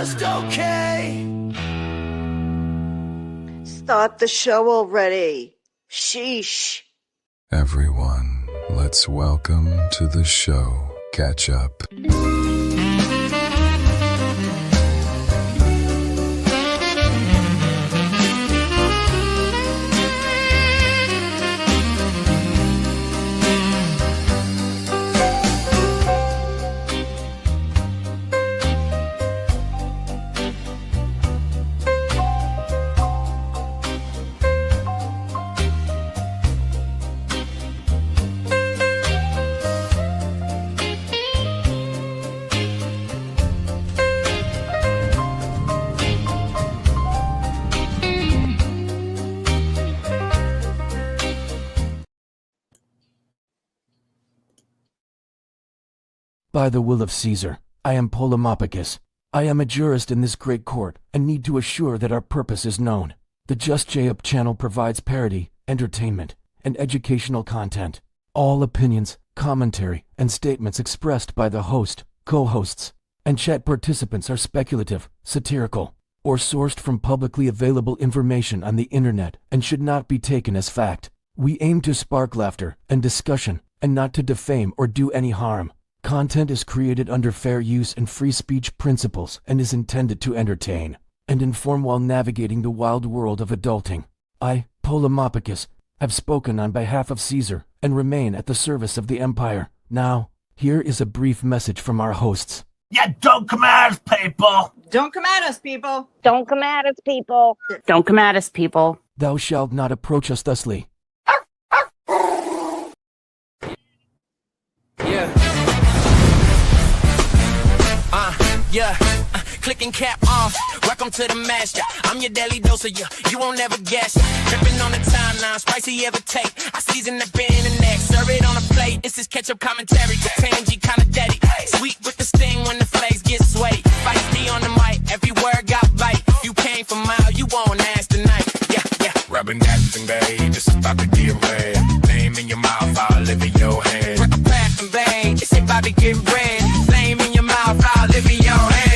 just okay. Start the show already. Sheesh. Everyone, let's welcome to the show. Catch up. By the will of Caesar, I am Lmnop. I am a jurist in this great court, and need to assure that our purpose is known. The Just J-Up channel provides parody, entertainment, and educational content. All opinions, commentary, and statements expressed by the host, co-hosts, and chat participants are speculative, satirical, or sourced from publicly available information on the internet and should not be taken as fact. We aim to spark laughter and discussion, and not to defame or do any harm. Content is created under fair use and free speech principles and is intended to entertain and inform while navigating the wild world of adulting. I, Lmnop, have spoken on behalf of Caesar and remain at the service of the Empire. Now, here is a brief message from our hosts. Yeah, don't come at us, people. Don't come at us, people. Don't come at us, people. Don't come at us, people. Thou shalt not approach us thusly. Clicking cap off. Welcome to the master. I'm your daily dose of you won't never guess. Dripping on the timeline, spicy ever take. I season the bin and neck, serve it on a plate. It's this ketchup commentary, the tangy kind of daddy. Sweet with the sting when the flags get sweaty. Feisty on the mic, every word got bite. You came from mile, you won't ask tonight. Yeah. Rubbing that thing, babe, this is about to get red. Name in your mouth, I'll live in your hand. Pat and bang, it's about to get red. Name in your mouth, I'll live in your hand.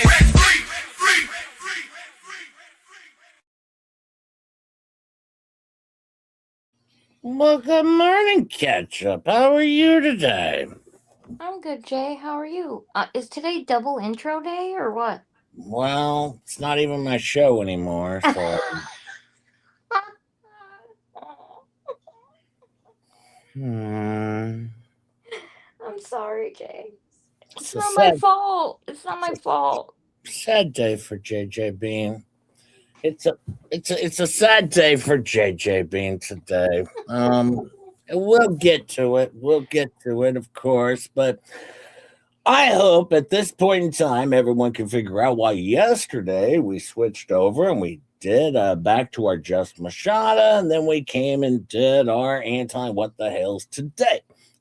Well, good morning, Ketchup. How are you today? I'm good, Jay. How are you? Is today double intro day or what? Well, it's not even my show anymore, so... I'm sorry, Jay. It's not my fault. It's not my fault. Sad day for JJ Bean. It's a sad day for JJ Bean today. We'll get to it. We'll get to it, of course. But I hope at this point in time, everyone can figure out why yesterday we switched over and we did back to our Just Machada, and then we came and did our anti-what the hell's today.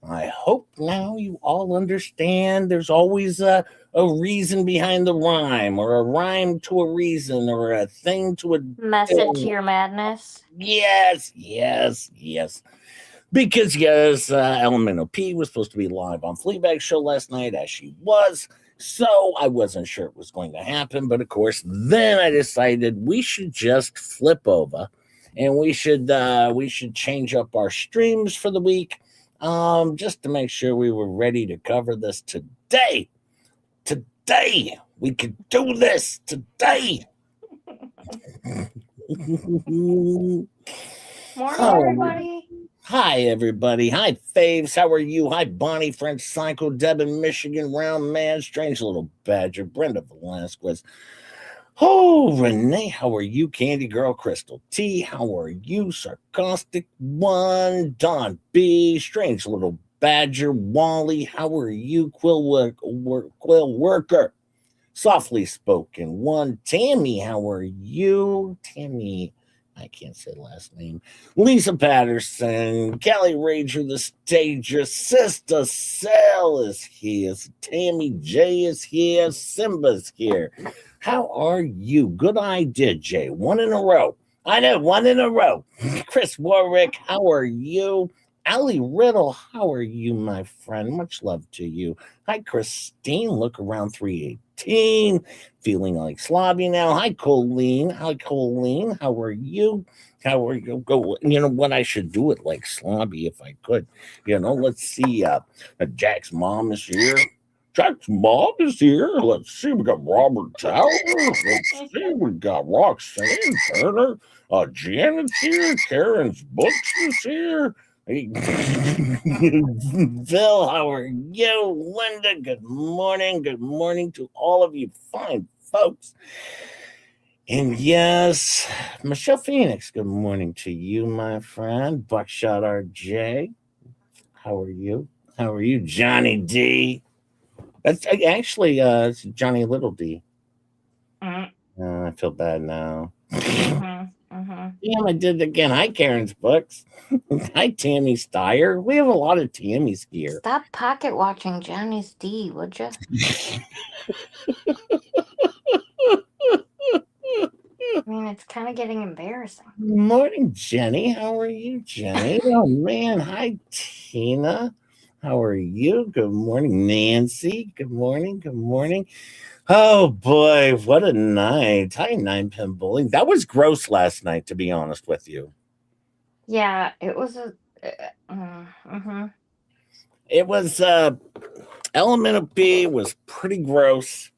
I hope now you all understand there's always a reason behind the rhyme, or a rhyme to a reason, or a thing to a method to your madness. Yes. Because yes, Lmnop was supposed to be live on Fleabag's show last night, as she was. So I wasn't sure it was going to happen, but of course, then I decided we should just flip over, and we should change up our streams for the week, just to make sure we were ready to cover this today. Today, we could do this today. Morning, everybody. Hi, everybody. Hi, Faves. How are you? Hi, Bonnie, French Psycho, Deb in Michigan, Round Man, Strange Little Badger, Brenda Velasquez. Oh, Renee, how are you? Candy Girl, Crystal T, how are you? Sarcastic One, Don B, Strange Little Badger, Wally, how are you? Quill Worker, Softly Spoken One, Tammy, how are you? Tammy, I can't say last name. Lisa Patterson, Callie Rager, the Stager, Sister Cell is here, Tammy J is here, Simba's here. How are you? Good idea, Jay. One in a row. I know, one in a row. Chris Warwick, how are you? Allie Riddle, how are you, my friend? Much love to you. Hi, Christine. Look around 3 routine, feeling like sloppy now. Hi, Colleen. Hi, Colleen. How are you? How are you? Go. You know what? I should do it like sloppy if I could. Let's see. Jack's mom is here. Jack's mom is here. Let's see. We got Robert Towers. Let's see. We got Roxanne Turner. Janet's here. Karen's Books is here. Hey, Bill, how are you? Linda, good morning. Good morning to all of you fine folks. And yes, Michelle Phoenix, good morning to you, my friend. Buckshot RJ, how are you? How are you, Johnny D? That's actually it's Johnny Little D. I feel bad now. Damn, I did it again. Hi, Karen's Books. Hi, Tammy Steyer. We have a lot of Tammys here. Stop pocket watching Johnny's D, would you? I mean, it's kind of getting embarrassing. Good morning, Jenny. How are you, Jenny? Oh, man. Hi, Tina. How are you? Good morning, Nancy. Good morning. Good morning. Oh, boy. What a night. Hi, 9-pin bowling. That was gross last night, to be honest with you. Yeah, it was a... It was, Lmnop was pretty gross.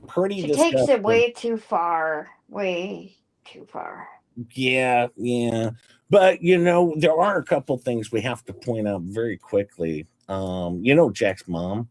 Pretty disgusting. Takes it way too far. Way too far. Yeah. But, there are a couple things we have to point out very quickly. Jack's mom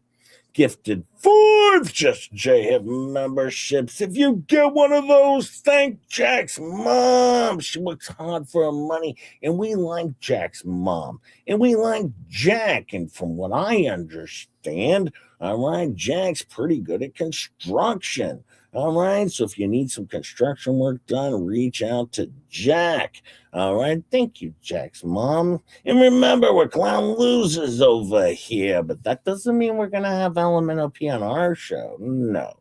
gifted 5 Just J memberships. If you get one of those, thank Jack's mom. She works hard for her money, and we like Jack's mom, and we like Jack. And from what I understand, all right, Jack's pretty good at construction. All right, so if you need some construction work done, reach out to Jack. All right, thank you, Jack's mom. And remember, we're clown losers over here, but that doesn't mean we're going to have Lmnop on our show. No.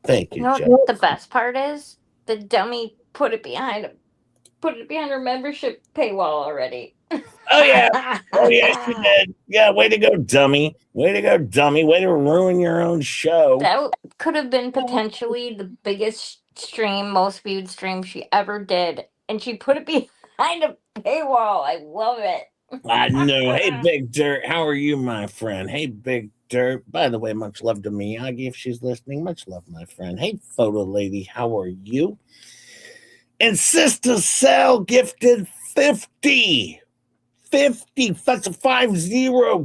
Thank you, Jack. What the best part is? The dummy put it behind her membership paywall already. Oh, yeah. She did. Yeah, way to go, dummy. Way to go, dummy. Way to ruin your own show. That could have been potentially the biggest stream, most viewed stream she ever did. And she put it behind a paywall. I love it. I know. Hey, Big Dirt. How are you, my friend? Hey, Big Dirt. By the way, much love to Miyagi if she's listening. Much love, my friend. Hey, Photo Lady. How are you? And Sister Sal gifted 50. That's a 50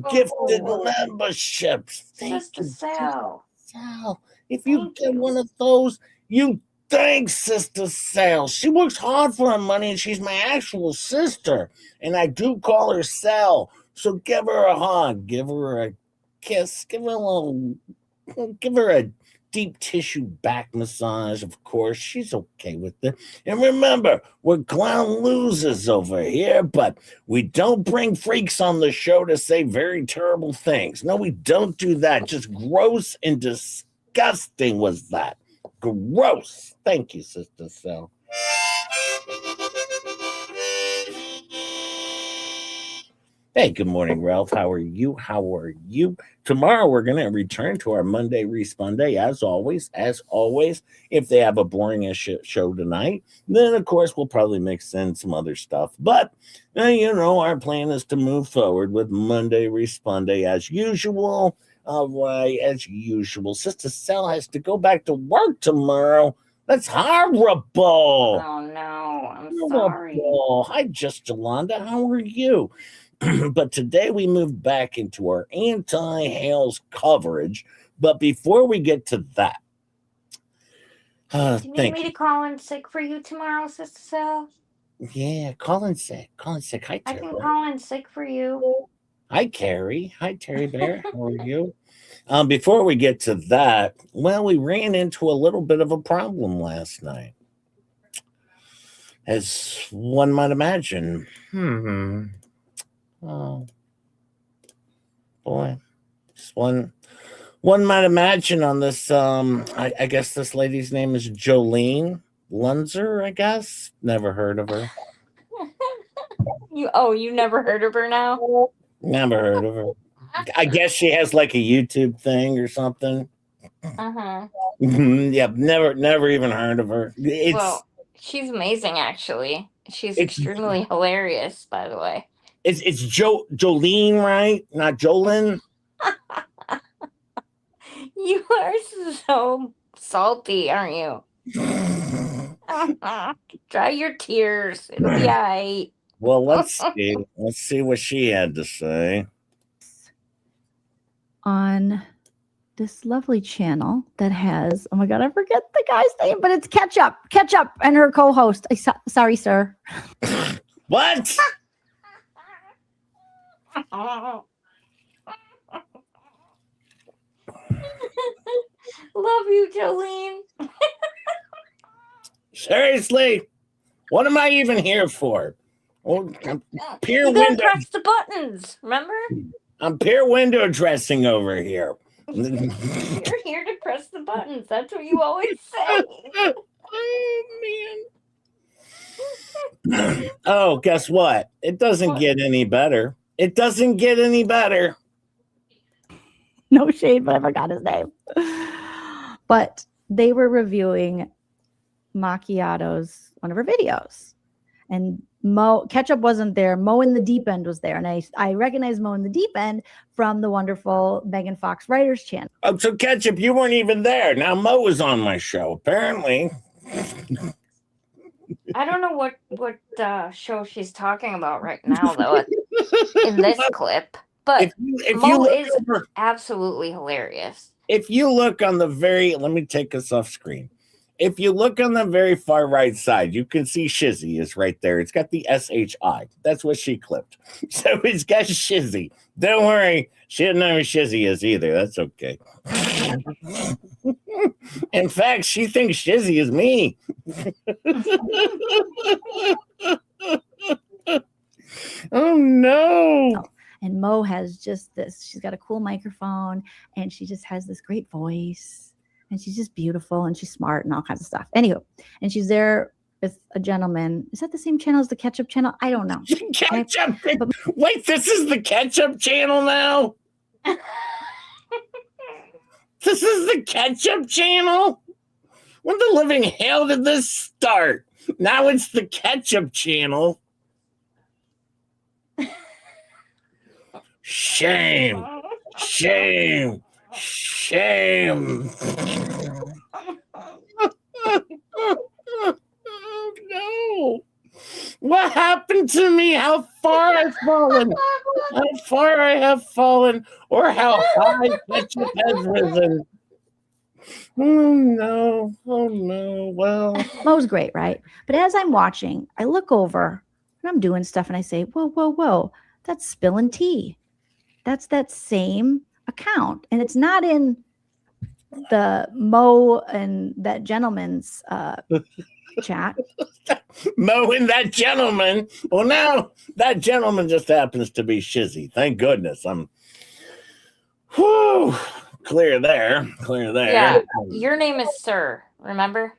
gifted memberships. Sister Sal. Sal, if you get one of those, you thank Sister Sal. She works hard for her money, and she's my actual sister. And I do call her Sal. So give her a hug, give her a kiss, give her a deep tissue back massage, of course. She's okay with it. And remember, we're clown losers over here, but we don't bring freaks on the show to say very terrible things. No, we don't do that. Just gross and disgusting was that. Gross. Thank you, Sister Sal. Hey, good morning, Ralph. How are you? How are you? Tomorrow, we're going to return to our Monday Responde, as always. As always, if they have a boring-ish show tonight, then, of course, we'll probably mix in some other stuff. But, our plan is to move forward with Monday Responde as usual. All right, as usual. Sister Sal has to go back to work tomorrow. That's horrible. Oh, no. I'm sorry. Hi, Just Yolanda. How are you? But today we moved back into our anti-hails coverage. But before we get to that, do you need me to call in sick for you tomorrow, Sister Sal? Yeah, call in sick. Hi, Terry. I can call in sick for you. Hi, Carrie. Hi, Terry Bear. How are you? Before we get to that, well, we ran into a little bit of a problem last night. As one might imagine. Oh, boy. Just one might imagine on this, I guess this lady's name is Jolene Lunzer, I guess. Never heard of her. You never heard of her now? Never heard of her. I guess she has like a YouTube thing or something. Uh-huh. Yeah, never even heard of her. Well, she's amazing, actually. She's It's extremely hilarious, by the way. it's Jolene, right? Not Jolene. You are so salty, aren't you? Dry your tears. It'll be all right. Well, let's see. Let's see what she had to say. On this lovely channel that has, oh my God, I forget the guy's name, but it's Ketchup and her co-host. Sorry, sir. What? Love you, Jolene. Seriously, what am I even here for? Oh, I'm peer You gotta window. press the buttons, remember? I'm peer window dressing over here. You're here to press the buttons. That's what you always say. Oh man. Oh, guess what? It doesn't get any better. It doesn't get any better. No shade, but I forgot his name. But they were reviewing Macchiato's one of her videos, and Ketchup wasn't there. Mo in the Deep End was there, and I recognize Mo in the Deep End from the wonderful Megan Fox Writers channel. Oh, so Ketchup, you weren't even there. Now Mo was on my show, apparently. I don't know what show she's talking about right now, though, in this clip. But if Mo is absolutely hilarious. If you look on the let me take us off screen. If you look on the very far right side, you can see Shizzy is right there. It's got the SHI. That's what she clipped. So it's got Shizzy. Don't worry. She doesn't know who Shizzy is either. That's okay. In fact, she thinks Shizzy is me. Oh, no. And Mo has just this. She's got a cool microphone, and she just has this great voice, and she's just beautiful, and she's smart, and all kinds of stuff. Anywho, and she's there with a gentleman. Is that the same channel as the Ketchup channel? I don't know. Ketchup. Wait, this is the Ketchup channel now? This is the Ketchup channel? When the living hell did this start? Now it's the Ketchup channel. Shame. Shame. Shame. Oh, no. What happened to me? How far I've fallen? How far I have fallen, or how high Ketchup has risen? Oh no! Oh no! Well, Mo's great, right? But as I'm watching, I look over and I'm doing stuff, and I say, "Whoa, whoa, whoa! That's spilling tea. That's that same account, and it's not in the Mo and that gentleman's chat." Mo and that gentleman. Well, now that gentleman just happens to be Shizzy. Thank goodness. I'm clear there. Clear there. Yeah, your name is Sir. Remember?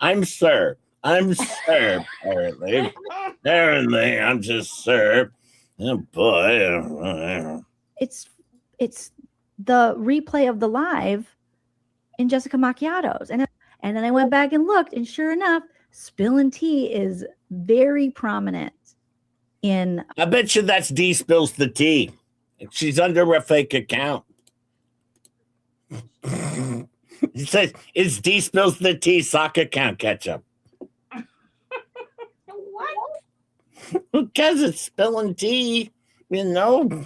I'm Sir. I'm Sir. Apparently, I'm just Sir. Oh boy. It's the replay of the live in Jessica Macchiato's, and then I went back and looked, and sure enough, spilling tea is very prominent in. I bet you that's D spills the tea. She's under a fake account. It says it's D spills the tea sock account. Ketchup. What? Because it's spilling tea, you know.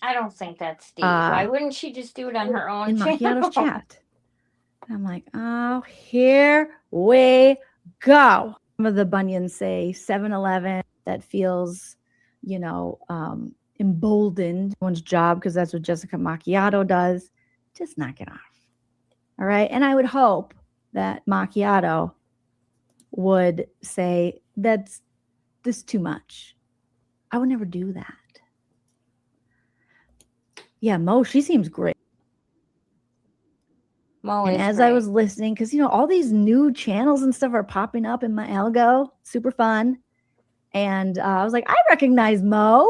I don't think that's deep. Why wouldn't she just do it on her own in channel? Macchiato's chat? I'm like, oh, here we go. Some of the bunions say 7-Eleven. That feels, emboldened one's job, because that's what Jessica Macchiato does. Just knock it off. All right. And I would hope that Macchiato would say, that's this too much. I would never do that. Yeah, Mo, she seems great. Mo and is as great. I was listening, because all these new channels and stuff are popping up in my algo, super fun. And I was like, I recognize Mo.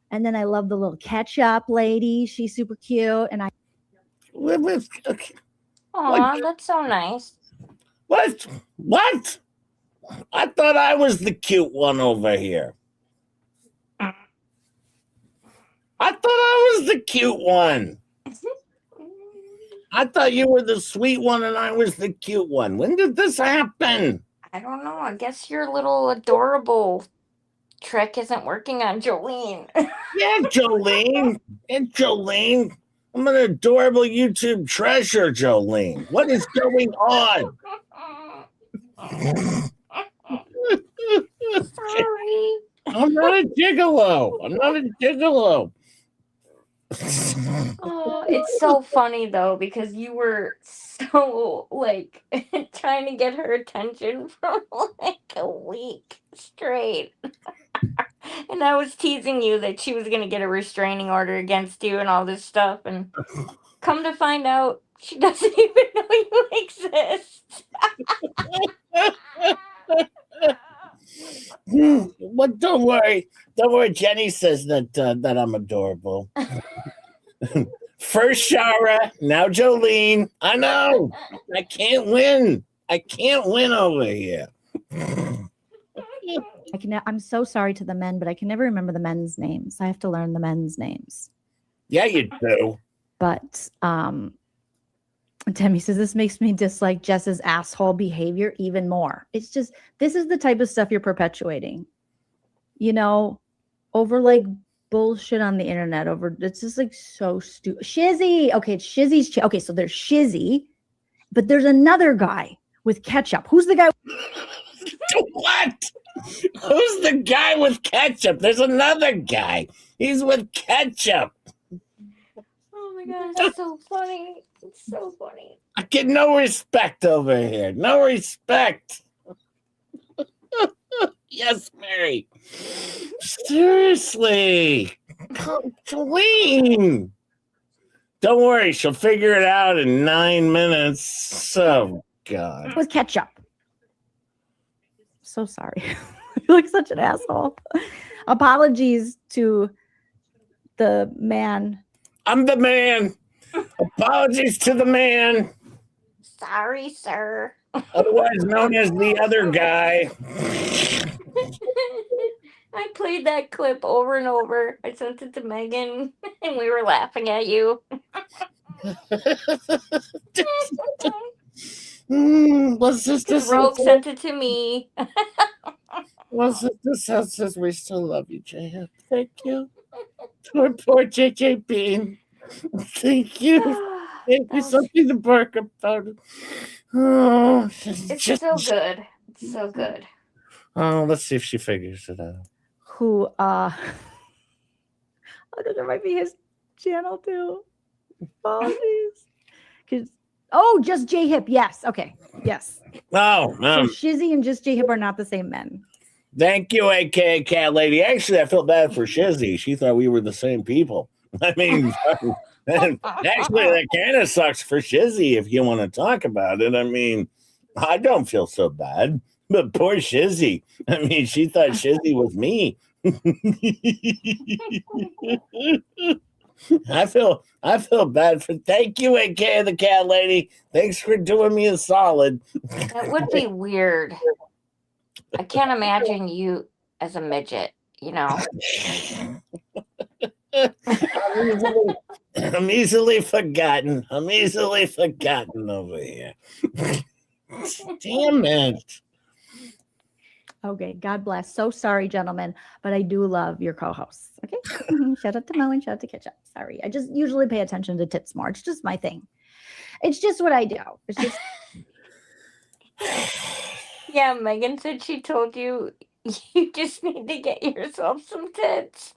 And then I love the little ketchup lady. She's super cute. And Okay. Aw, that's so nice. What? What? I thought I was the cute one over here. I thought I was the cute one. I thought you were the sweet one and I was the cute one. When did this happen? I don't know. I guess your little adorable trick isn't working on Jolene. Yeah, Jolene. And Jolene. I'm an adorable YouTube treasure, Jolene. What is going on? Sorry. I'm not a gigolo. I'm not a gigolo. Oh, it's so funny though because you were so like trying to get her attention for like a week straight. And I was teasing you that she was going to get a restraining order against you and all this stuff. And come to find out, she doesn't even know you exist. Well, don't worry. Don't worry. Jenny says that I'm adorable. First Shara, now Jolene. I know. I can't win. I can't win over here. I'm so sorry to the men, but I can never remember the men's names. I have to learn the men's names. Yeah, you do. But Demi says this makes me dislike Jess's asshole behavior even more. It's just, this is the type of stuff you're perpetuating, you know, over like bullshit on the internet. Over, it's just like so stupid. Shizzy. Okay, it's Shizzy's. Okay, so there's Shizzy, but there's another guy with ketchup. Who's the guy? What? Who's the guy with ketchup? There's another guy. He's with ketchup. Oh my God, that's so funny. It's so funny. I get no respect over here. No respect. Yes, Mary. Seriously. Jolene. Don't worry. She'll figure it out in 9 minutes. Oh, God. With ketchup. So sorry. I feel like such an asshole. Apologies to the man. I'm the man. Apologies to the man. Sorry, sir. Otherwise known as the other guy. I played that clip over and over. I sent it to Megan, and we were laughing at you. What's this? Rogue sent it to me. What's this house says we still love you, JF. Thank you. Poor JJ Bean. Thank you. Thank you. Something to bark about. Oh, It's so good. It's so good. Oh, let's see if she figures it out. Who I think there might be his channel too. Apologies. Just J Hip. Yes. Okay. Yes. Oh, So Shizzy and Just J Hip are not the same men. thank you, aka Cat Lady. Actually, I felt bad for Shizzy. She thought we were the same people. I mean, actually, that kind of sucks for Shizzy if you want to talk about it. I mean, I don't feel so bad, but poor Shizzy. I mean, she thought Shizzy was me. I feel bad for. Thank you, aka the Cat Lady. Thanks for doing me a solid. That would be weird. I can't imagine you as a midget, you know. I'm easily forgotten. I'm easily forgotten over here. Damn it. Okay. God bless. So sorry, gentlemen, but I do love your co-hosts. Okay. Shout out to Mo and shout out to Ketchup. Sorry. I just usually pay attention to tits more. It's just my thing. It's just what I do. It's just. Yeah, Megan said she told you you just need to get yourself some tits.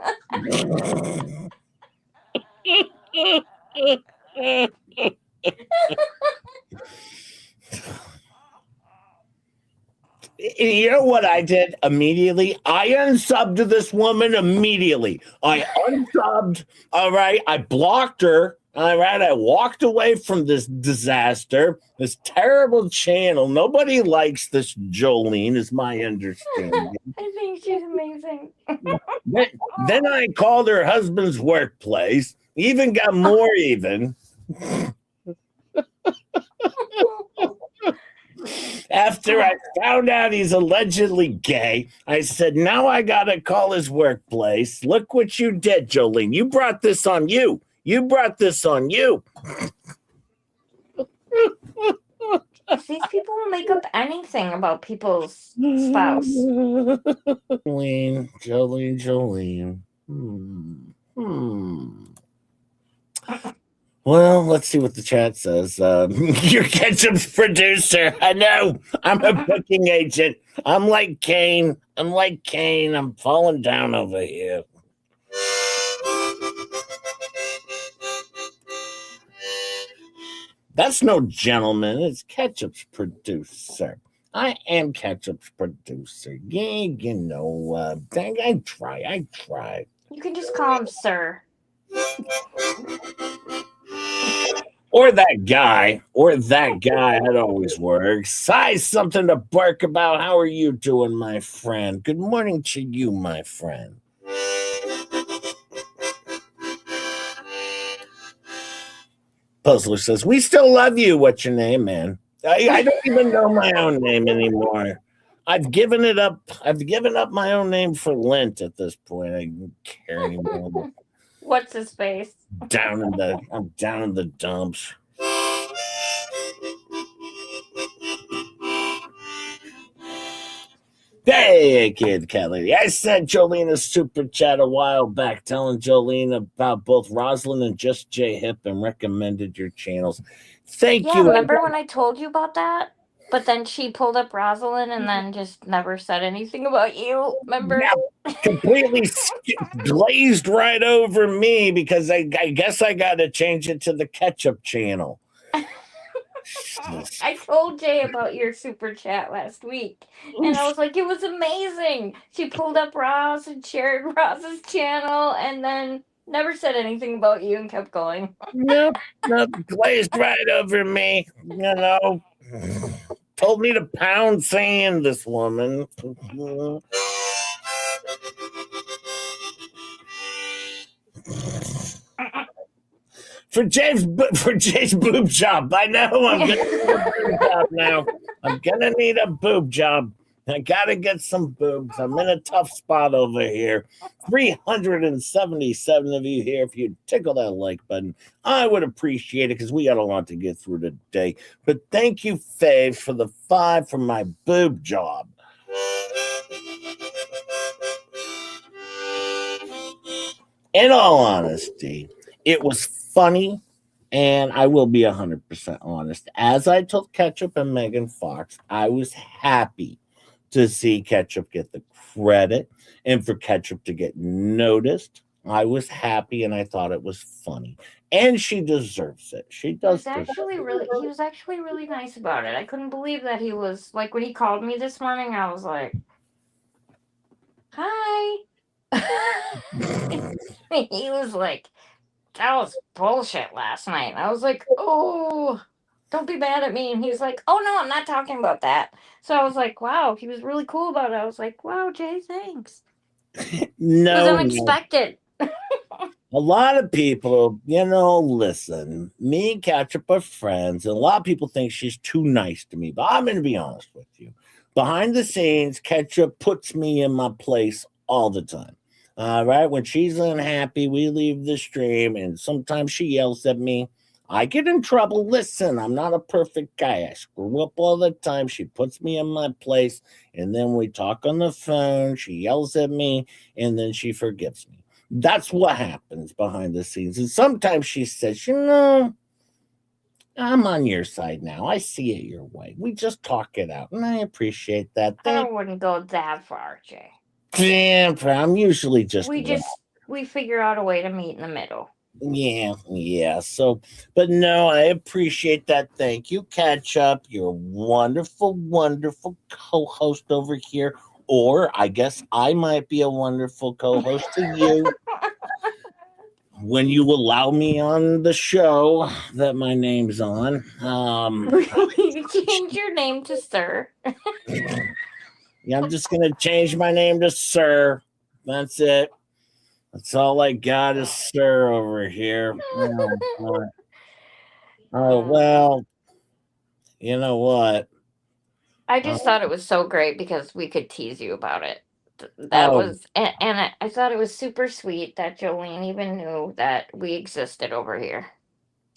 You know what I did immediately? I unsubbed this woman immediately. I unsubbed. All right. I blocked her All right, I walked away from this disaster, this terrible channel. Nobody likes this Jolene, is my understanding. I think she's amazing. Then I called her husband's workplace, even got more even. After I found out he's allegedly gay, I said, now I gotta call his workplace. Look what you did, Jolene. You brought this on you. You brought this on you. These people will make up anything about people's spouse. Jolene. Well, let's see what the chat says. Your ketchup's producer. I know. I'm a booking agent. I'm like Kane. I'm falling down over here. That's no gentleman. It's Ketchup's producer. I am Ketchup's producer. Yeah, you know, I try. You can just call him sir. Or that guy. That always works. Size something to bark about. How are you doing, my friend? Good morning to you, my friend. Puzzler says, we still love you. What's your name, man? I don't even know my own name anymore. I've given it up. I've given up my own name for Lent at this point. I don't care anymore. What's his face? I'm down in the dumps. Hey, kid, cat lady. I sent Jolene a super chat a while back telling Jolene about both Rosalind and Just J Hip and recommended your channels. Thank you. Remember when I told you about that? But then she pulled up Rosalind and then just never said anything about you. Remember? Yeah, completely glazed right over me because I guess I got to change it to the ketchup channel. I told Jay about your super chat last week, and I was like, it was amazing. She pulled up Ross and shared Ross's channel, and then never said anything about you and kept going. Nope, glazed right over me. You know, told me to pound sand. This woman. For Jay's boob job. I know I'm gonna need a boob job now. I'm gonna need a boob job. I gotta get some boobs. I'm in a tough spot over here. 377 of you here. If you'd tickle that like button, I would appreciate it because we got a lot to get through today. But thank you, Faves, for the 5 for my boob job. In all honesty, it was funny, and I will be 100% honest. As I told Ketchup and Megan Fox, I was happy to see Ketchup get the credit and for Ketchup to get noticed. I was happy, and I thought it was funny, and she deserves it. She does. He was actually really nice about it. I couldn't believe that he was like when he called me this morning. I was like, "Hi." He was like, that was bullshit last night. I was like, oh, don't be mad at me. And he was like, oh, no, I'm not talking about that. So I was like, wow, he was really cool about it. I was like, wow, Jay, thanks. No. It was unexpected. A lot of people, listen, me and Ketchup are friends, and a lot of people think she's too nice to me. But I'm going to be honest with you. Behind the scenes, Ketchup puts me in my place all the time. Right? When she's unhappy, we leave the stream, and sometimes she yells at me. I get in trouble. Listen, I'm not a perfect guy. I screw up all the time. She puts me in my place, and then we talk on the phone. She yells at me, and then she forgives me. That's what happens behind the scenes. And sometimes she says, I'm on your side now. I see it your way. We just talk it out, and I appreciate that. I wouldn't go that far, Jay. Damn, I'm usually just we figure out a way to meet in the middle. Yeah. So, but no, I appreciate that. Thank you, Ketchup. You're a wonderful, wonderful co-host over here. Or I guess I might be a wonderful co-host to you. when you allow me on the show that my name's on, You change your name to Sir. yeah, I'm just gonna change my name to Sir. That's it. That's all I got is Sir over here. Oh well, you know what? I just thought it was so great because we could tease you about it. That Oh, was, and I thought it was super sweet that Jolene even knew that we existed over here.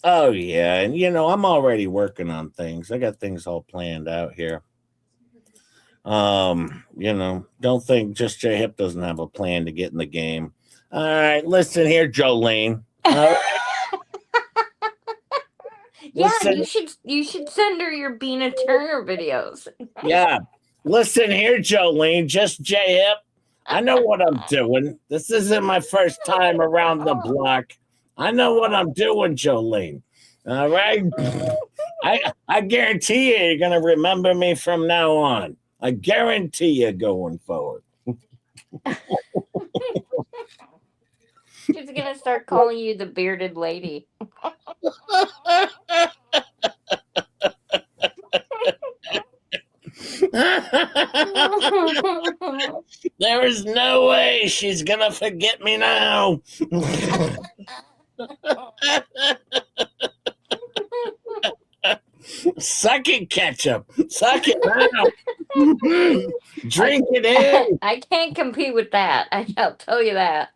oh yeah, and I'm already working on things. I got things all planned out here. Don't think just J Hip doesn't have a plan to get in the game. All right, listen here, Jolene. Yeah, Listen, you should send her your Bina Turner videos. yeah, listen here, Jolene. Just J Hip. I know what I'm doing. This isn't my first time around the block. I know what I'm doing, Jolene. All right. I guarantee you're gonna remember me from now on. I guarantee you going forward. She's gonna start calling you the bearded lady. There is no way she's gonna forget me now. Suck it, ketchup. Suck it now. Drink it in. I can't compete with that. I'll tell you that.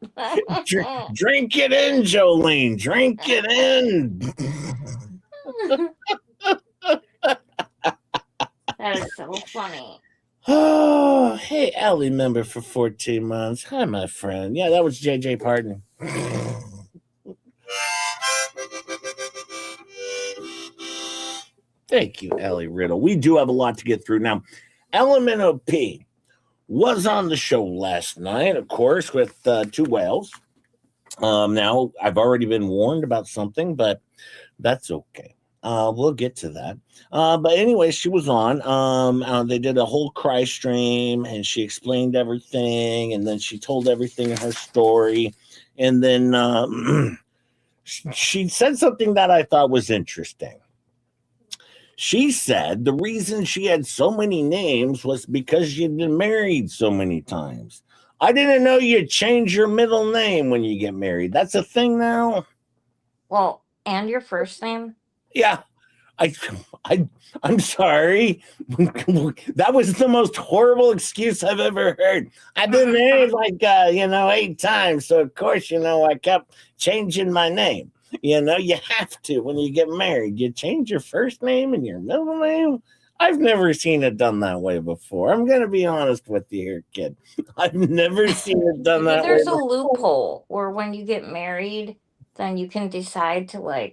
Drink it in, Jolene. Drink it in. That is so funny. Oh, hey, Allie member for 14 months. Hi, my friend. Yeah, that was JJ Pardon. Thank you, Allie Riddle. We do have a lot to get through. Now, Lmnop was on the show last night, of course, with two whales. Now, I've already been warned about something, but that's okay. We'll get to that. But anyway, she was on. They did a whole cry stream, and she explained everything, and then she told everything in her story. And then she said something that I thought was interesting. She said the reason she had so many names was because she'd been married so many times. I didn't know you change your middle name when you get married. That's a thing now? Well, and your first name? Yeah. I'm sorry. That was the most horrible excuse I've ever heard. I've been married 8 times. So of course, I kept changing my name. You have to when you get married. You change your first name and your middle name. I've never seen it done that way before. I'm going to be honest with you here, kid. I've never seen it done that way. There's a loophole where when you get married, then you can decide to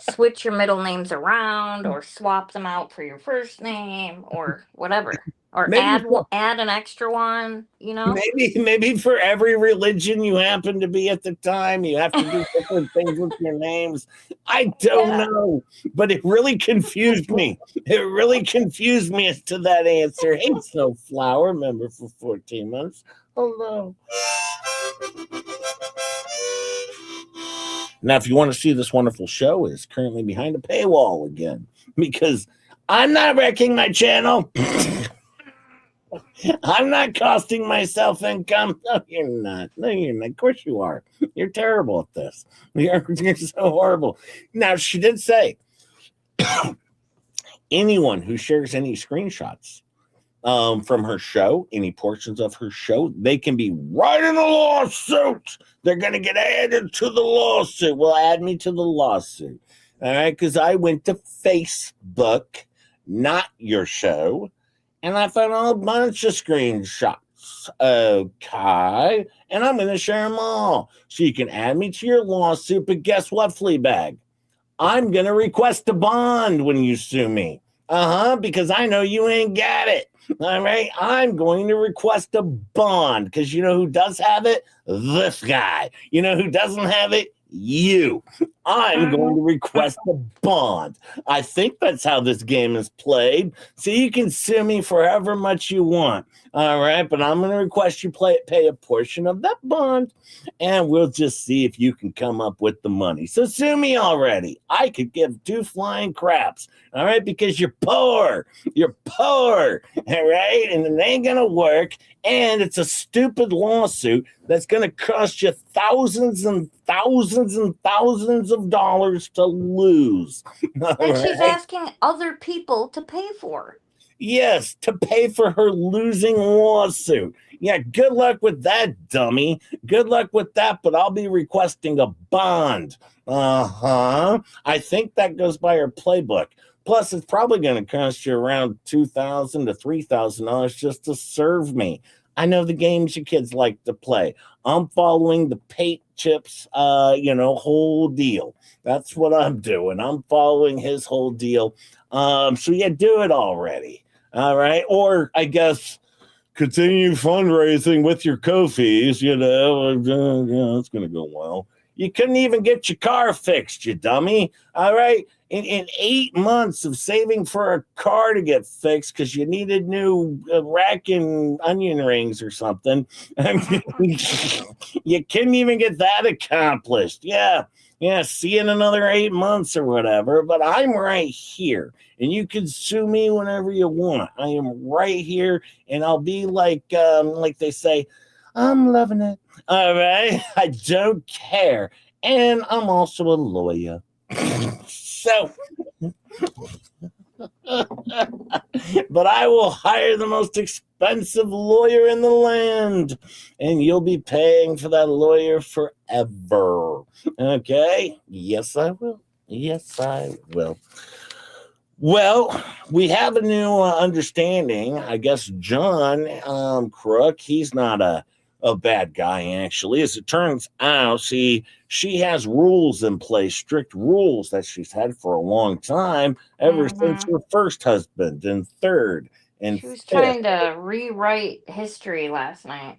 switch your middle names around or swap them out for your first name or whatever. Or add an extra one, Maybe for every religion you happen to be at the time, you have to do different things with your names. I don't know, but it really confused me. It really confused me as to that answer. Hey, Snowflower, member for 14 months. Hello. Now, if you want to see this wonderful show, it's currently behind a paywall again because I'm not wrecking my channel. I'm not costing myself income. No, you're not. No, you're not. Of course you are. You're terrible at this. You're so horrible. Now, she did say anyone who shares any screenshots from her show, any portions of her show, they can be right in a lawsuit. They're going to get added to the lawsuit. Well, add me to the lawsuit. All right, because I went to Facebook, not your show, and I found a whole bunch of screenshots. Okay. And I'm going to share them all. So you can add me to your lawsuit. But guess what, Fleabag? I'm going to request a bond when you sue me. Because I know you ain't got it. All right. I'm going to request a bond because you know who does have it? This guy. You know who doesn't have it? You. I'm going to request a bond. I think that's how this game is played. So you can sue me for however much you want. All right, but I'm going to request you pay a portion of that bond, and we'll just see if you can come up with the money. So sue me already. I could give 2 flying craps. All right, because you're poor. You're poor. All right, and it ain't going to work. And it's a stupid lawsuit that's going to cost you thousands and thousands and thousands of dollars to lose. And she's asking other people to pay for. Yes, to pay for her losing lawsuit. Yeah, good luck with that, dummy. Good luck with that, but I'll be requesting a bond. Uh-huh. I think that goes by her playbook. Plus, it's probably going to cost you around $2,000 to $3,000 just to serve me. I know the games you kids like to play. I'm following the Pate Chips, whole deal. That's what I'm doing. I'm following his whole deal. So yeah, do it already. All right. Or I guess continue fundraising with your Ko-fis, it's going to go well. You couldn't even get your car fixed, you dummy. All right. In 8 months of saving for a car to get fixed because you needed new rack and onion rings or something, you couldn't even get that accomplished. Yeah, see you in another 8 months or whatever. But I'm right here, and you can sue me whenever you want. I am right here, and I'll be like they say, I'm loving it. All right, I don't care, and I'm also a lawyer. So, but I will hire the most expensive lawyer in the land, and you'll be paying for that lawyer forever. Okay? Yes, I will. Yes, I will. Well, we have a new understanding. I guess John Crook, he's not a bad guy, actually. As it turns out, she has rules in place, strict rules that she's had for a long time, ever since her first husband and third and she was fifth. trying to rewrite history last night.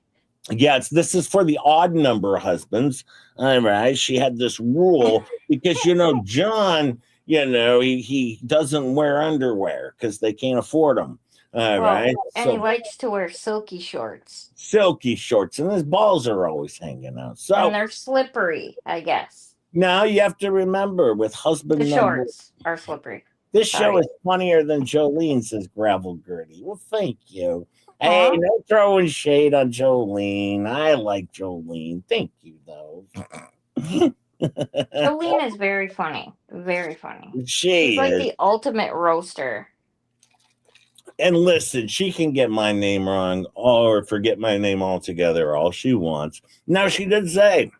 Yeah, this is for the odd number husbands. All right. She had this rule because, John, he doesn't wear underwear because they can't afford them. All right. And he likes to wear silky shorts. Silky shorts, and his balls are always hanging out. So, and they're slippery, I guess. Now you have to remember with husband the shorts are slippery. This show is funnier than Jolene, says Gravel Gertie. Well, thank you. Hey, no throwing shade on Jolene. I like Jolene. Thank you, though. Jolene is very funny. Very funny. She's like the ultimate roaster. And listen, she can get my name wrong or forget my name altogether, all she wants. Now, she did say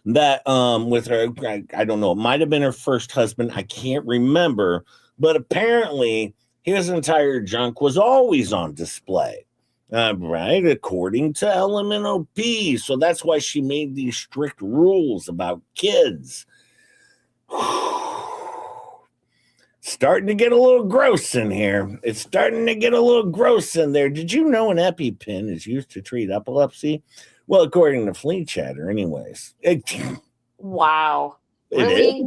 that with her, I don't know, it might have been her first husband. I can't remember. But apparently, his entire junk was always on display, right? According to Lmnop. So that's why she made these strict rules about kids. Starting to get a little gross in here. It's starting to get a little gross in there. Did you know an EpiPen is used to treat epilepsy? Well, according to Flea Chatter, anyways. Wow. Really?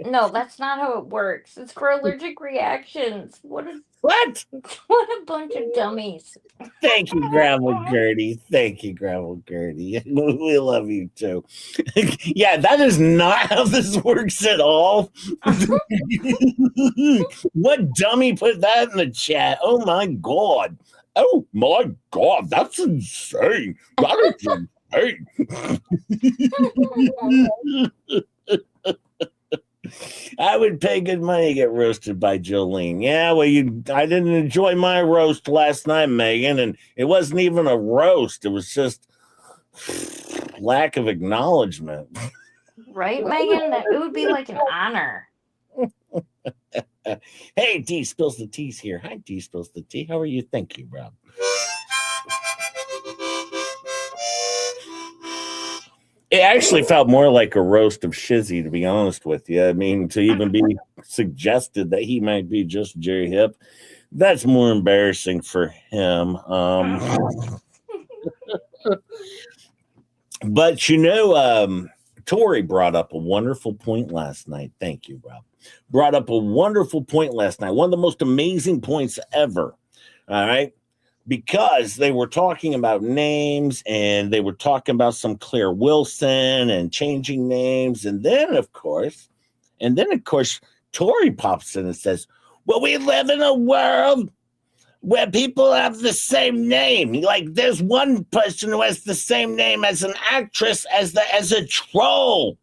No, that's not how it works. It's for allergic reactions. What? What a bunch of dummies. Thank you, Gravel Gertie. Thank you, Gravel Gertie. We love you too. Yeah, that is not how this works at all. What dummy put that in the chat? Oh my God. Oh my God, that's insane. That is insane. I would pay good money to get roasted by Jolene. Yeah, well, I didn't enjoy my roast last night, Megan, and it wasn't even a roast. It was just lack of acknowledgement. Right, Megan? It would be like an honor. Hey, D Spills the Tea's here. Hi, D Spills the Tea. How are you? Thank you, Rob. It actually felt more like a roast of Shizzy, to be honest with you. I mean, to even be suggested that he might be just Jerry Hip, that's more embarrassing for him. But Tori brought up a wonderful point last night. Thank you, Rob. Brought up a wonderful point last night. One of the most amazing points ever. All right. Because they were talking about names and they were talking about some Claire Wilson and changing names. And then, of course, Tori pops in and says, well, we live in a world where people have the same name. Like there's one person who has the same name as an actress as a troll.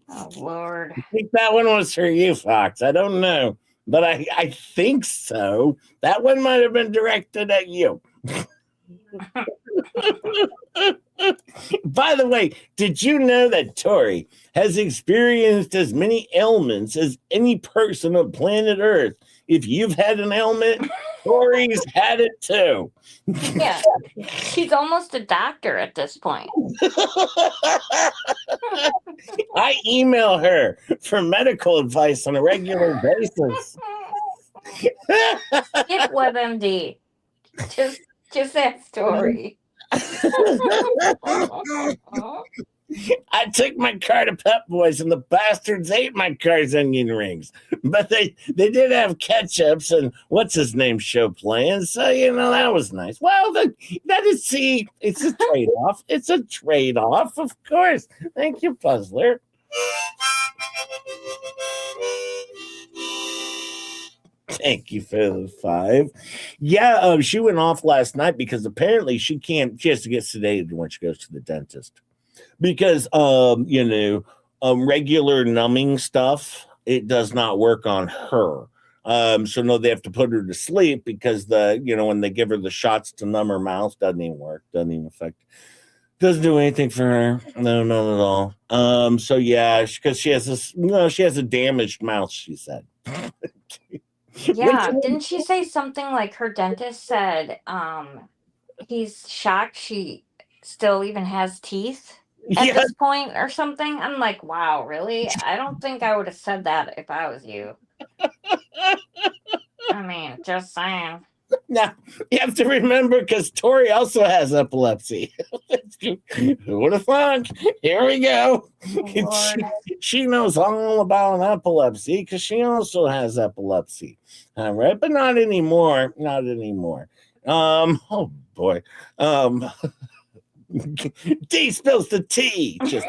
Oh, Lord. I think that one was for you, Fox. I don't know, but I think so. That one might have been directed at you. By the way, did you know that Tori has experienced as many ailments as any person on planet Earth? If you've had an ailment, Tori's had it too. Yeah, she's almost a doctor at this point. I email her for medical advice on a regular basis. Get WebMD. Just that story. I took my car to Pep Boys and the bastards ate my car's onion rings. But they did have ketchups and what's his name show playing. So, that was nice. Well, that is, see, it's a trade-off. It's a trade-off, of course. Thank you, Puzzler. Thank you for the 5. Yeah, she went off last night because apparently she has to get sedated when she goes to the dentist. Because regular numbing stuff, it does not work on her. So no, they have to put her to sleep because when they give her the shots to numb her mouth, doesn't even work, doesn't even affect, doesn't do anything for her. No, not at all. So yeah, because she has a damaged mouth, she said. Yeah, didn't she say something like her dentist said he's shocked she still even has teeth at this point or something? I'm like, wow, really? I don't think I would have said that if I was you. I mean, just saying. Now, you have to remember, because Tori also has epilepsy. Who would have thought? Here we go. Oh, she knows all about epilepsy because she also has epilepsy. All right, but not anymore. Not anymore. Oh boy. D spills the tea. Just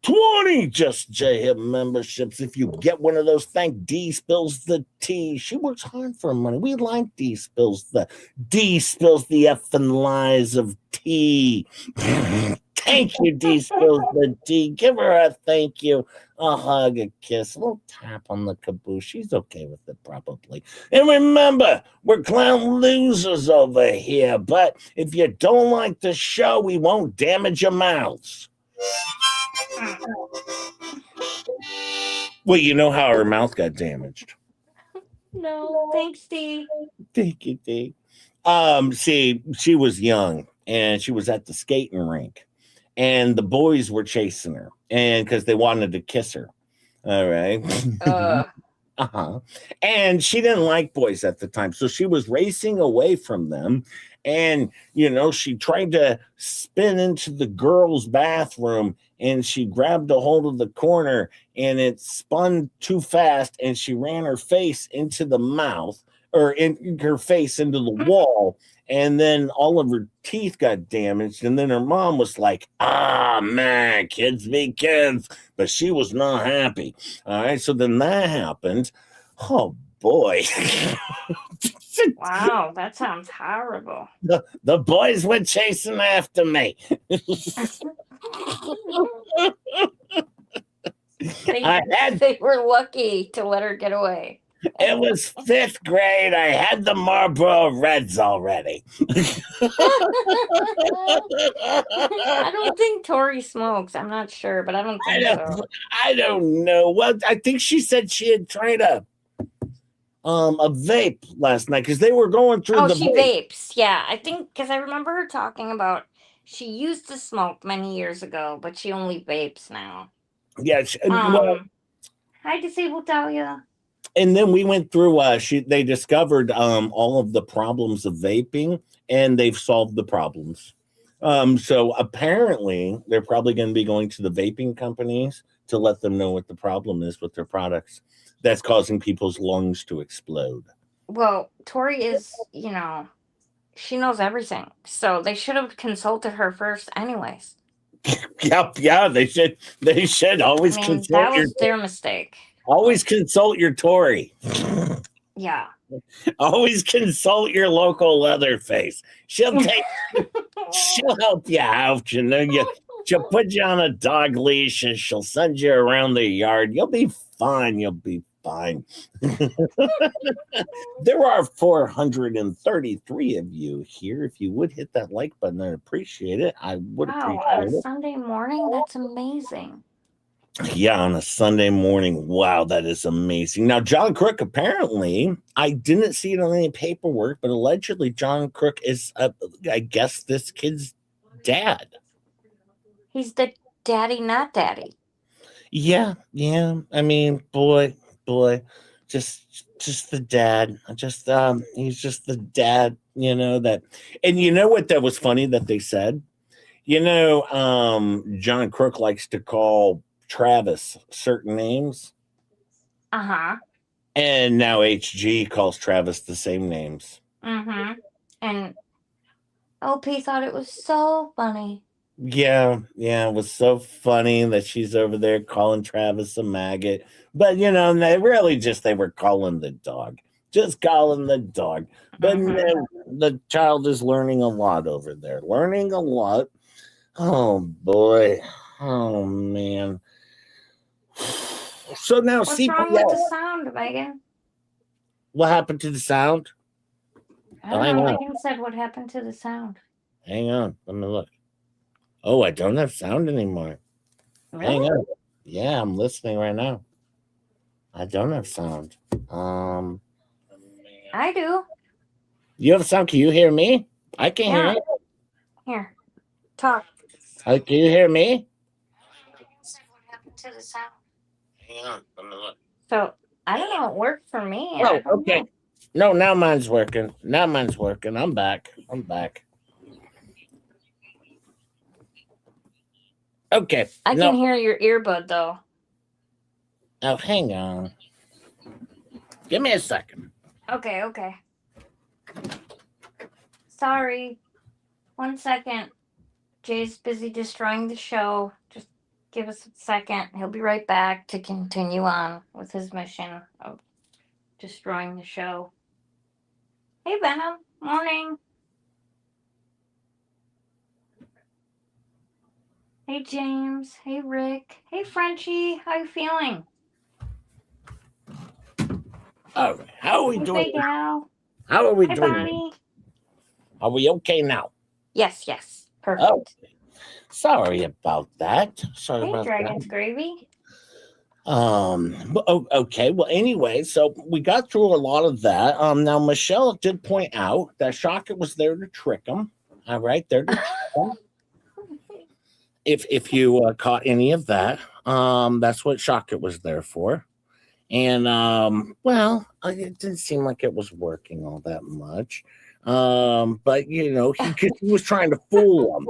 20 Just J memberships. If you get one of those, thank D Spills the Tea. She works hard for money. We like D Spills the effing lies of tea. Thank you, D Spills the Tea. Give her a thank you, a hug, a kiss, a little tap on the caboose. She's okay with it, probably. And remember, we're clown losers over here. But if you don't like the show, we won't damage your mouths. Well, you know how her mouth got damaged. no, thanks, Dee. Thank you, Dee. See, she was young and she was at the skating rink, and the boys were chasing her, and because they wanted to kiss her. All right. And she didn't like boys at the time, so she was racing away from them. And, she tried to spin into the girls' bathroom, and she grabbed a hold of the corner, and it spun too fast, and she ran her face into the mouth, or in her face into the wall, and then all of her teeth got damaged. And then her mom was like, man, kids be kids. But she was not happy. All right, so then that happened. Oh, boy. Wow, that sounds horrible. The boys were chasing after me. They were lucky to let her get away. It was 5th grade. I had the Marlboro Reds already. I don't think Tori smokes. I'm not sure, but I don't think so. I don't know. Well, I think she said she had tried a vape last night because they were going through the she vapes. Yeah, I think because I remember her talking about she used to smoke many years ago, but she only vapes now. Yeah. Hi, disabled Dahlia. And then we went through, they discovered all of the problems of vaping, and they've solved the problems. So apparently they're probably going to be going to the vaping companies to let them know what the problem is with their products that's causing people's lungs to explode. Well, Tori is, she knows everything. So they should have consulted her first anyways. Yep, yeah, they should always consult that was their mistake. Always consult your Tory. Yeah. Always consult your local Leatherface. She'll help you out. She'll put you on a dog leash and she'll send you around the yard. You'll be fine. You'll be fine. There are 433 of you here. If you would hit that like button, I'd appreciate it. I would appreciate on a it. Sunday morning? That's amazing. Yeah, on a Sunday morning. Wow, that is amazing. Now, John Crook, apparently, I didn't see it on any paperwork, but allegedly John Crook is, I guess, this kid's dad. He's the daddy, not daddy. Yeah. I mean, boy, just the dad. He's just the dad, that. And you know what that was funny that they said? John Crook likes to call Travis certain names. Uh-huh. And now HG calls Travis the same names. Mm-hmm. And OP thought it was so funny. Yeah, it was so funny that she's over there calling Travis a maggot. But, they were calling the dog. Just calling the dog. But the child is learning a lot over there. Learning a lot. Oh, boy. Oh, man. So now What's CPS. wrong with the sound, Megan? What happened to the sound? I don't know. Megan said what happened to the sound. Hang on. Let me look. Oh, I don't have sound anymore. Really? Hang on. Yeah, I'm listening right now. I don't have sound. I do. You have sound? Can you hear me? I can hear you. Here. Talk. Can you hear me? What happened to the sound? Hang on. Let me look. So, I don't know. It worked for me. Oh, okay. No, now mine's working. I'm back. Okay. I can hear your earbud, though. Oh, hang on. Give me a second. Okay. Sorry. 1 second. Jay's busy destroying the show. Just give us a second. He'll be right back to continue on with his mission of destroying the show. Hey, Venom. Morning. Hey, James. Hey, Rick. Hey, Frenchie. How you feeling? All right. How are we doing? Big Al. How are we Hey, doing? Bonnie. Are we okay now? Yes. Perfect. Oh, sorry about that. Hey, Dragon's Gravy. Okay. Well, anyway, so we got through a lot of that. Now Michelle did point out that Shockett was there to trick him. All right, there to trick him. If you caught any of that, that's what Shockett was there for. And it didn't seem like it was working all that much. But he was trying to fool him.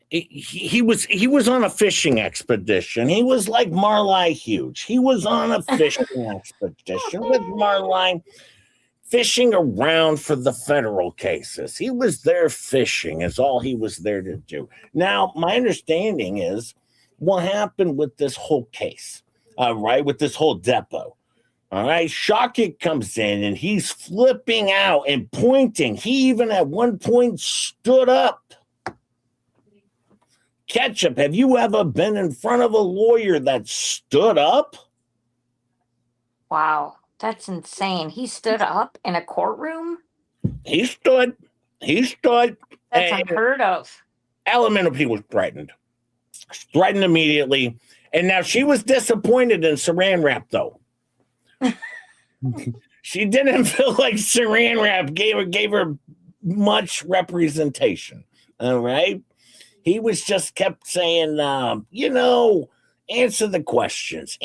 He was on a fishing expedition. He was like Marley Huge. He was on a fishing expedition with Marley, fishing around for the federal cases. He was there fishing is all he was there to do. Now, my understanding is what happened with this whole case, right, with this whole depot. All right, Shockett comes in and he's flipping out and pointing. He even at one point stood up. Ketchup, have you ever been in front of a lawyer that stood up? Wow, that's insane. He stood up in a courtroom? He stood. That's unheard of. Lmnop was threatened immediately. And now she was disappointed in Saran Wrap, though. She didn't feel like Saran Wrap gave her much representation. All right. He kept saying, answer the questions.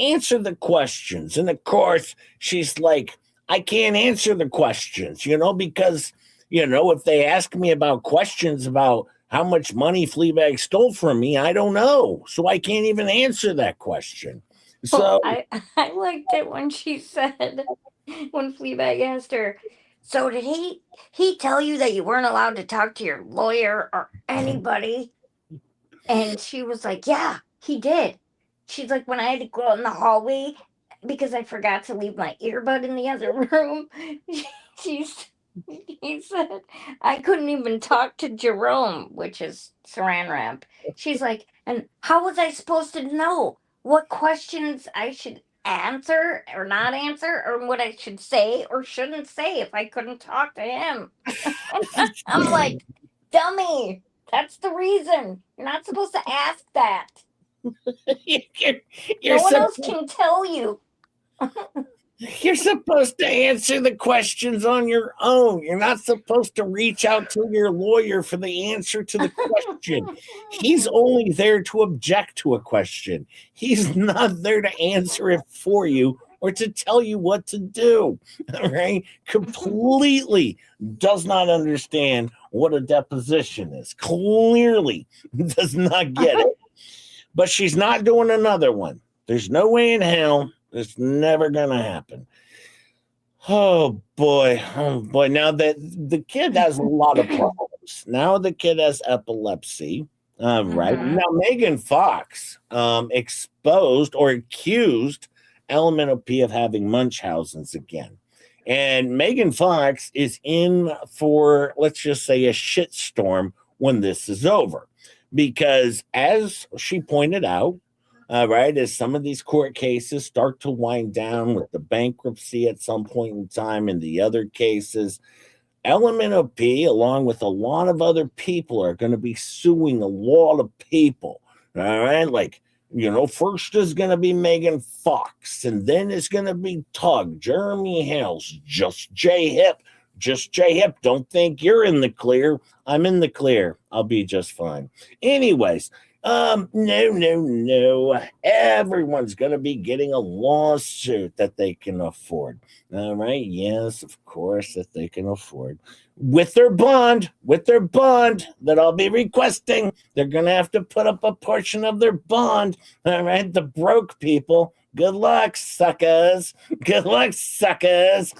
And of course, she's like, I can't answer the questions, because, if they ask me about questions about How much money Fleabag stole from me, I don't know. So I can't even answer that question. So I liked it when she said, when Fleabag asked her, so did he tell you that you weren't allowed to talk to your lawyer or anybody? And she was like, yeah, he did. She's like, when I had to go out in the hallway because I forgot to leave my earbud in the other room, he said, I couldn't even talk to Jerome, which is Saran Wrap. She's like, and how was I supposed to know what questions I should answer or not answer, or what I should say or shouldn't say if I couldn't talk to him? I'm like, dummy, that's the reason. You're not supposed to ask that. No one else can tell you. You're supposed to answer the questions on your own. You're not supposed to reach out to your lawyer for the answer to the question. He's only there to object to a question. He's not there to answer it for you or to tell you what to do. All right? Completely does not understand what a deposition is. Clearly does not get it. But she's not doing another one. There's no way in hell. It's never gonna happen. Oh boy. Now that the kid has a lot of problems. Now the kid has epilepsy. Right. Now Megan Fox exposed or accused Lmnop of having Munchausen's again. And Megan Fox is in for, let's just say, a shitstorm when this is over. Because as she pointed out, right, as some of these court cases start to wind down with the bankruptcy at some point in time and the other cases, Lmnop, along with a lot of other people, are going to be suing a lot of people. All right, like, first is going to be Megan Fox, and then it's going to be Tug, Jeremy Hales, Just J Hip. Just J Hip, don't think you're in the clear. I'm in the clear. I'll be just fine. Anyways, no. Everyone's going to be getting a lawsuit that they can afford. All right. Yes, of course, that they can afford. With their bond that I'll be requesting, they're going to have to put up a portion of their bond. All right. The broke people. Good luck, suckers. Good luck, suckers.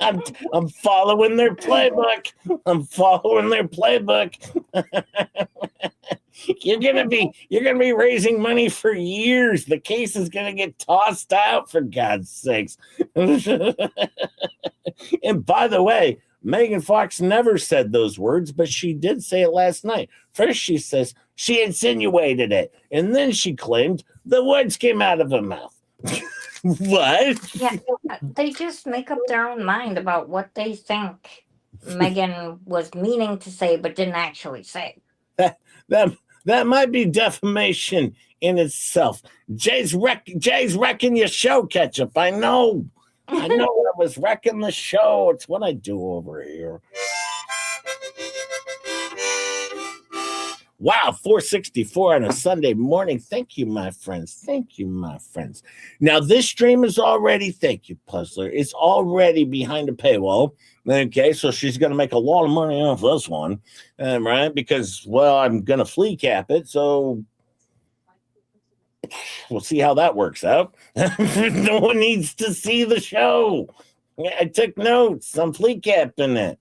I'm following their playbook. You're gonna be raising money for years. The case is gonna get tossed out, for God's sakes. And by the way, Megan Fox never said those words, but she did say it last night. First, she says she insinuated it, and then she claimed the words came out of her mouth. What? Yeah, they just make up their own mind about what they think Megan was meaning to say but didn't actually say. That might be defamation in itself. Jay's wrecking your show, Ketchup. I know. I was wrecking the show. It's what I do over here. Wow, 464 on a Sunday morning. Thank you, my friends. Now, this stream is already, thank you, Puzzler. It's already behind a paywall. Okay, so she's going to make a lot of money off this one, right? Because, well, I'm going to FLEACAP it, so we'll see how that works out. No one needs to see the show. I took notes. I'm FLEACAPing it.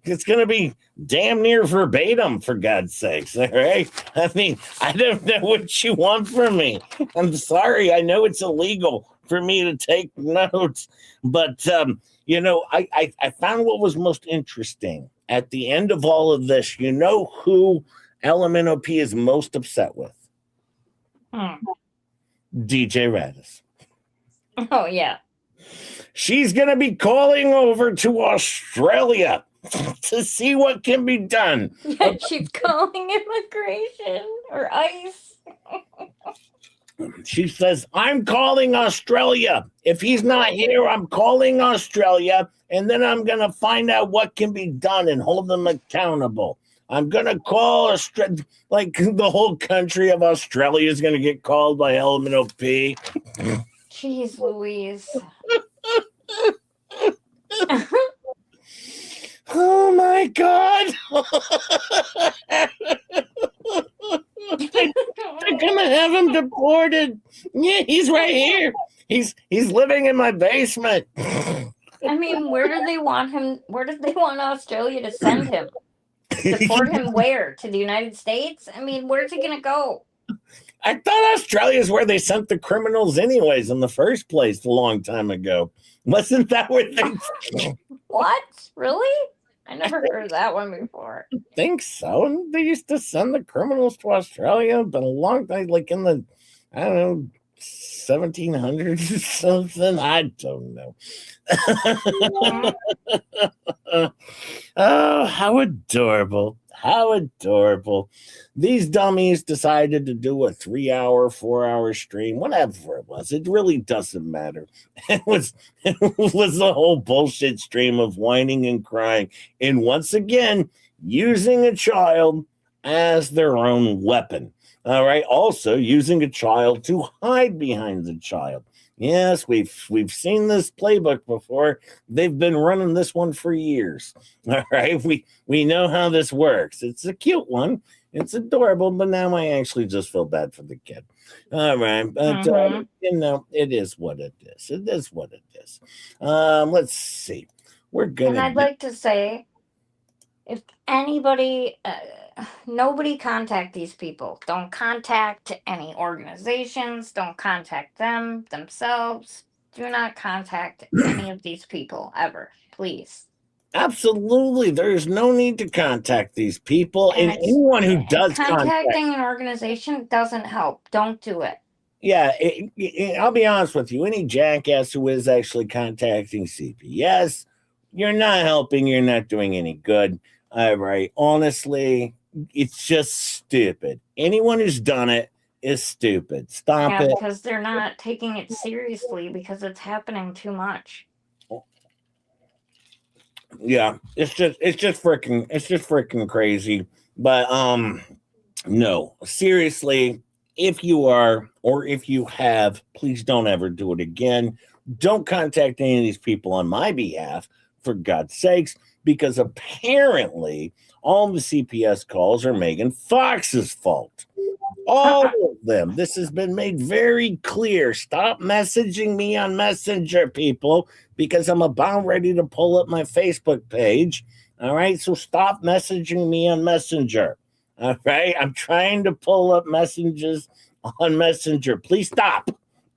It's going to be damn near verbatim, for God's sakes. All right. I mean, I don't know what you want from me. I'm sorry. I know it's illegal for me to take notes, but I found what was most interesting at the end of all of this. You know who Lmnop is most upset with? DJ Radis. Oh yeah. She's going to be calling over to Australia to see what can be done. Yeah, she's calling immigration or ICE. She says, I'm calling Australia. If he's not here, I'm calling Australia, and then I'm going to find out what can be done and hold them accountable. I'm going to call Australia, like the whole country of Australia is going to get called by Lmnop. Jeez Louise. Oh my God. They're gonna have him deported. Yeah, he's right here. He's living in my basement. I mean, where do they want him? Where do they want Australia to send him? Deport him where? To the United States? I mean, where's he gonna go? I thought Australia is where they sent the criminals anyways in the first place a long time ago. Wasn't that where they... What? Really? I never heard of that one before. I think so. They used to send the criminals to Australia, but a long time, like in the, I don't know, 1700s or something. I don't know. Oh, how adorable. How adorable. These dummies decided to do a 3-hour, 4-hour stream, whatever it was. It really doesn't matter. It was a whole bullshit stream of whining and crying. And once again, using a child as their own weapon. All right. Also using a child to hide behind the child. Yes, we've seen this playbook before. They've been running this one for years. All right. We know how this works. It's a cute one. It's adorable, but now I actually just feel bad for the kid. All right. But it is what it is. It is what it is. Let's see. We're gonna And I'd like to say, if anybody, nobody contact these people. Don't contact any organizations. Don't contact them themselves. Do not contact any of these people ever, please. Absolutely. There's no need to contact these people. And anyone who does contacting an organization doesn't help. Don't do it. Yeah, I'll be honest with you. Any jackass who is actually contacting CPS, you're not helping. You're not doing any good. All right. Honestly, it's just stupid. Anyone who's done it is stupid. Stop it. Because they're not taking it seriously because it's happening too much. Yeah, it's just freaking crazy. But no, seriously, if you are or if you have, please don't ever do it again. Don't contact any of these people on my behalf, for God's sakes, because apparently all the CPS calls are Megan Fox's fault. All of them. This has been made very clear. Stop messaging me on Messenger, people, because I'm about ready to pull up my Facebook page. All right. So stop messaging me on Messenger. All right. I'm trying to pull up messages on Messenger. Please stop.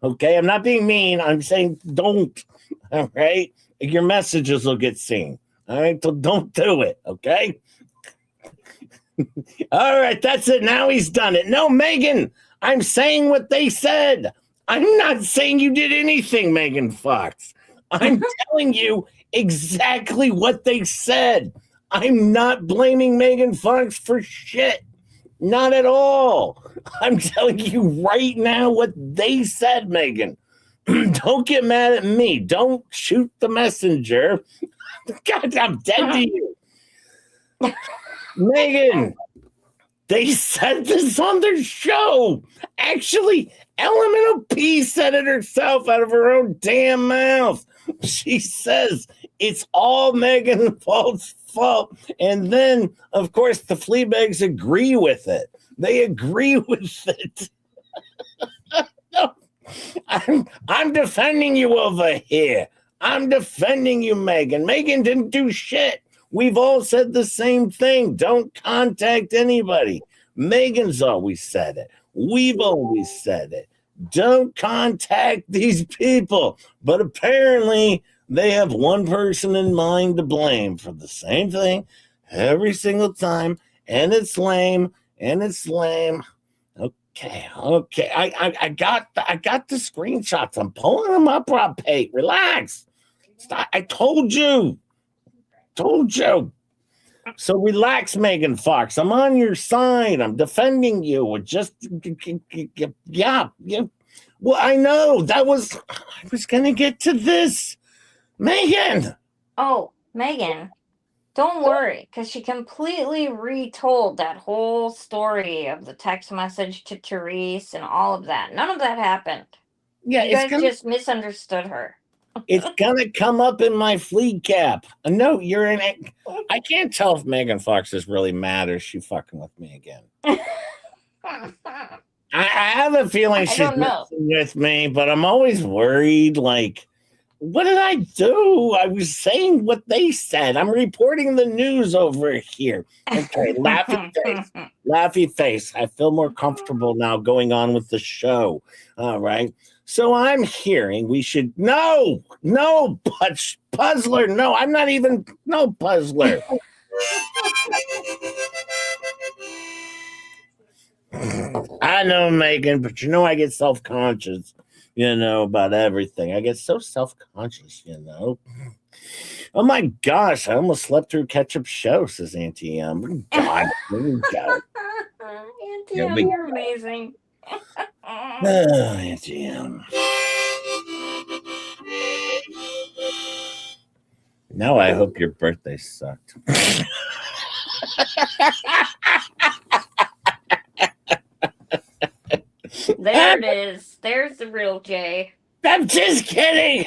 Okay. I'm not being mean. I'm saying don't. All right. Your messages will get seen. All right. So don't do it. Okay. All right, that's it. Now he's done it. No, Megan, I'm saying what they said. I'm not saying you did anything, Megan Fox. I'm telling you exactly what they said. I'm not blaming Megan Fox for shit. Not at all. I'm telling you right now what they said, Megan. Don't get mad at me. Don't shoot the messenger. God, I'm dead to you. Megan, they said this on their show. Actually, Lmnop said it herself out of her own damn mouth. She says it's all Megan Paul's fault. And then, of course, the Fleabags agree with it. They agree with it. No, I'm defending you over here. I'm defending you, Megan. Megan didn't do shit. We've all said the same thing. Don't contact anybody. Megan's always said it. We've always said it. Don't contact these people. But apparently, they have one person in mind to blame for the same thing every single time. And it's lame. And it's lame. Okay. I got the screenshots. I'm pulling them up, Rob Pate. Relax. Stop. I told you. So relax, Megan Fox. I'm on your side. I'm defending you. Just yeah. Well, I know I was gonna get to this, Megan. Oh, Megan, don't worry, because she completely retold that whole story of the text message to Therese and all of that. None of that happened. Yeah, you guys just misunderstood her. It's gonna come up in my FLEACAP. No, you're in it. I can't tell if Megan Fox is really mad or she fucking with me again. I have a feeling she's messing with me, but I'm always worried. Like, what did I do? I was saying what they said. I'm reporting the news over here. Okay, laughy face. Laughy face. I feel more comfortable now going on with the show. All right. So I'm hearing we should Puzzler. No, I'm not even Puzzler. I know, Megan, but I get self-conscious, about everything. I get so self-conscious, Oh my gosh, I almost slept through Ketchup show, says Auntie M. God, here we go. Auntie M, you're amazing. Auntie M. Now I hope your birthday sucked. There it is. There's the real Jay. I'm just kidding.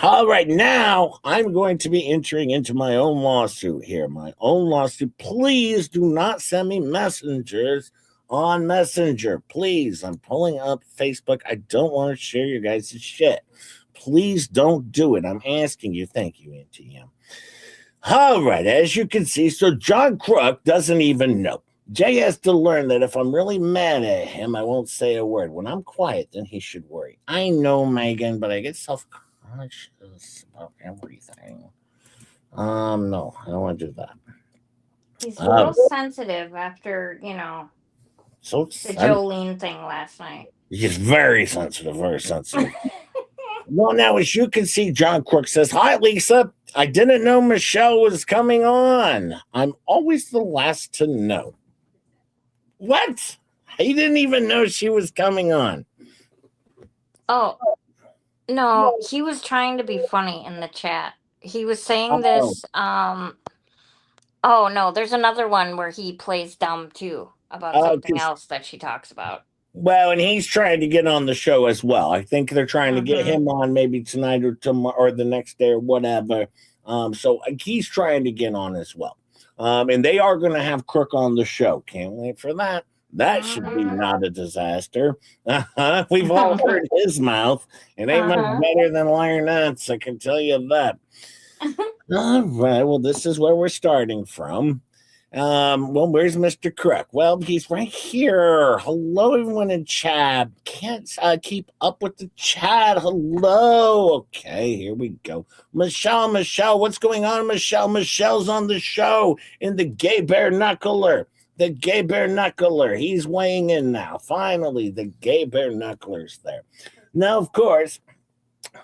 All right, now I'm going to be entering into my own lawsuit here. My own lawsuit. Please do not send me messengers on Messenger. Please, I'm pulling up Facebook. I don't want to share your guys' shit. Please don't do it. I'm asking you. Thank you, Auntie M. All right, as you can see, so John Crook doesn't even know. Jay has to learn that if I'm really mad at him, I won't say a word. When I'm quiet, then he should worry. I know, Megan, but I get self-conscious about everything. No, I don't want to do that. He's real sensitive after, the Jolene thing last night. He's very sensitive, Well, now, as you can see, John Crook says, "Hi, Lisa. I didn't know Michelle was coming on. I'm always the last to know." What? He didn't even know she was coming on. Oh, no, he was trying to be funny in the chat. He was saying this, oh, no, there's another one where he plays dumb, too, about something else that she talks about. Well, and he's trying to get on the show as well. I think they're trying to get him on maybe tonight or tomorrow or the next day or whatever. So he's trying to get on as well. And they are going to have Crook on the show. Can't wait for that. That should be not a disaster. We've all heard his mouth. It ain't much better than Lmnop, I can tell you that. All right. Well, this is where we're starting from. Well, where's Mr. Crook? Well, he's right here. Hello, everyone in chat. Can't keep up with the chat. Hello. Okay, here we go. Michelle, what's going on, Michelle? Michelle's on the show in the Gay Bare Knuckler. The Gay Bare Knuckler. He's weighing in now. Finally, the Gay Bare Knuckler's there. Now, of course,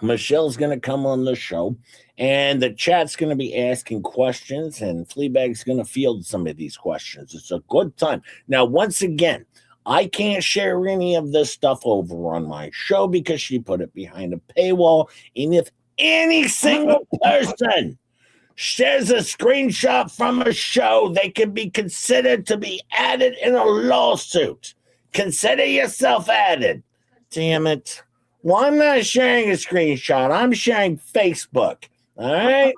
Michelle's going to come on the show, and the chat's going to be asking questions, and Fleabag's going to field some of these questions. It's a good time. Now, once again, I can't share any of this stuff over on my show because she put it behind a paywall, and if any single person shares a screenshot from a show, they can be considered to be added in a lawsuit. Consider yourself added. Damn it. Well, I'm not sharing a screenshot. I'm sharing Facebook. All right?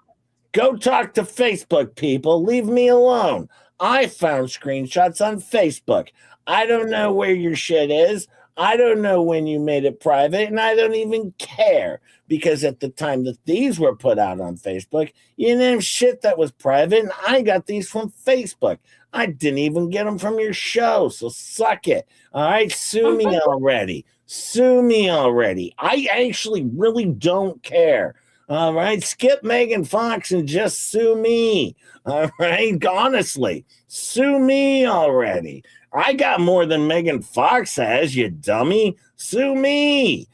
Go talk to Facebook, people. Leave me alone. I found screenshots on Facebook. I don't know where your shit is. I don't know when you made it private, and I don't even care because at the time that these were put out on Facebook, you didn't have shit that was private, and I got these from Facebook. I didn't even get them from your show, so suck it. All right? Sue me already. Sue me already. I actually really don't care. All right? Skip Megan Fox and just sue me. All right? Honestly, sue me already. I got more than Megan Fox has, you dummy. Sue me.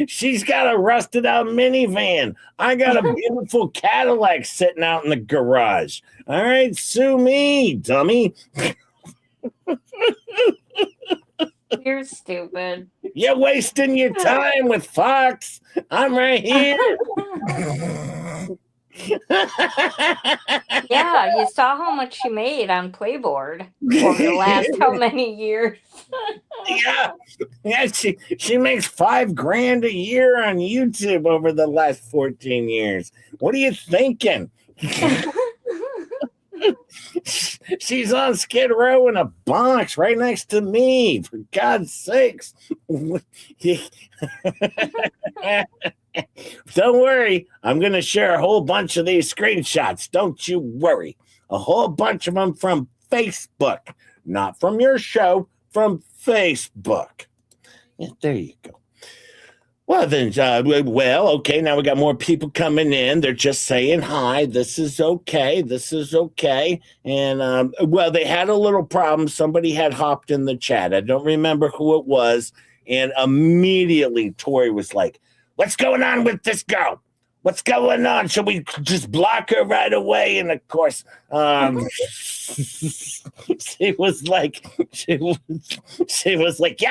She's got a rusted out minivan. I got a beautiful Cadillac sitting out in the garage. All right, sue me, dummy. You're stupid. You're wasting your time with Fox. I'm right here. Yeah, you saw how much she made on Playboard over the last how many years? Yeah, yeah. She makes $5,000 a year on YouTube over the last 14 years. What are you thinking? She's on Skid Row in a box right next to me. For God's sakes! Don't worry, I'm going to share a whole bunch of these screenshots. Don't you worry. A whole bunch of them from Facebook, not from your show, from Facebook. Yeah, there you go. Well, then, okay, now we got more people coming in. They're just saying hi. This is okay. This is okay. And, well, they had a little problem. Somebody had hopped in the chat. I don't remember who it was. And immediately Tori was like, what's going on with this girl? What's going on? Should we just block her right away? And of course, she was like, yeah,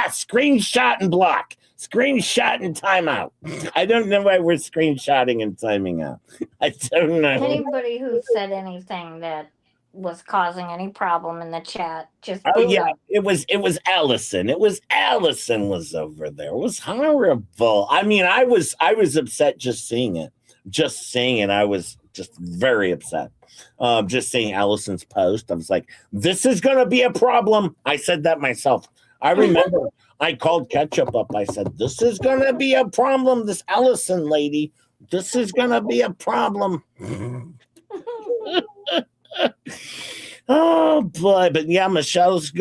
screenshot and block. Screenshot and timeout. I don't know why we're screenshotting and timing out. I don't know. Anybody who said anything that was causing any problem in the chat, just Oh boot yeah, up. it was Allison. It was Allison was over there. It was horrible. I mean, I was upset just seeing it. Just seeing it, I was just very upset. Just seeing Allison's post, I was like, "This is gonna be a problem." I said that myself. I remember I called Ketchup up. I said, "This is gonna be a problem. This Allison lady. This is gonna be a problem." Oh boy, but yeah, Michelle's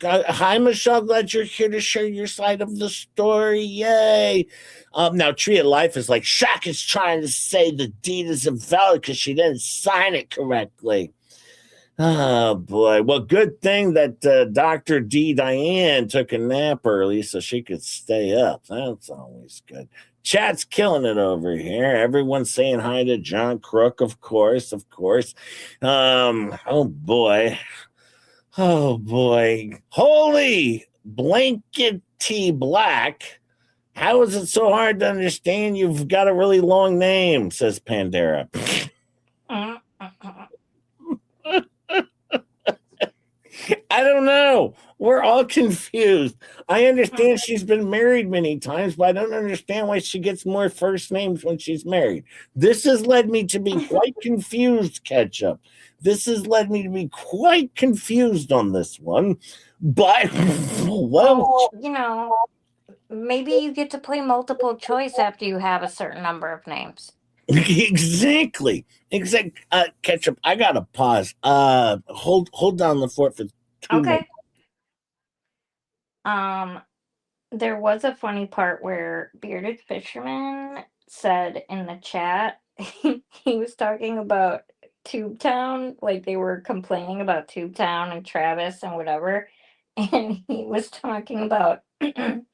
hi Michelle, glad you're here to share your side of the story. Yay. Now Tree of Life is like, Shaq is trying to say the deed is invalid because she didn't sign it correctly. Oh boy. Well, good thing that Dr. D Diane took a nap early so she could stay up. That's always good. Chat's killing it over here. Everyone's saying hi to John Crook, of course. Oh boy. Holy blankety black. How is it so hard to understand? You've got a really long name, says Pandera. I don't know. We're all confused. I understand she's been married many times, but I don't understand why she gets more first names when she's married. This has led me to be quite confused, Ketchup. This has led me to be quite confused on this one. But, well, you know, maybe you get to play multiple choice after you have a certain number of names. Exactly. Ketchup, I gotta pause. Hold down the fort for 2 minutes. Okay. There was a funny part where Bearded Fisherman said in the chat, he was talking about Tubetown, like they were complaining about Tubetown and Travis and whatever. And he was talking about if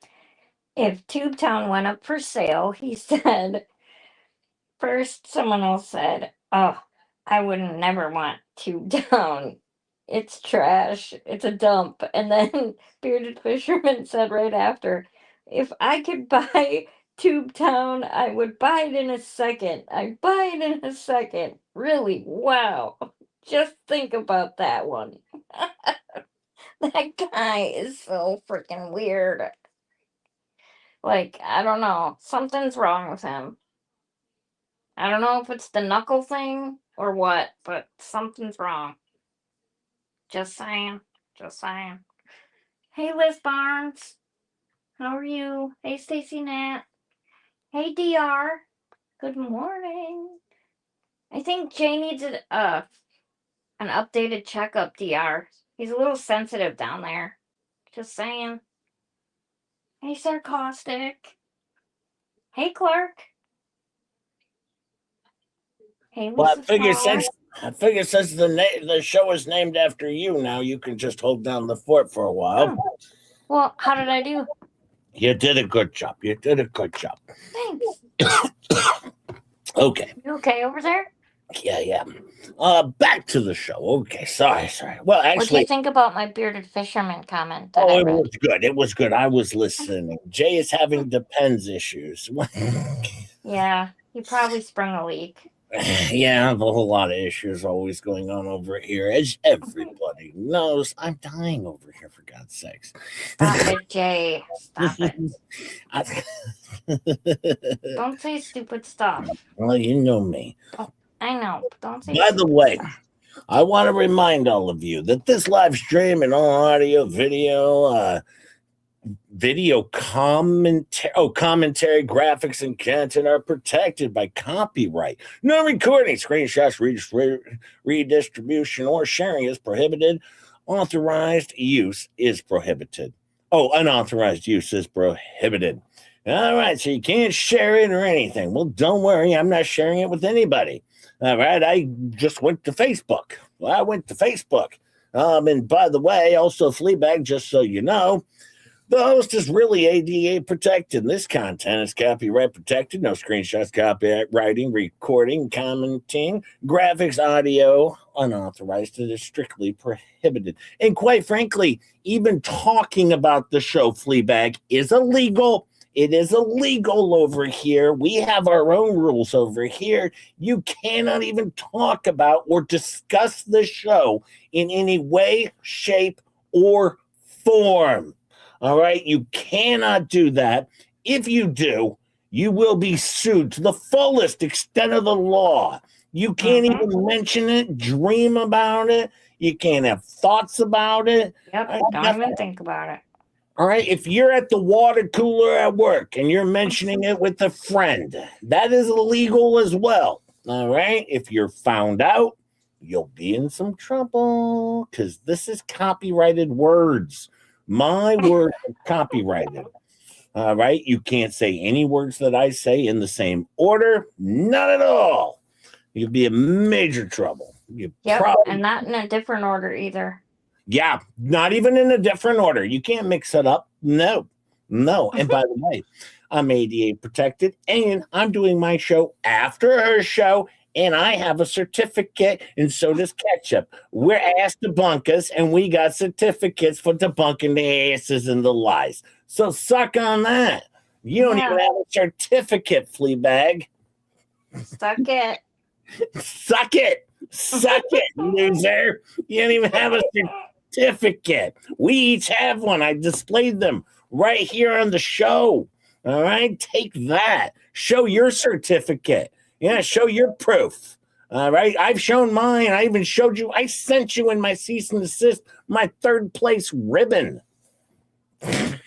Tubetown went up for sale, he said, first someone else said, oh, I would never want Tubetown. It's trash. It's a dump. And then Bearded Fisherman said right after, if I could buy Tubetown, I would buy it in a second. I'd buy it in a second. Really? Wow. Just think about that one. That guy is so freaking weird. Like, I don't know. Something's wrong with him. I don't know if it's the knuckle thing or what, but something's wrong. Just saying. Hey, Liz Barnes. How are you? Hey, Stacy Nat. Hey, DR. Good morning. I think Jay needs an updated checkup, DR. He's a little sensitive down there. Just saying. Hey, Sarcastic. Hey, Clark. Hey, Lisa. Well, I figure since the show is named after you, now you can just hold down the fort for a while. Oh. Well, how did I do? You did a good job. Thanks. Okay. You okay over there? Yeah. Back to the show. Okay, sorry. Well, actually, what do you think about my Bearded Fisherman comment? It was good. It was good. I was listening. Jay is having depends issues. Yeah, he probably sprung a leak. Yeah, I have a whole lot of issues always going on over here. As everybody knows, I'm dying over here, for God's sakes. Stop it, Jay. Stop it. I- Don't say stupid stuff. well, you know me. I know, but don't say By the stupid way, stuff. I want to remind all of you that this live stream and all audio, video commentary, graphics, and content are protected by copyright. No recording, screenshots, redistribution, or sharing is prohibited. Authorized use is prohibited. Oh, unauthorized use is prohibited. All right, so you can't share it or anything. Well, don't worry, I'm not sharing it with anybody. All right, I just went to Facebook. Well, I went to Facebook. And by the way, also Fleabag, just so you know, the host is really ADA protected. This content is copyright protected. No screenshots, copywriting, recording, commenting, graphics, audio, unauthorized. It is strictly prohibited. And quite frankly, even talking about the show Fleabag is illegal. It is illegal over here. We have our own rules over here. You cannot even talk about or discuss the show in any way, shape, or form. All right, you cannot do that. If you do, you will be sued to the fullest extent of the law. You can't even mention it, dream about it. You can't have thoughts about it. Yep, don't even think about it. All right, if you're at the water cooler at work and you're mentioning it with a friend, that is illegal as well. All right, if you're found out, you'll be in some trouble because this is copyrighted words. My words are copyrighted. All right. You can't say any words that I say in the same order. Not at all. You'll be in major trouble. And not in a different order either. Yeah. Not even in a different order. You can't mix it up. No. And by the way, I'm ADA protected and I'm doing my show after her show. And I have a certificate, and so does Ketchup. We're ass debunkers, and we got certificates for debunking the asses and the lies. So suck on that. You don't even have a certificate, Fleabag. Suck it. Suck it. Suck it, loser. You don't even have a certificate. We each have one. I displayed them right here on the show. All right? Take that. Show your certificate. Yeah, show your proof. All right. I've shown mine. I even showed you. I sent you in my cease and desist my 3rd place ribbon. I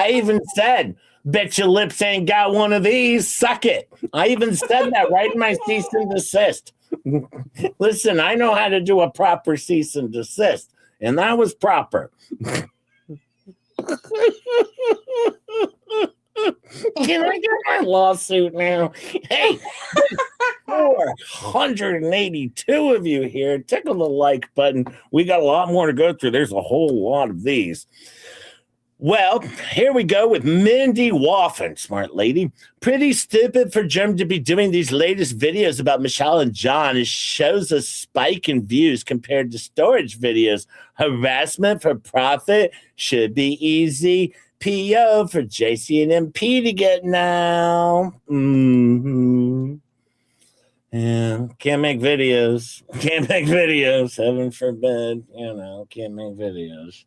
even said, bet your lips ain't got one of these. Suck it. I even said that right in my cease and desist. Listen, I know how to do a proper cease and desist, and that was proper. Can I get my lawsuit now? Hey, 482 of you here. Tickle the like button. We got a lot more to go through. There's a whole lot of these. Well, here we go with Mindy Woffin, smart lady. Pretty stupid for Jim to be doing these latest videos about Michelle and John. It shows a spike in views compared to storage videos. Harassment for profit should be easy. PO for JC and MP to get now. Yeah, can't make videos. Can't make videos. Heaven forbid. Can't make videos.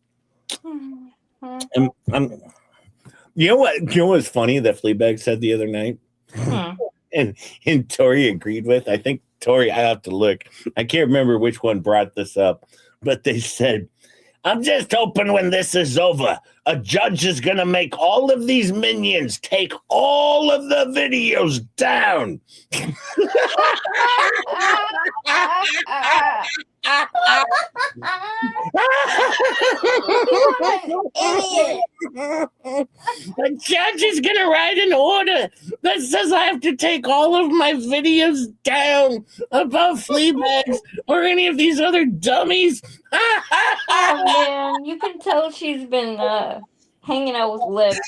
You know what's funny that Fleabag said the other night? And Tori agreed with? I think Tori, I have to look. I can't remember which one brought this up, but they said, I'm just hoping when this is over, a judge is going to make all of these minions take all of the videos down. The judge is going to write an order that says I have to take all of my videos down about Fleabags or any of these other dummies. Oh, man, you can tell she's been hanging out with lips.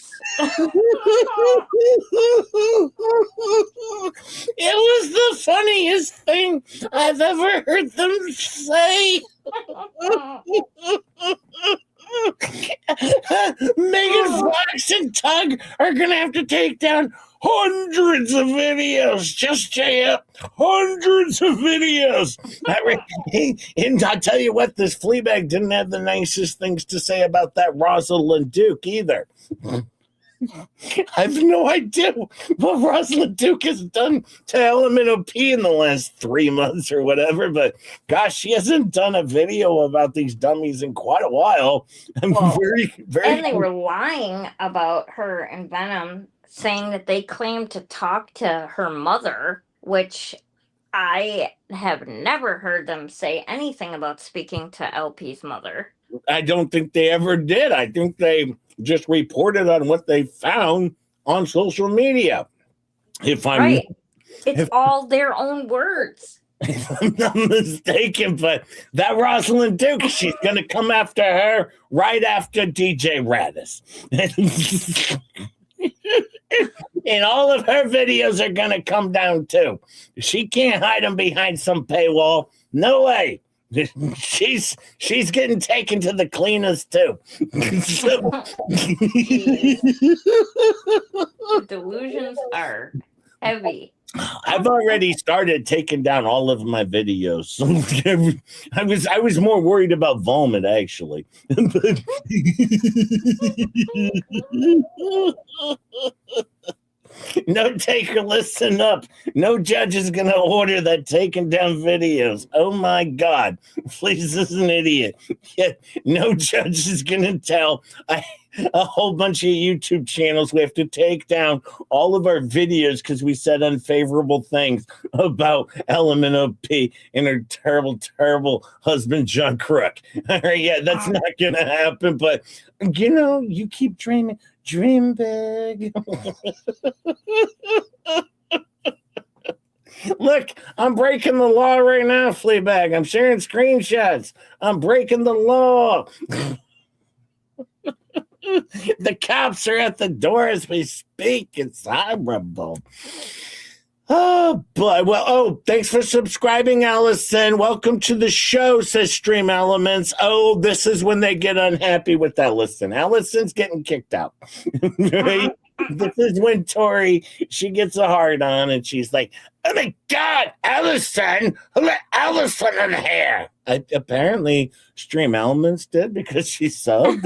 It was the funniest thing I've ever heard them say. Megan Fox and Tug are going to have to take down hundreds of videos. Just JF, hundreds of videos. And I tell you what, this Fleabag didn't have the nicest things to say about that Rosalind Duke either. I have no idea what Rosalind Duke has done to Lmnop in the last 3 months or whatever, but gosh, she hasn't done a video about these dummies in quite a while. Well, very and they were lying about her and Venom, saying that they claimed to talk to her mother, which I have never heard them say anything about speaking to LP's mother. I don't think they ever did. I think they just reported on what they found on social media. If I'm right. It's all their own words. If I'm not mistaken, but that Rosalind Duke, she's going to come after her right after DJ Radis. And all of her videos are going to come down too. She can't hide them behind some paywall. No way. She's getting taken to the cleaners too. Delusions are heavy. I've already started taking down all of my videos. I was more worried about vomit actually. No taker, listen up. No judge is going to order that taking down videos. Oh my God. Fleas is an idiot. Yet no judge is going to tell a whole bunch of YouTube channels we have to take down all of our videos because we said unfavorable things about Lmnop and her terrible, terrible husband, John Crook. All right, yeah, that's not going to happen. But, you know, you keep dreaming. Dream big. Look, I'm breaking the law right now, Fleabag. I'm sharing screenshots. I'm breaking the law. The cops are at the door as we speak. It's horrible. Oh, boy. Well, oh, thanks for subscribing, Allison. Welcome to the show, says Stream Elements. Oh, this is when they get unhappy with Allison. Allison's getting kicked out. Right? This is when Tori, she gets a hard on and she's like, oh my God, Allison, who let Allison in here? Apparently, Stream Elements did because she subbed.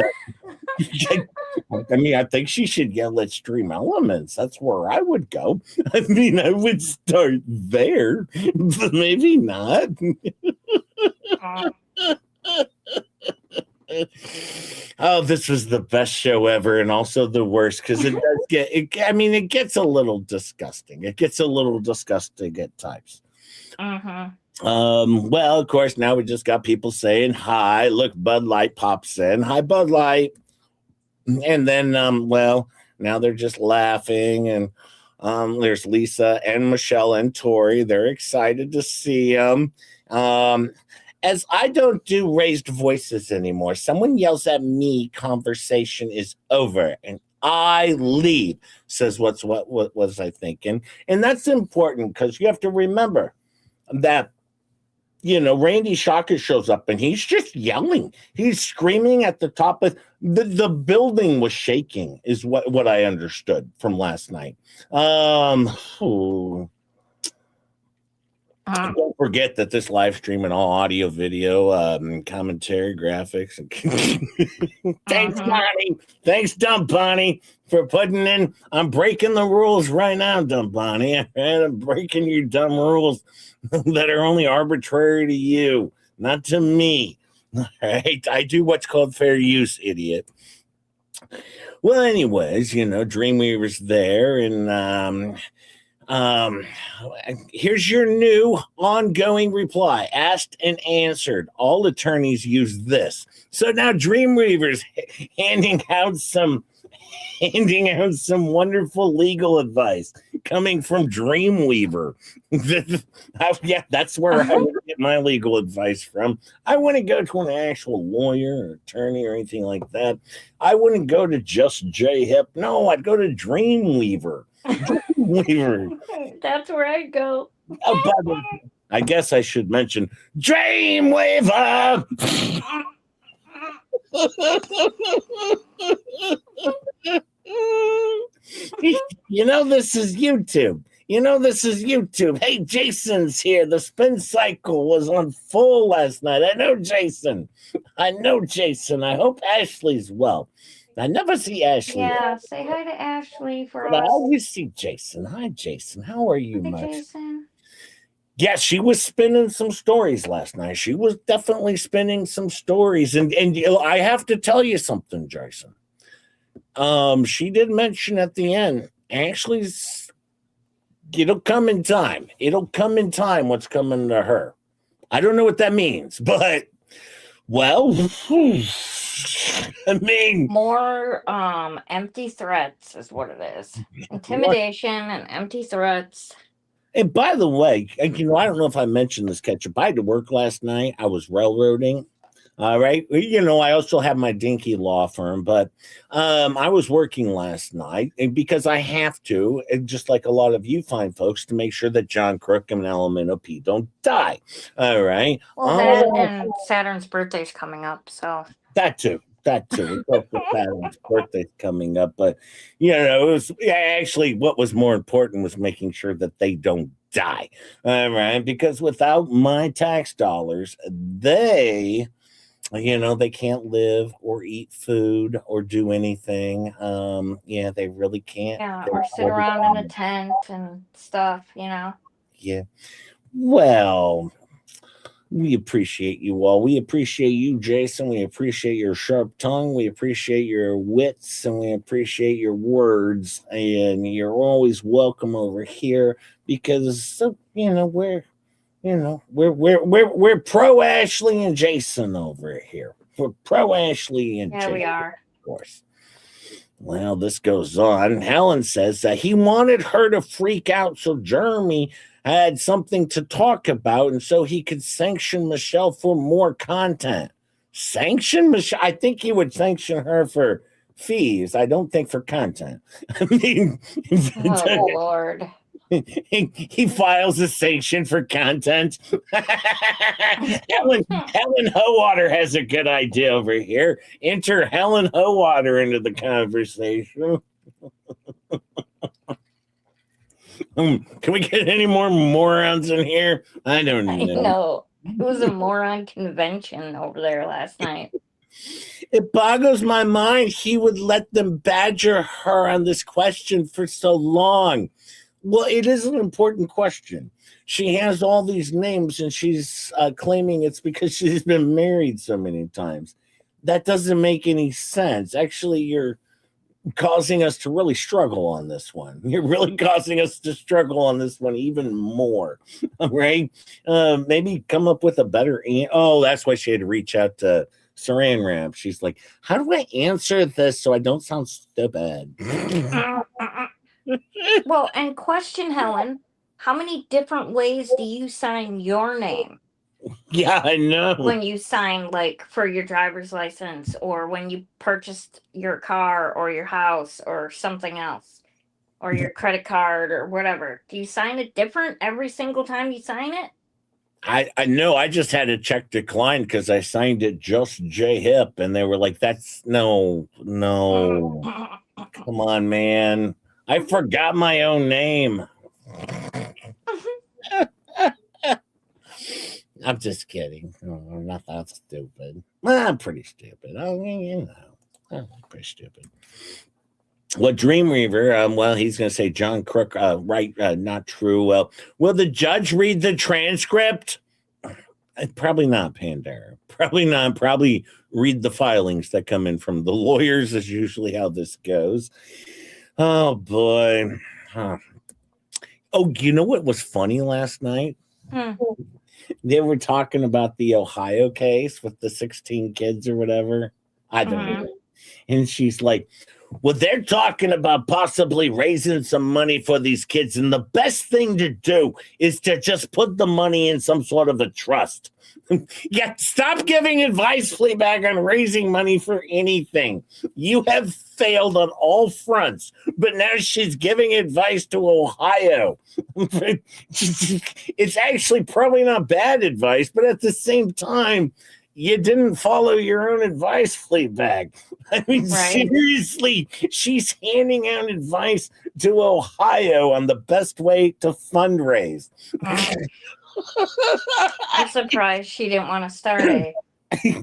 I mean, I think she should yell at Stream Elements. That's where I would go. I mean, I would start there, but maybe not. Oh, this was the best show ever, and also the worst because it does get. It gets a little disgusting. It gets a little disgusting at times. Well, of course, now we just got people saying hi. Look, Bud Light pops in. Hi, Bud Light. And then, well, now they're just laughing, and there's Lisa and Michelle and Tori. They're excited to see them. As I don't do raised voices anymore, someone yells at me, conversation is over, and I leave, says what was I thinking? And that's important because you have to remember that, you know, Randy Shocker shows up and he's just yelling. He's screaming at the top of the building was shaking is what I understood from last night. Don't forget that this live stream and all audio, video, commentary, graphics. Thanks, Bonnie. Thanks, Dumb Bonnie, for putting in. I'm breaking the rules right now, Dumb Bonnie. I'm breaking your dumb rules that are only arbitrary to you, not to me. All right, I do what's called fair use, idiot. Well, anyways, you know, Dreamweaver's there, and here's your new ongoing reply, asked and answered. All attorneys use this. So now Dreamweaver's handing out some wonderful legal advice coming from Dreamweaver. Yeah, that's where I would get my legal advice from. I wouldn't go to an actual lawyer or attorney or anything like that. I wouldn't go to Just J Hip. No, I'd go to Dreamweaver. That's where I go. Oh, I guess I should mention Dreamweaver. You know this is YouTube. You know this is YouTube. Hey, Jason's here. The spin cycle was on full last night. I know Jason. I hope Ashley's well. I never see Ashley. Yeah, say hi to Ashley for But I us. always see Jason. Hi, Jason. How are you, Hi, my Jason. Yeah, she was spinning some stories last night. She was definitely spinning some stories. And you know, I have to tell you something, Jason. She did mention at the end, Ashley's, it'll come in time. It'll come in time what's coming to her. I don't know what that means, but, well, I mean, more empty threats is what it is. Intimidation and empty threats. And by the way, you know, I don't know if I mentioned this, Ketchup. I had to work last night. I was railroading. All right. You know, I also have my dinky law firm, but I was working last night because I have to, and just like a lot of you fine folks, to make sure that John Crook and Lmnop don't die. All right. Well, that and Saturn's birthday's coming up, so. That too. Saturn's birthday's coming up, but you know, it was actually what was more important was making sure that they don't die. All right, because without my tax dollars, they, you know, they can't live or eat food or do anything. Yeah, they really can't. Yeah, or sit around in a tent and stuff, you know. Yeah. Well, we appreciate you all. We appreciate you, Jason. We appreciate your sharp tongue. We appreciate your wits, and we appreciate your words. And you're always welcome over here because you know we're pro Ashley and Jason over here. We're pro Ashley and Jason, we are, of course. Well, this goes on. Helen says that he wanted her to freak out so Jeremy had something to talk about, and so he could sanction Michelle for more content. Sanction Michelle? I think he would sanction her for fees. I don't think for content. I mean, oh Lord. He files a sanction for content. Helen Howater has a good idea over here. Enter Helen Howater into the conversation. Can we get any more morons in here? I don't know. I know. It was a moron convention over there last night. It boggles my mind he would let them badger her on this question for so long. Well, it is an important question. She has all these names and she's claiming it's because she's been married so many times. That doesn't make any sense. Actually, you're causing us to really struggle on this one. You're really causing us to struggle on this one even more. Right? Maybe come up with a better oh, that's why she had to reach out to Saran Wrap. She's like, how do I answer this so I don't sound stupid? Well, and question, Helen, how many different ways do you sign your name? Yeah, I know. When you sign, like, for your driver's license, or when you purchased your car or your house or something else, or your credit card or whatever. Do you sign it different every single time you sign it? I know. I just had to check decline because I signed it just J Hip, and they were like, "That's no. Come on, man. I forgot my own name." I'm just kidding. I'm not that stupid. Well, I'm pretty stupid. I mean, you know, I'm pretty stupid. Well, Dreamweaver, well, he's going to say John Crook, right, not true. Well, will the judge read the transcript? Probably not, Pandora. Probably not. Probably read the filings that come in from the lawyers is usually how this goes. Oh, boy. Huh. Oh, you know what was funny last night? They were talking about the Ohio case with the 16 kids or whatever. I don't know. And she's like, well, they're talking about possibly raising some money for these kids. And the best thing to do is to just put the money in some sort of a trust. Yeah, stop giving advice, Fleabag, on raising money for anything. You have failed on all fronts, but now she's giving advice to Ohio. It's actually probably not bad advice, but at the same time, you didn't follow your own advice, Fleabag. I mean, Right. seriously, she's handing out advice to Ohio on the best way to fundraise. I'm surprised she didn't want to start a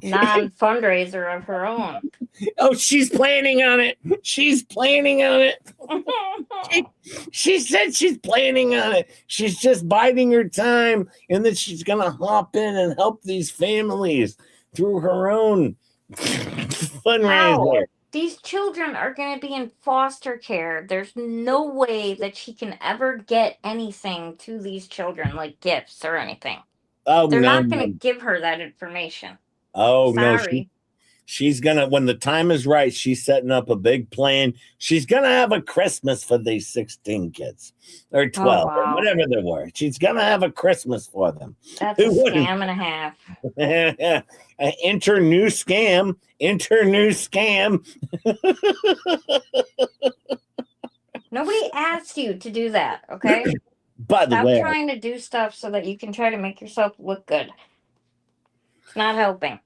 non-fundraiser of her own. Oh, she's planning on it. She's planning on it. She said she's planning on it. She's just biding her time, and then she's gonna hop in and help these families through her own fundraiser. Ow. These children are going to be in foster care. There's no way that she can ever get anything to these children, like gifts or anything. Oh, They're no, not going to no. give her that information. Oh, no. Sorry. She's gonna, when the time is right, she's setting up a big plan. She's gonna have a Christmas for these 16 kids or 12, or wow. whatever they were. She's gonna have a Christmas for them. That's a Who wouldn't? scam and a half. Enter new scam. Enter new scam. Nobody asked you to do that, okay? By the Stop way, trying to do stuff so that you can try to make yourself look good. It's not helping.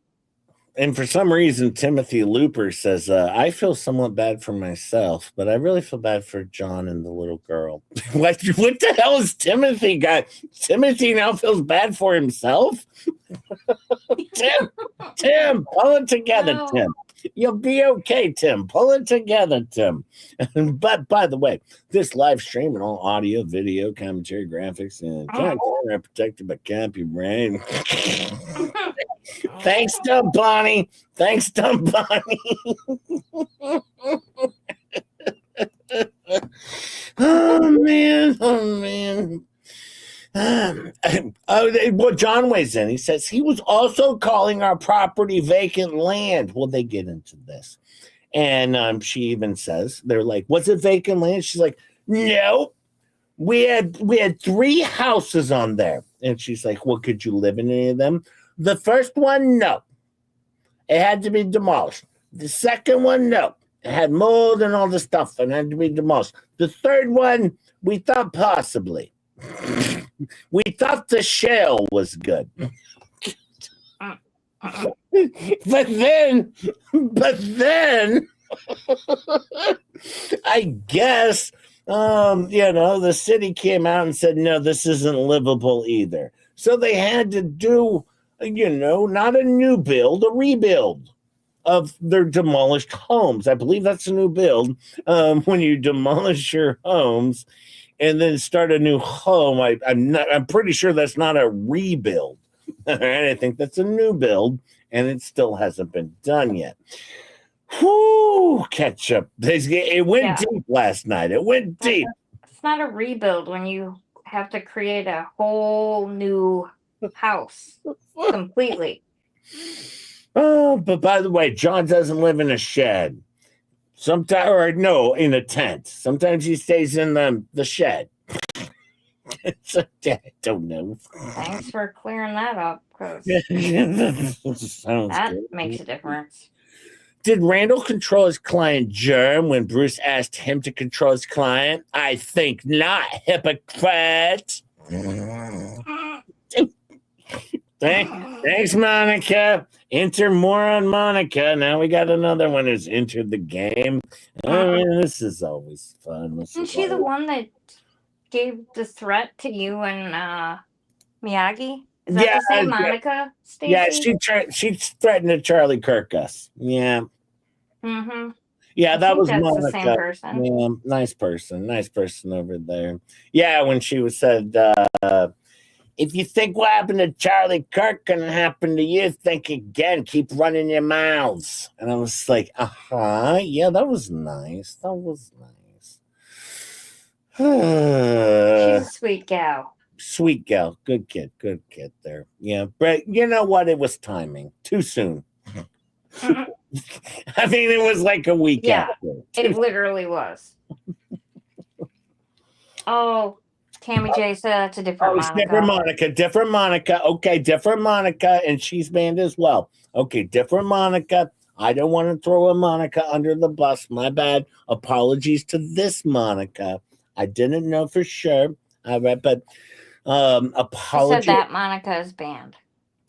and for some reason, Timothy Looper says, I feel somewhat bad for myself, but I really feel bad for John and the little girl. what the hell is Timothy got? Timothy now feels bad for himself? Tim, pull it together, No. Tim. You'll be okay, Tim. Pull it together, Tim. But by the way, this live stream and all audio, video, commentary, graphics, and content are protected by copyright. Thanks, Dumb Bonnie. Thanks, Dumb Bonnie. Oh man. Well, John weighs in. He says he was also calling our property vacant land. Well, they get into this, and she even says they're like, "Was it vacant land?" She's like, "No, we had 3 houses on there," and she's like, "Well, could you live in any of them?" The first one, no, it had to be demolished. The second one, no, it had mold and all the stuff and had to be demolished. The third one, we thought possibly. We thought the shell was good. But then I guess the city came out and said, no, this isn't livable either. So they had to do, not a new build, a rebuild of their demolished homes. I believe that's a new build. When you demolish your homes and then start a new home, I'm pretty sure that's not a rebuild. I think that's a new build, and it still hasn't been done yet. Whoo, ketchup. It went deep last night. It went deep. It's not a rebuild when you have to create a whole new house completely. Oh, but by the way, John doesn't live in a shed. In a tent. Sometimes he stays in the shed. I don't know. Thanks for clearing that up, because that makes a difference. Did Randall control his client Germ when Bruce asked him to control his client? I think not, hypocrite. Thanks, Monica. Enter more on Monica. Now we got another one who's entered the game. This is always fun. Isn't she the one that gave the threat to you and Miyagi? Is that the same Monica, Stacey? Yeah, she threatened to Charlie Kirk us. Yeah. Mm-hmm. Yeah, that was that's Monica. The same person. Yeah, nice person over there. Yeah, when she said, if you think what happened to Charlie Kirk can happen to you, think again. Keep running your mouths. And I was like, yeah, that was nice. She's a sweet gal. Sweet gal. Good kid there. Yeah, but you know what? It was timing. Too soon. I mean, it was like a week after. It literally was. Oh, Tammy J said it's a different Monica. Different Monica. Okay, different Monica, and she's banned as well. Okay, different Monica. I don't want to throw a Monica under the bus. My bad. Apologies to this Monica. I didn't know for sure. All right, but apologies. You said that Monica is banned.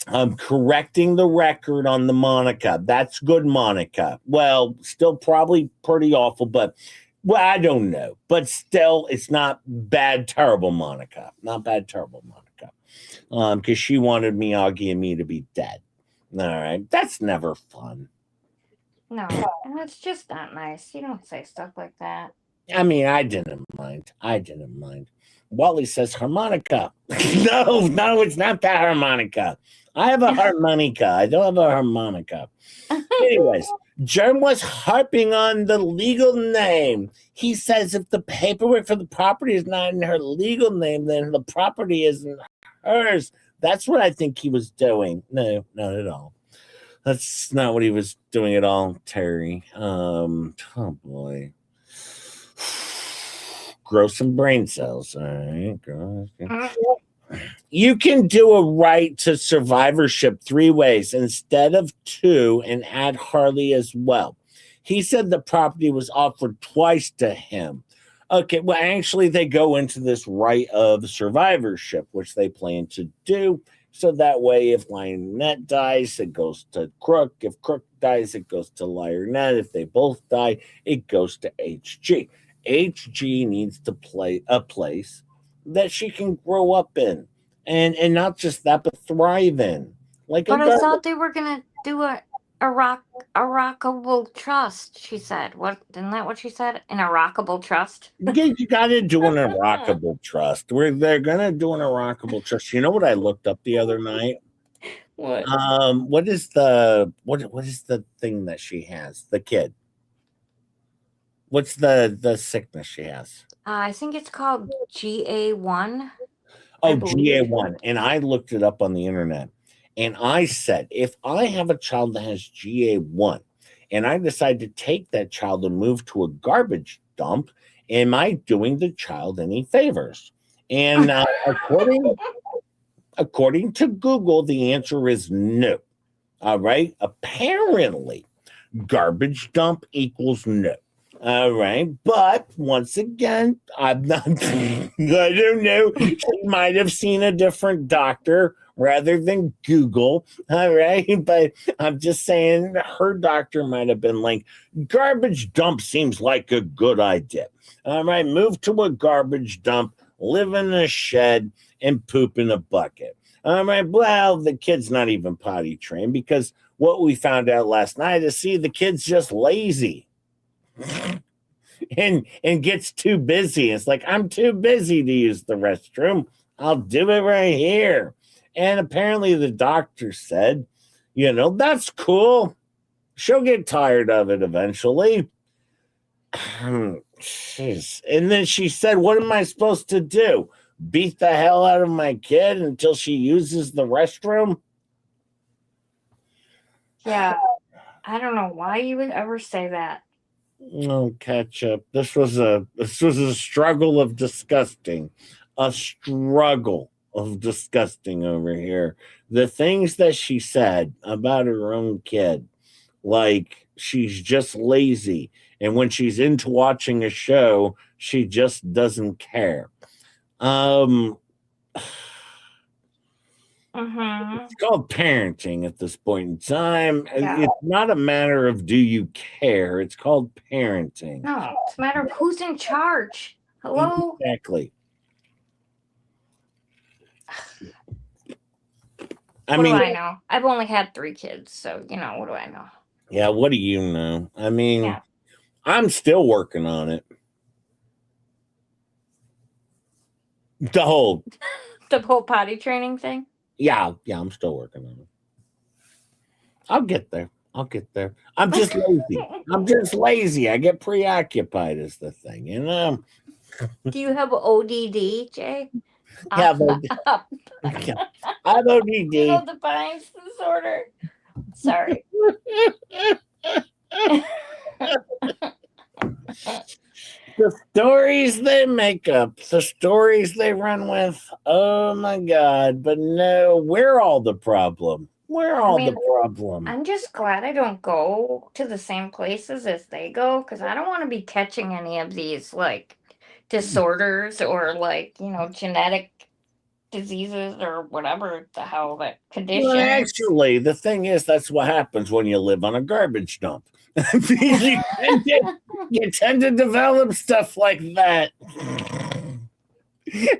I'm correcting the record on the Monica. That's good, Monica. Well, still probably pretty awful, but well, I don't know. But still, it's not bad, terrible Monica. Not bad, terrible Monica. Because she wanted Miyagi and me to be dead. All right. That's never fun. No, and it's just not nice. You don't say stuff like that. I mean, I didn't mind. Wally says harmonica. No, it's not that harmonica. I have a harmonica. I don't have a harmonica. Anyways, Jerm was harping on the legal name. He says if the paperwork for the property is not in her legal name, then the property isn't hers. That's what I think he was doing. No, not at all. That's not what he was doing at all, Terry. Oh boy. Grow some brain cells. All right. You can do a right to survivorship 3 ways instead of 2 and add Harley as well. He said the property was offered twice to him. Okay, well, actually, they go into this right of survivorship, which they plan to do. So that way, if Lionette dies, it goes to Crook. If Crook dies, it goes to Lionette. If they both die, it goes to HG. HG needs to play a place that she can grow up in, and not just that, but thrive in. Like, but I thought they were gonna do a rockable trust. She said, "What? Isn't that what she said? An rockable trust." You got to do an rockable trust. Where they're gonna do an rockable trust. You know what I looked up the other night? What? What is the thing that she has? The kid. What's the sickness she has? I think it's called GA1. Oh, GA1. And I looked it up on the internet. And I said, if I have a child that has GA1 and I decide to take that child and move to a garbage dump, am I doing the child any favors? And according to Google, the answer is no. All right. Apparently, garbage dump equals no. All right, but once again, I'm not. I don't know. She might have seen a different doctor rather than Google. All right, but I'm just saying her doctor might have been like, garbage dump seems like a good idea. All right, move to a garbage dump, live in a shed, and poop in a bucket. All right, well, the kid's not even potty trained because what we found out last night is, see, the kid's just lazy. and gets too busy. It's like, I'm too busy to use the restroom. I'll do it right here. And apparently the doctor said, that's cool. She'll get tired of it eventually. Jeez. And then she said, what am I supposed to do? Beat the hell out of my kid until she uses the restroom? Yeah. I don't know why you would ever say that. Oh, ketchup. This was a struggle of disgusting. A struggle of disgusting over here. The things that she said about her own kid, like she's just lazy. And when she's into watching a show, she just doesn't care. It's called parenting at this point in time. Yeah. It's not a matter of do you care. It's called parenting. No, it's a matter of who's in charge. Hello? Exactly. What do I know? I've only had 3 kids, so, what do I know? Yeah, what do you know? I mean, I'm still working on it. The whole potty training thing? Yeah, I'm still working on it. I'll get there. I'm just lazy. I get preoccupied is the thing, Do you have ODD, Jay? I have ODD. The Pines disorder. Sorry. The stories they make up, the stories they run with. Oh my God. But no, we're all the problem. The problem. I'm just glad I don't go to the same places as they go, because I don't want to be catching any of these, disorders or, genetic diseases or whatever the hell that Well, conditions. actually, the thing is, that's what happens when you live on a garbage dump. You tend to develop stuff like that.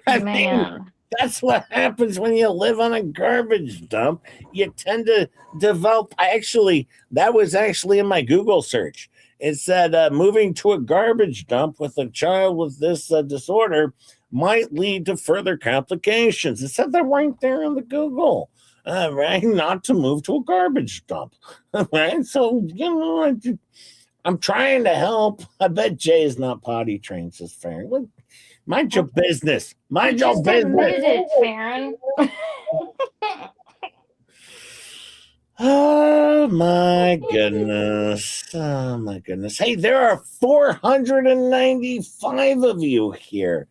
I think Man. that's what happens when you live on a garbage dump. You tend to develop. That was actually in my Google search. It said moving to a garbage dump with a child with this disorder might lead to further complications. It said that right there in the Google. Right, not to move to a garbage dump. Right, so I'm trying to help. I bet Jay is not potty trained, says Farron. Mind your business. Mind your Just business. admitted it, Farron. Oh my goodness. Oh my goodness. Hey, there are 495 of you here.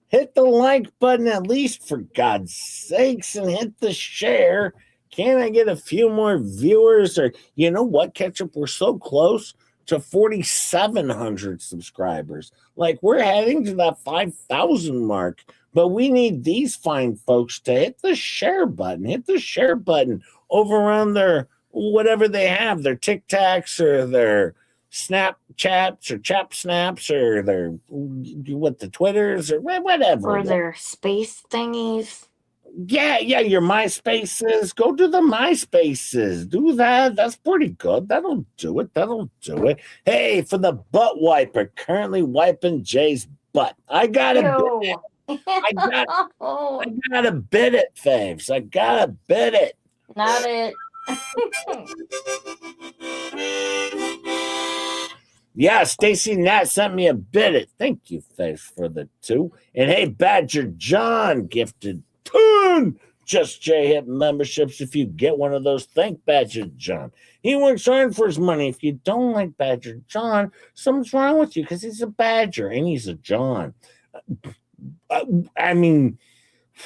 Hit the like button at least, for God's sakes, and hit the share. Can I get a few more viewers? Or you know what, Ketchup? We're so close to 4,700 subscribers. Like, we're heading to that 5,000 mark. But we need these fine folks to hit the share button. Hit the share button over on their whatever they have, their TikToks or their Snapchats or Chap Snaps or their the Twitters or whatever. Or their space thingies. Yeah, your MySpaces. Go to the MySpaces. Do that. That's pretty good. That'll do it. Hey, for the butt wiper, currently wiping Jay's butt. I gotta bid it. I gotta bid it, Faves. I gotta bid it. Not it. Yeah, Stacy Nat sent me a bid it. Thank you, Faves, for the 2. And hey, Badger John gifted 10 Just J Hip memberships. If you get one of those, thank Badger John. He works hard for his money. If you don't like Badger John, something's wrong with you, because he's a Badger and he's a John. I mean,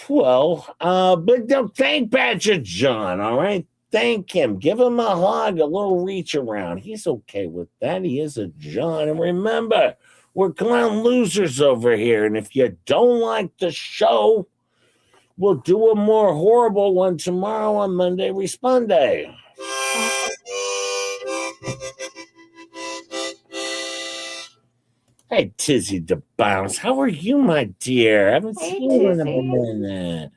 well, but don't thank Badger John, all right? Thank him. Give him a hug, a little reach around. He's okay with that. He is a John. And remember, we're clown losers over here. And if you don't like the show, we'll do a more horrible one tomorrow on Monday Responde. Hey, Tizzy the Bounce. How are you, my dear? I haven't seen you in a minute.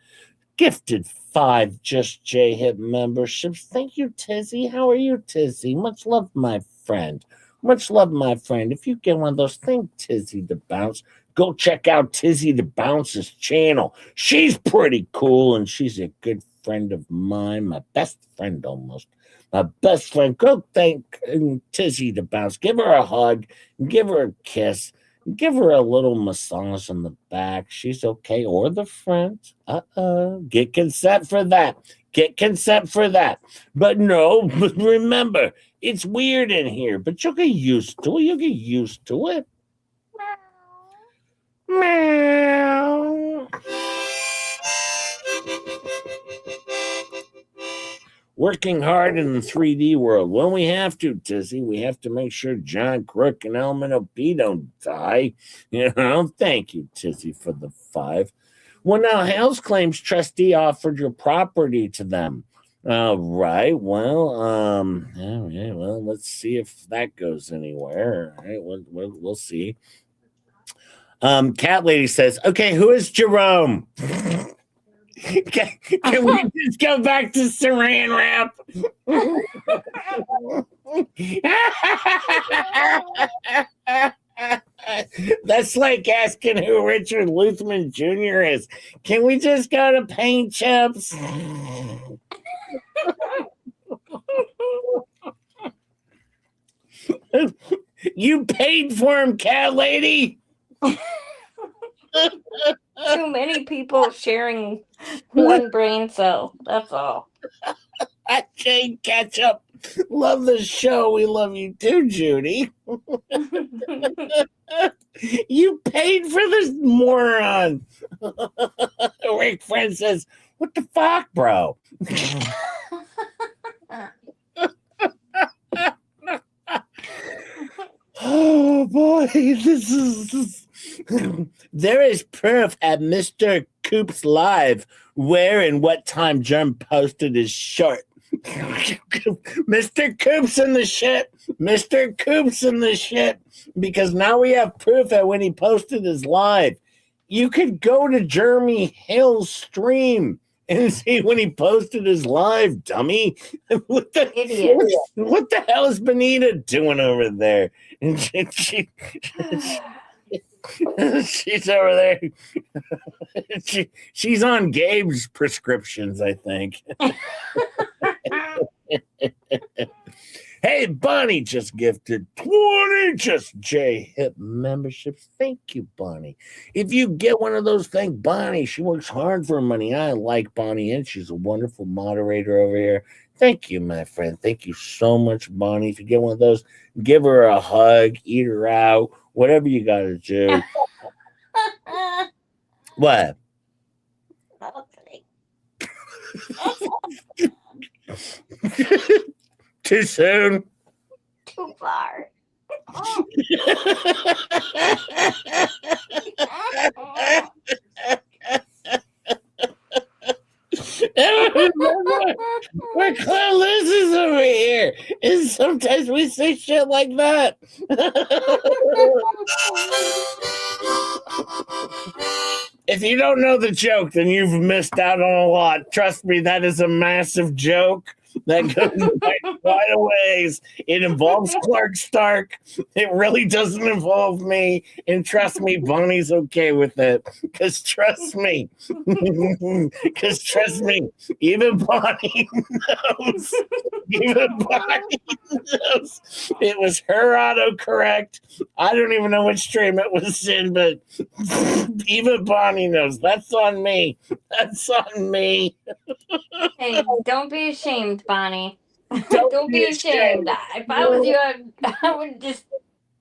Gifted 5 Just J Hip memberships. Thank you, Tizzy. How are you, Tizzy? Much love, my friend. Much love, my friend. If you get one of those, thank Tizzy the Bounce. Go check out Tizzy the Bounce's channel. She's pretty cool, and she's a good friend of mine. My best friend, almost. My best friend. Go thank Tizzy the Bounce. Give her a hug. Give her a kiss. Give her a little massage on the back. She's okay. Or the front. Get consent for that. But no, but remember, it's weird in here. But you'll get used to it. Meow. Working hard in the 3D world. Well, we have to, Tizzy. We have to make sure John Crook and Lmnop don't die. Thank you, Tizzy, for the 5. Well, now, Hales claims trustee offered your property to them. Right. Well, let's see if that goes anywhere. All right, we'll see. Cat Lady says, okay, who is Jerome? Can we just go back to Saran wrap? That's like asking who Richard Luthman Jr. is. Can we just go to Paint Chips? You paid for him, Cat Lady. Too many people sharing one brain cell. That's all. Jane Ketchup. Love the show. We love you too, Judy. You paid for this moron. Rick Friend says, what the fuck, bro? Oh boy, this is there is proof at Mr. Coops live where and what time Germ posted his shirt. Mr. Coops in the shit. Mr. Coops in the shit. Because now we have proof that when he posted his live, you could go to Jeremy Hill's stream and see when he posted his live, dummy. What the hell is Benita doing over there? And she's over there. She's on Gabe's prescriptions, I think. Hey, Bonnie just gifted 20 Just J Hip memberships. Thank you, Bonnie. If you get one of those, thank Bonnie. She works hard for her money. I like Bonnie, and she's a wonderful moderator over here. Thank you, my friend. Thank you so much, Bonnie. If you get one of those, give her a hug, eat her out, whatever you got to do. What? Too soon? Too far. We're clown losers over here. And sometimes we say shit like that. If you don't know the joke, then you've missed out on a lot. Trust me, that is a massive joke that goes quite a ways. It involves Clark Stark. It really doesn't involve me. And trust me, Bonnie's okay with it. Because trust me, even Bonnie knows. Even Bonnie knows. It was her autocorrect. I don't even know which stream it was in, but even Bonnie knows. That's on me. That's on me. Hey, don't be ashamed, Bonnie. Don't be ashamed. If I was you, I would just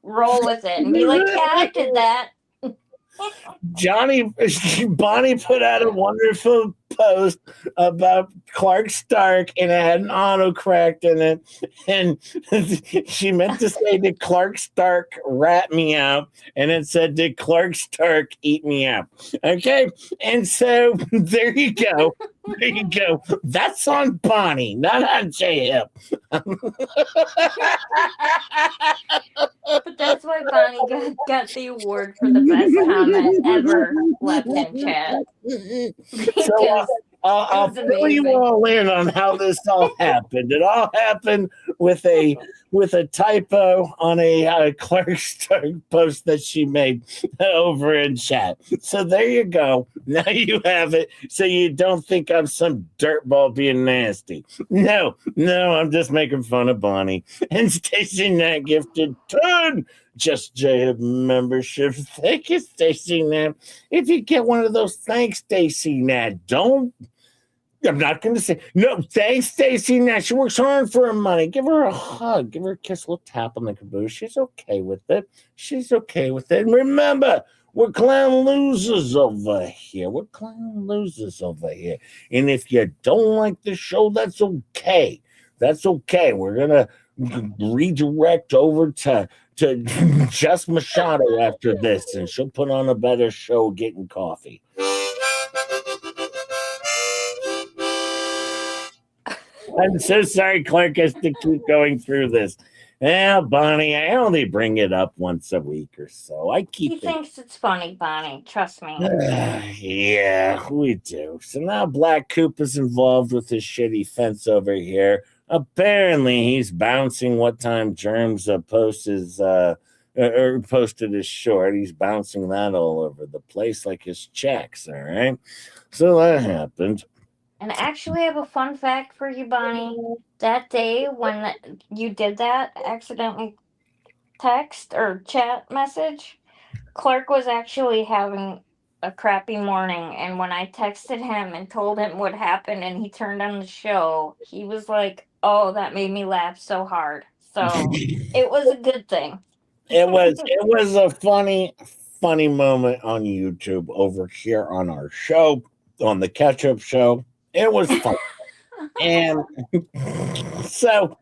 roll with it and be like, yeah, I did that. Bonnie put out a wonderful post about Clark Stark, and it had an autocorrect in it. And she meant to say, did Clark Stark rat me out? And it said, did Clark Stark eat me out? Okay. And so there you go. There you go. That's on Bonnie, not on J-Hip. But that's why Bonnie got the award for the best comment ever left in chat. So I'll fill you all in on how this all happened. It all happened with a typo on a Clark Stark post that she made over in chat. So there you go. Now you have it, so you don't think I'm some dirtball being nasty. No, I'm just making fun of Bonnie. And Stacey Nat gifted 10 Just J memberships. Thank you, Stacey Nat. If you get one of those, thanks, Stacey Nat. I'm not going to say, no, thanks, Stacey Nat. She works hard for her money. Give her a hug. Give her a kiss, a little tap on the caboose. She's okay with it. She's okay with it. And remember, we're clown losers over here. We're clown losers over here. And if you don't like the show, that's okay. That's okay. We're going to redirect over to Just Machado after this, and she'll put on a better show getting coffee. I'm so sorry, Clark has to keep going through this. Yeah, Bonnie, I only bring it up once a week or so. He thinks it's funny, Bonnie. Trust me. Yeah, we do. So now Black Coop is involved with his shitty fence over here. Apparently, he's bouncing what time Germs posted his short. He's bouncing that all over the place like his checks, all right? So that happened. And actually, I have a fun fact for you, Bonnie. That day when you did that accidentally text or chat message, Clark was actually having a crappy morning. And when I texted him and told him what happened and he turned on the show, he was like, oh, that made me laugh so hard. So it was a good thing. It was a funny moment on YouTube over here on our show, on the Catch-Up Show. It was fun. And so,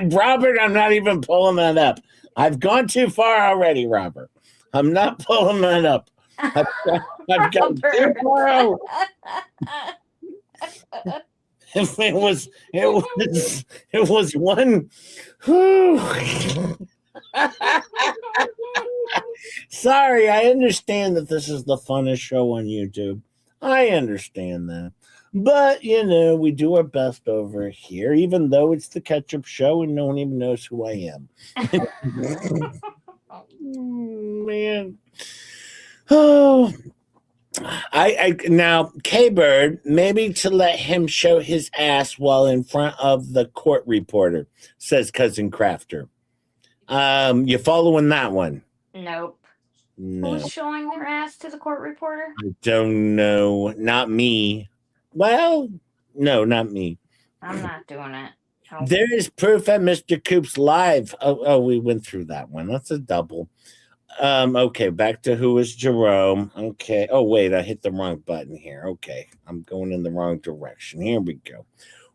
Robert, I'm not even pulling that up. I've gone too far already, Robert. I'm not pulling that up. I've got zero. It was one. Sorry, I understand that this is the funnest show on YouTube. I understand that. But, we do our best over here, even though it's the ketchup show and no one even knows who I am. Man. Oh. I now K-Bird, maybe to let him show his ass while in front of the court reporter, says Cousin Crafter. You following that one? Nope. No. Who's showing their ass to the court reporter? I don't know. Not me. Well, no, not me. I'm not doing it. Nope. There is proof at Mr. Coop's live. Oh, we went through that one. That's a double. Okay, back to who is Jerome. Okay. Oh, wait, I hit the wrong button here. Okay, I'm going in the wrong direction. Here we go.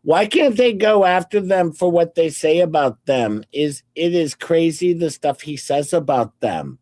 Why can't they go after them for what they say about them? It is crazy the stuff he says about them.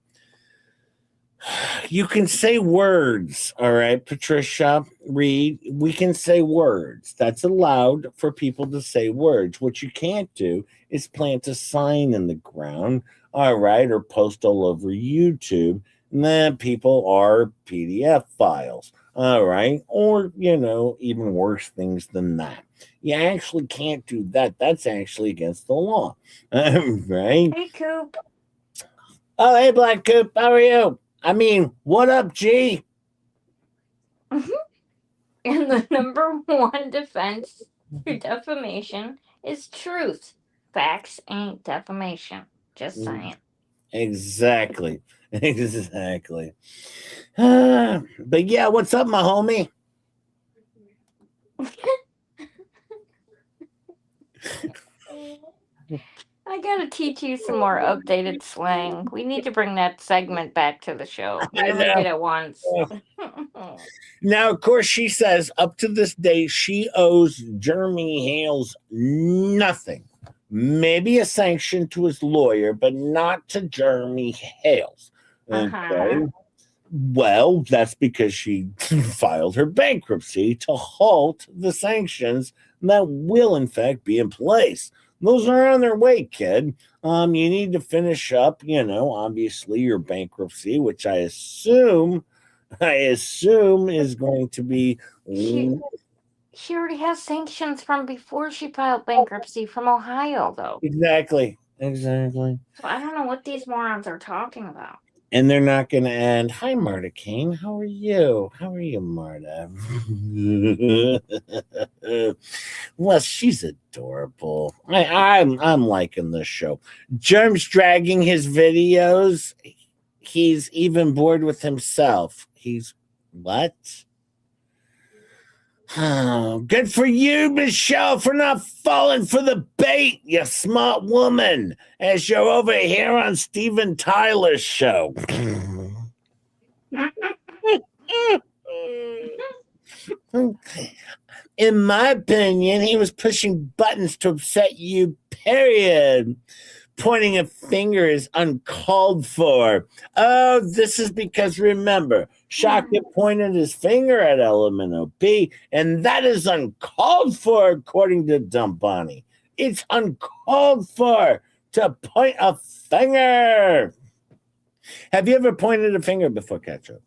You can say words, all right, Patricia Reed. We can say words. That's allowed for people to say words. What you can't do is plant a sign in the ground, all right, or post all over YouTube. And then people are PDF files, all right, or, even worse things than that. You actually can't do that. That's actually against the law, right? Hey, Coop. Oh, hey, Black Coop. How are you? I mean, what up, G? And the number one defense for defamation is truth. Facts ain't defamation. Just saying. Exactly. But yeah, what's up, my homie? I gotta teach you some more updated slang. We need to bring that segment back to the show. We only did it once. Now, of course, she says up to this day, she owes Jeremy Hales nothing. Maybe a sanction to his lawyer, but not to Jeremy Hales. Okay. Well, that's because she filed her bankruptcy to halt the sanctions that will, in fact, be in place. Those are on their way, kid. You need to finish up, obviously your bankruptcy, which I assume is going to be. She already has sanctions from before she filed bankruptcy from Ohio, though. Exactly. So I don't know what these morons are talking about. And they're not going to end. Hi, Marta Kane. How are you? Marta? Well, she's adorable. I'm liking this show. Germ's dragging his videos. He's even bored with himself. He's what? Oh, good for you, Michelle, for not falling for the bait, you smart woman, as you're over here on Steven Tyler's show. In my opinion, he was pushing buttons to upset you, period. Pointing a finger is uncalled for. Oh, this is because, remember, Shaka pointed his finger at Lmnop, and that is uncalled for, according to Dumb Bonnie. It's uncalled for to point a finger. Have you ever pointed a finger before, Ketchup?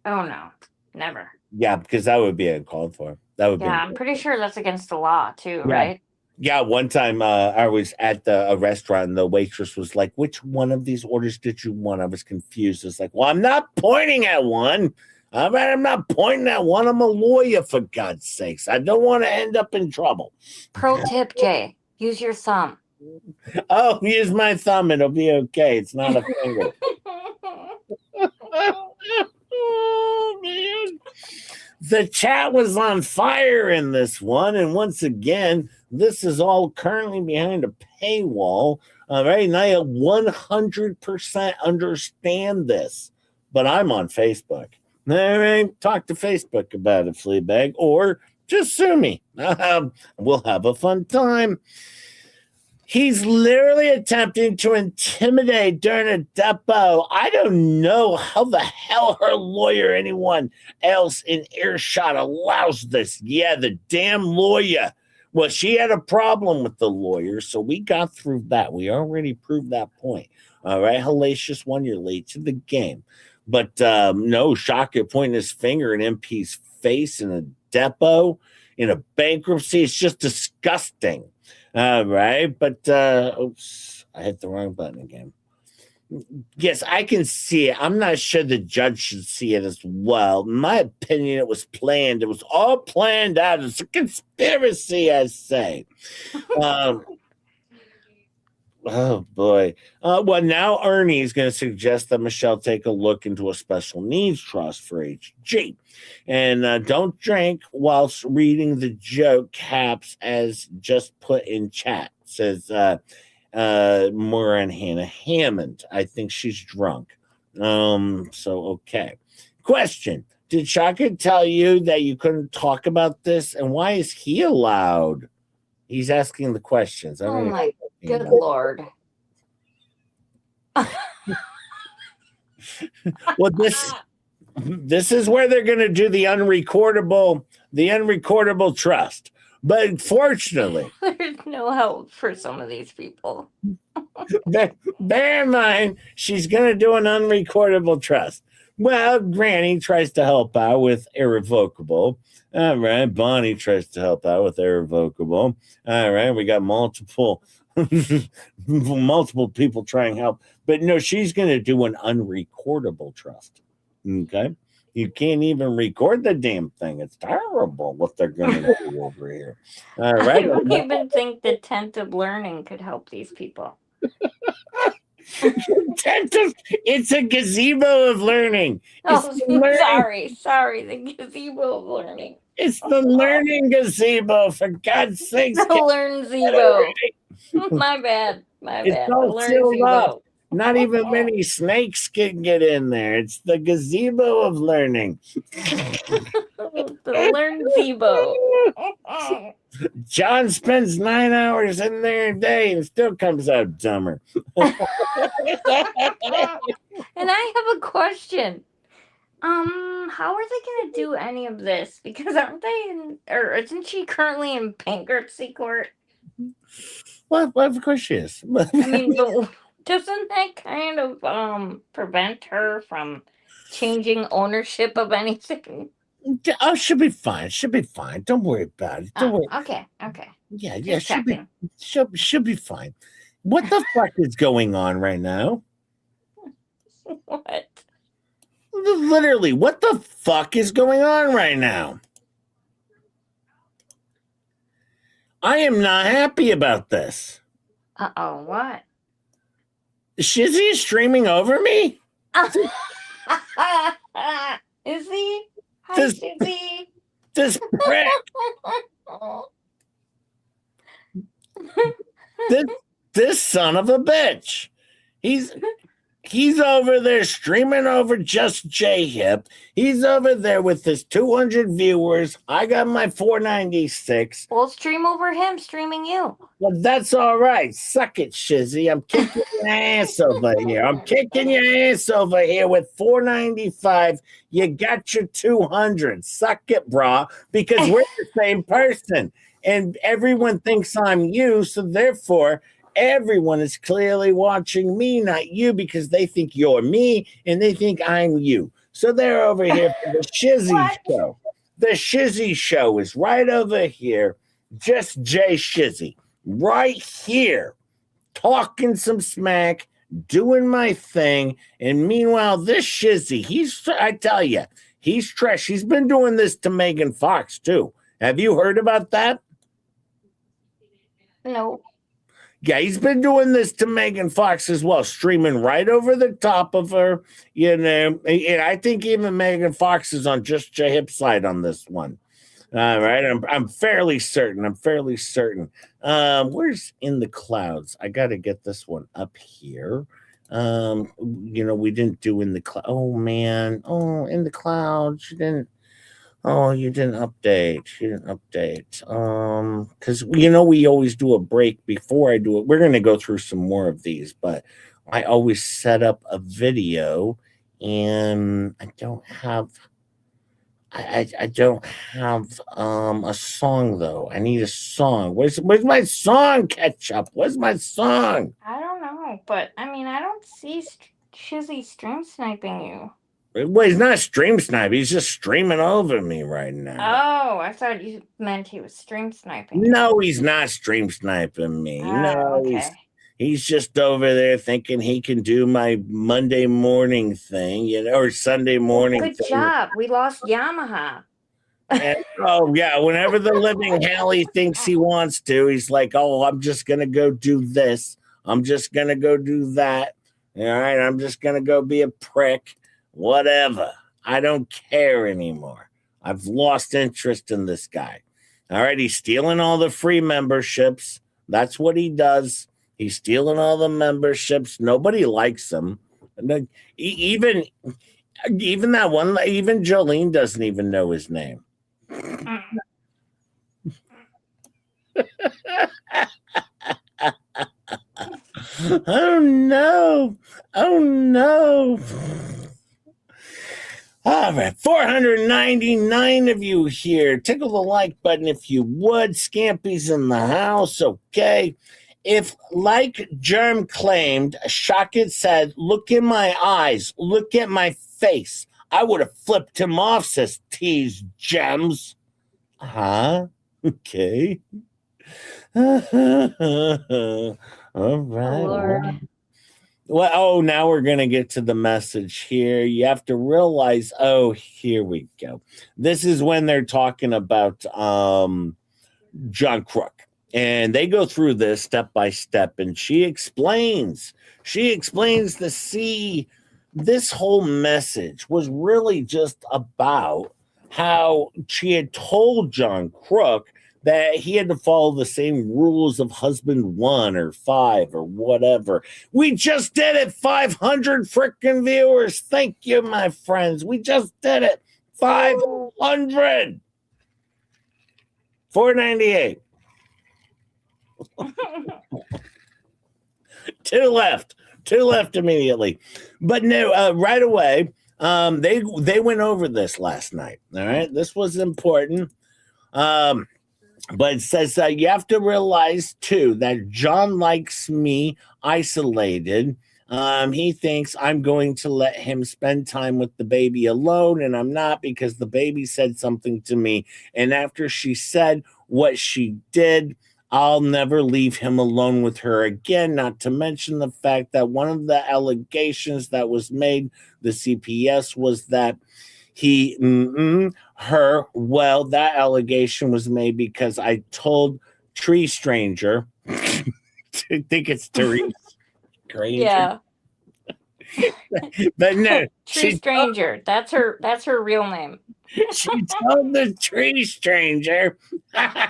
Oh, no. Never. Yeah, because that would be uncalled for. That would be. Yeah, I'm pretty sure that's against the law, too, Yeah. right? Yeah, one time I was at a restaurant and the waitress was like, which one of these orders did you want? I was confused. It's like, well, I'm not pointing at one. All right, I'm not pointing at one. I'm a lawyer, for God's sakes. I don't want to end up in trouble. Pro tip, Jay. Use your thumb. Oh, use my thumb. It'll be okay. It's not a finger. Oh, man. The chat was on fire in this one. And once again, this is all currently behind a paywall. All right. And I 100% understand this. But I'm on Facebook. All right. Talk to Facebook about it, Fleabag. Or just sue me. We'll have a fun time. He's literally attempting to intimidate during a depo. I don't know how the hell her lawyer or anyone else in earshot allows this. Yeah, the damn lawyer. Well, she had a problem with the lawyer, so we got through that. We already proved that point. All right, Hellacious One, you're late to the game. But no, Shaka pointing his finger in MP's face in a depo, in a bankruptcy. It's just disgusting. All right, but oops, I hit the wrong button again. Yes, I can see it. I'm not sure the judge should see it as well. In my opinion, it was planned. It was all planned out. It's a conspiracy, I say. Oh boy. Well, now Ernie is going to suggest that Michelle take a look into a special needs trust for HG. And don't drink whilst reading the joke caps as just put in chat. Says Moira and Hannah Hammond. I think she's drunk. So okay. Question. Did Shaka tell you that you couldn't talk about this? And why is he allowed? He's asking the questions. I Oh don't my good lord. Well, this is where they're going to do the unrecordable trust. But unfortunately, There's no help for some of these people. bear in mind, she's going to do an unrecordable trust. Well, Granny tries to help out with irrevocable. All right, Bonnie tries to help out with irrevocable. All right, we got multiple people trying to help. But no, she's going to do an unrecordable trust. Okay? You can't even record the damn thing. It's terrible what they're going to do over here. All right. I don't even think the tent of learning could help these people. It's a gazebo of learning. Oh, sorry, the gazebo of learning. It's the learning gazebo, for God's sakes. The learn zebo. My bad. It's all sealed up. Not even many snakes can get in there. It's the gazebo of learning. The learn zebo. John spends 9 hours in there a day and still comes out dumber. And I have a question. How are they gonna do any of this? Because aren't they or isn't she currently in bankruptcy court? Well, of course she is. I mean, but doesn't that kind of prevent her from changing ownership of anything? Oh, she'll be fine. She'll be fine. Don't worry about it. Don't worry. Okay. Yeah, she'll be fine. What the fuck is going on right now? What? Literally, what the fuck is going on right now? I am not happy about this. Uh-oh, what? Shizzy is streaming over me? Is he? Hi, This- Shizzy. This prick. this son of a bitch. He's over there streaming over Just J Hip. He's over there with his 200 viewers. I got my 496. We'll stream over him streaming you. Well, that's all right. Suck it, Shizzy. I'm kicking your ass over here. I'm kicking your ass over here with 495. You got your 200. Suck it, brah, because we're the same person. And everyone thinks I'm you, so therefore everyone is clearly watching me, not you, because they think you're me and they think I'm you. So they're over here for the Shizzy show. The Shizzy show is right over here. Just Jay Shizzy. Right here. Talking some smack, doing my thing. And meanwhile, this Shizzy, I tell you, he's trash. He's been doing this to Megan Fox, too. Have you heard about that? No. Yeah, he's been doing this to Megan Fox as well, streaming right over the top of her, you know. And I think even Megan Fox is on Just J Hip's side on this one. All right, I'm fairly certain. Where's In the Clouds? I got to get this one up here. We didn't do In the Clouds. Oh man, In the Clouds. You didn't. Oh, you didn't update. You didn't update. Because we always do a break before I do it. We're gonna go through some more of these, but I always set up a video, and I don't have. I don't have a song though. I need a song. Where's my song, Ketchup? Where's my song? I don't know, but I mean, I don't see Shizzy stream sniping you. Well, he's not stream sniping. He's just streaming over me right now. Oh, I thought you meant he was stream sniping. No, he's not stream sniping me. Oh, no, okay. he's just over there thinking he can do my Monday morning thing, or Sunday morning Good thing. job. We lost Yamaha. And, oh yeah, whenever the living Hallie thinks he wants to, he's like, "Oh, I'm just gonna go do this. I'm just gonna go do that. All right, I'm just gonna go be a prick. Whatever. I don't care anymore. I've lost interest in this guy. All right, he's stealing all the free memberships. That's what he does. He's stealing all the memberships. Nobody likes him. Even that one, even Jolene doesn't even know his name." Oh no. Oh no. All right, 499 of you here. Tickle the like button if you would. Scampy's in the house, okay? If, like Germ claimed, Shockett said, "Look in my eyes, look at my face," I would have flipped him off, says Tease Gems. Huh? Okay. All right. Lord. Well, now we're going to get to the message here. You have to realize, here we go. This is when they're talking about John Crook. And they go through this step by step, and she explains to see this whole message was really just about how she had told John Crook that he had to follow the same rules of husband 1 or 5 or whatever. We just did it. 500 freaking viewers. Thank you, my friends. We just did it. 500. 498. 2 left. 2 left immediately. But no, right away, they went over this last night. All right. This was important. But it says you have to realize, too, that John likes me isolated. He thinks I'm going to let him spend time with the baby alone, and I'm not, because the baby said something to me. And after she said what she did, I'll never leave him alone with her again, not to mention the fact that one of the allegations that was made, the CPS, was that her, well, that allegation was made because I told Tree Stranger, I think it's Tree Stranger. Yeah. But no, Tree Stranger. That's her real name. She told the Tree Stranger that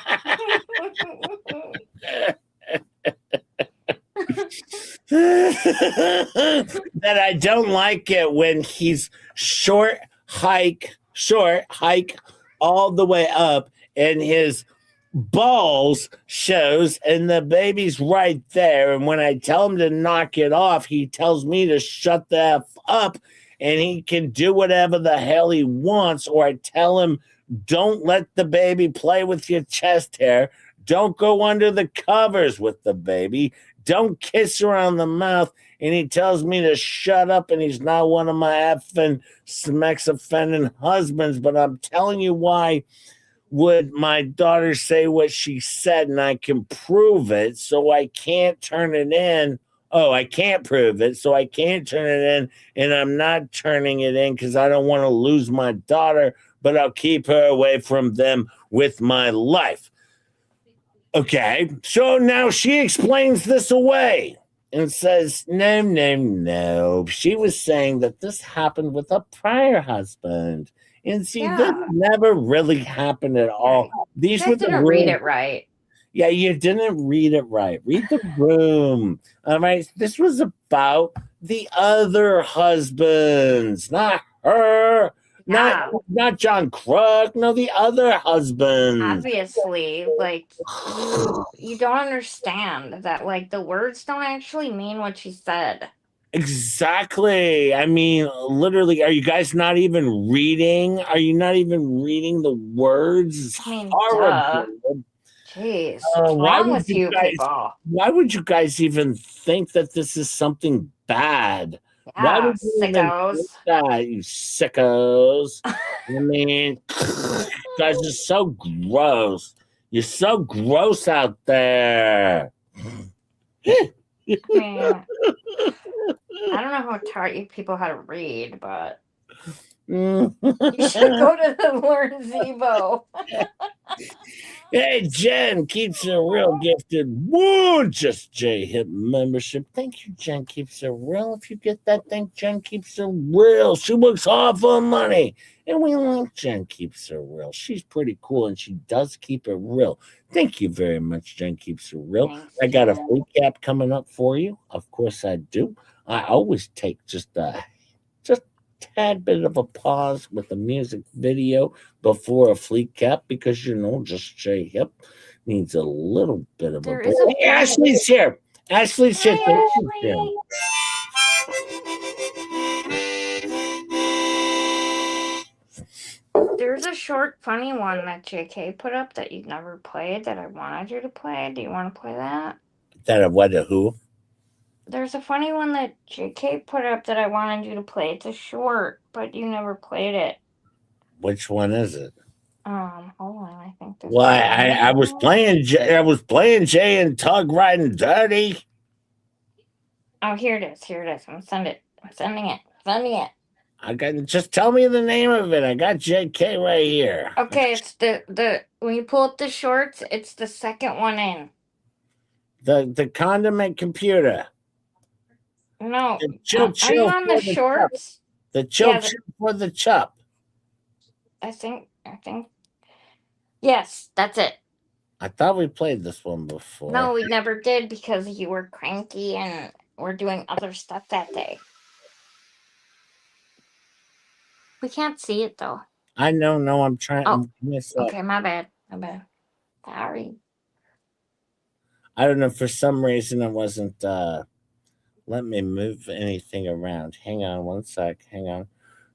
I don't like it when he's short hike all the way up and his balls shows and the baby's right there, and when I tell him to knock it off, he tells me to shut the F up and he can do whatever the hell he wants, or I tell him, don't let the baby play with your chest hair, don't go under the covers with the baby, don't kiss her on the mouth, and he tells me to shut up, and he's not one of my effing sex offending husbands. But I'm telling you why would my daughter say what she said, and I can prove it, so I can't turn it in. Oh, I can't prove it, so I can't turn it in, and I'm not turning it in because I don't want to lose my daughter, but I'll keep her away from them with my life. Okay, so now she explains this away and says, no. She was saying that this happened with a prior husband. And see, this never really happened at all. These You were guys the didn't read it right. Yeah, you didn't read it right. Read the room. All right, this was about the other husbands, not her. Yeah. Not John Kruk. No, the other husband. Obviously, like you don't understand that like the words don't actually mean what she said. Exactly. I mean, literally, are you guys not even reading? Are you not even reading the words? It's I mean, horrible. duh. Jeez, what's Why wrong would with you you guys? people? Why would you guys even think that this is something bad? Why Yeah, would you even think sickos. that, you sickos? I mean, guys are so gross. You're so gross out there. I mean, I don't know how to taught you people how to read, but you should go to the Learn Zebo. Hey, Jen keeps it real gifted. Woo! Just J Hip membership. Thank you, Jen keeps it real. If you get that, thank Jen keeps it real. She works hard for money. And we like Jen keeps it real. She's pretty cool and she does keep it real. Thank you very much, Jen keeps it real. Thanks, I got a Jen. free cap coming up for you. Of course I do. I always take just tad bit of a pause with a music video before a fleet cap because just J Hip needs a little bit of There a is break. a Ashley's here. Ashley's here. Hi, Thank you, Ashley. There's a short, funny one that JK put up that you've never played that I wanted you to play. Do you want to play that? That what a who? There's a funny one that JK put up that I wanted you to play. It's a short, but you never played it. Which one is it? Hold on. I think this. Well, I was playing Jay and Tug riding dirty. Oh, here it is. Here it is. I'm sending it. I got just tell me the name of it. I got JK right here. Okay, it's the when you pull up the shorts, it's the second one in. The condiment computer. No, The chill are you on the shorts? The chill for the chup. I think. Yes, that's it. I thought we played this one before. No, we never did because you were cranky and we're doing other stuff that day. We can't see it though. I know. No, I'm trying. Oh, I'm okay, my bad. Sorry. I don't know. For some reason, it wasn't. Let me move anything around. Hang on one sec. Hang on.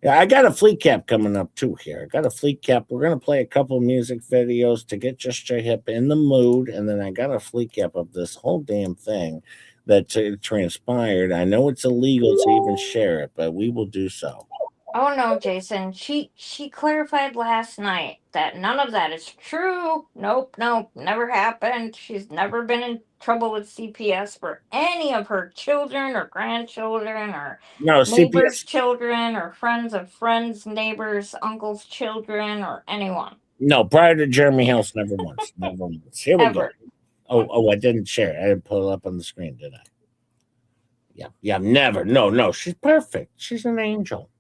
Yeah, I got a fleet cap coming up too here. I got a fleet cap. We're gonna play a couple music videos to get Just J Hip in the mood, and then I got a fleet cap of this whole damn thing that transpired. I know it's illegal to even share it, but we will do so. Oh no, Jason. She clarified last night that none of that is true. Nope, never happened. She's never been in trouble with CPS for any of her children or grandchildren or neighbors' children or friends of friends, neighbors, uncles' children or anyone. No, prior to Jeremy House, never once. Never once. Here we Ever. go. Oh, I didn't share it. I didn't pull it up on the screen, did I? Yeah, never. No, she's perfect. She's an angel.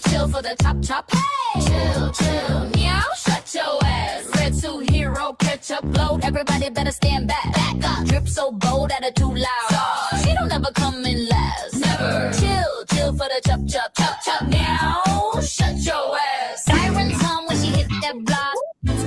Chill for the chop. Hey, chill. Meow, shut your ass. Red suit hero, ketchup load. Everybody better stand back. Back up. Drip so bold, attitude loud. She don't ever come in last. Never. Chill for the chop. Meow, shut your ass. Sirens hum when she hit that block.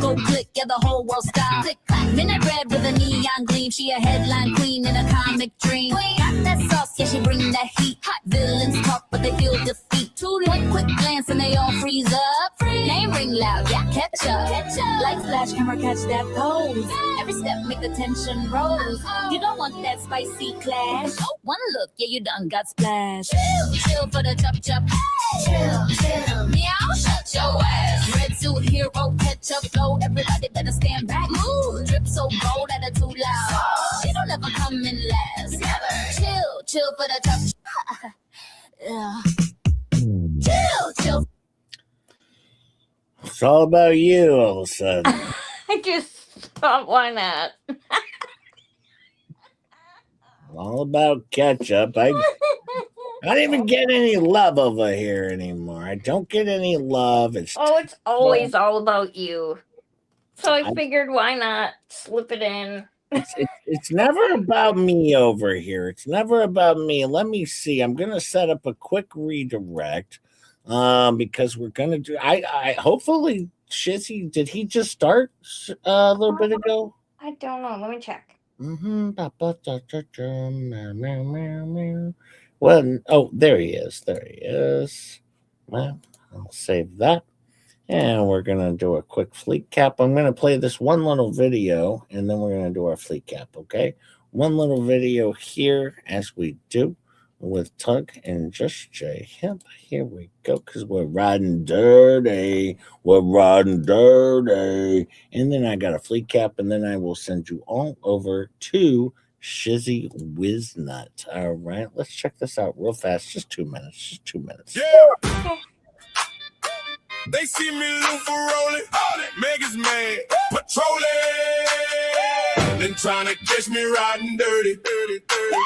Go click, yeah, the whole world stop. Click, clack, minute red with a neon gleam. She a headline queen in a comic dream. Got that sauce, yeah, she bring that heat. Hot villains talk, but they feel defeat. One quick glance and they all freeze up. Name ring loud, yeah, catch up. Like flash, camera, catch that pose. Every step make the tension rose. You don't want that spicy clash. One look, yeah, you done got splashed. Chill for the chop. Chill. Meow, shut your ass. Red suit hero, ketchup load. Everybody better stand back. Move. Drip so bold, attitude loud. She don't ever come in last. Never. Chill for the chop. Yeah. Chill. It's all about you all of a sudden. I just thought, why not? All about ketchup. I don't even get any love over here anymore. I don't get any love. It's always all about you. So I figured, why not slip it in? It's never about me over here. It's never about me. Let me see. I'm gonna set up a quick redirect, because we're gonna do. I hopefully Shizzy. Did he just start a little bit ago? I don't know. Let me check. Well, oh, there he is. There he is. Well, I'll save that. And we're going to do a quick fleet cap. I'm going to play this one little video, and then we're going to do our fleet cap, okay? One little video here as we do with Tug and Just J Hip. Here we go, because we're riding dirty. We're riding dirty. And then I got a fleet cap, and then I will send you all over to Shizzy Wiznut. All right, let's check this out real fast. Just 2 minutes. Just 2 minutes. Yeah. They see me loofah rolling, Megan's mad, patrolling, then trying to catch me riding dirty, dirty, dirty,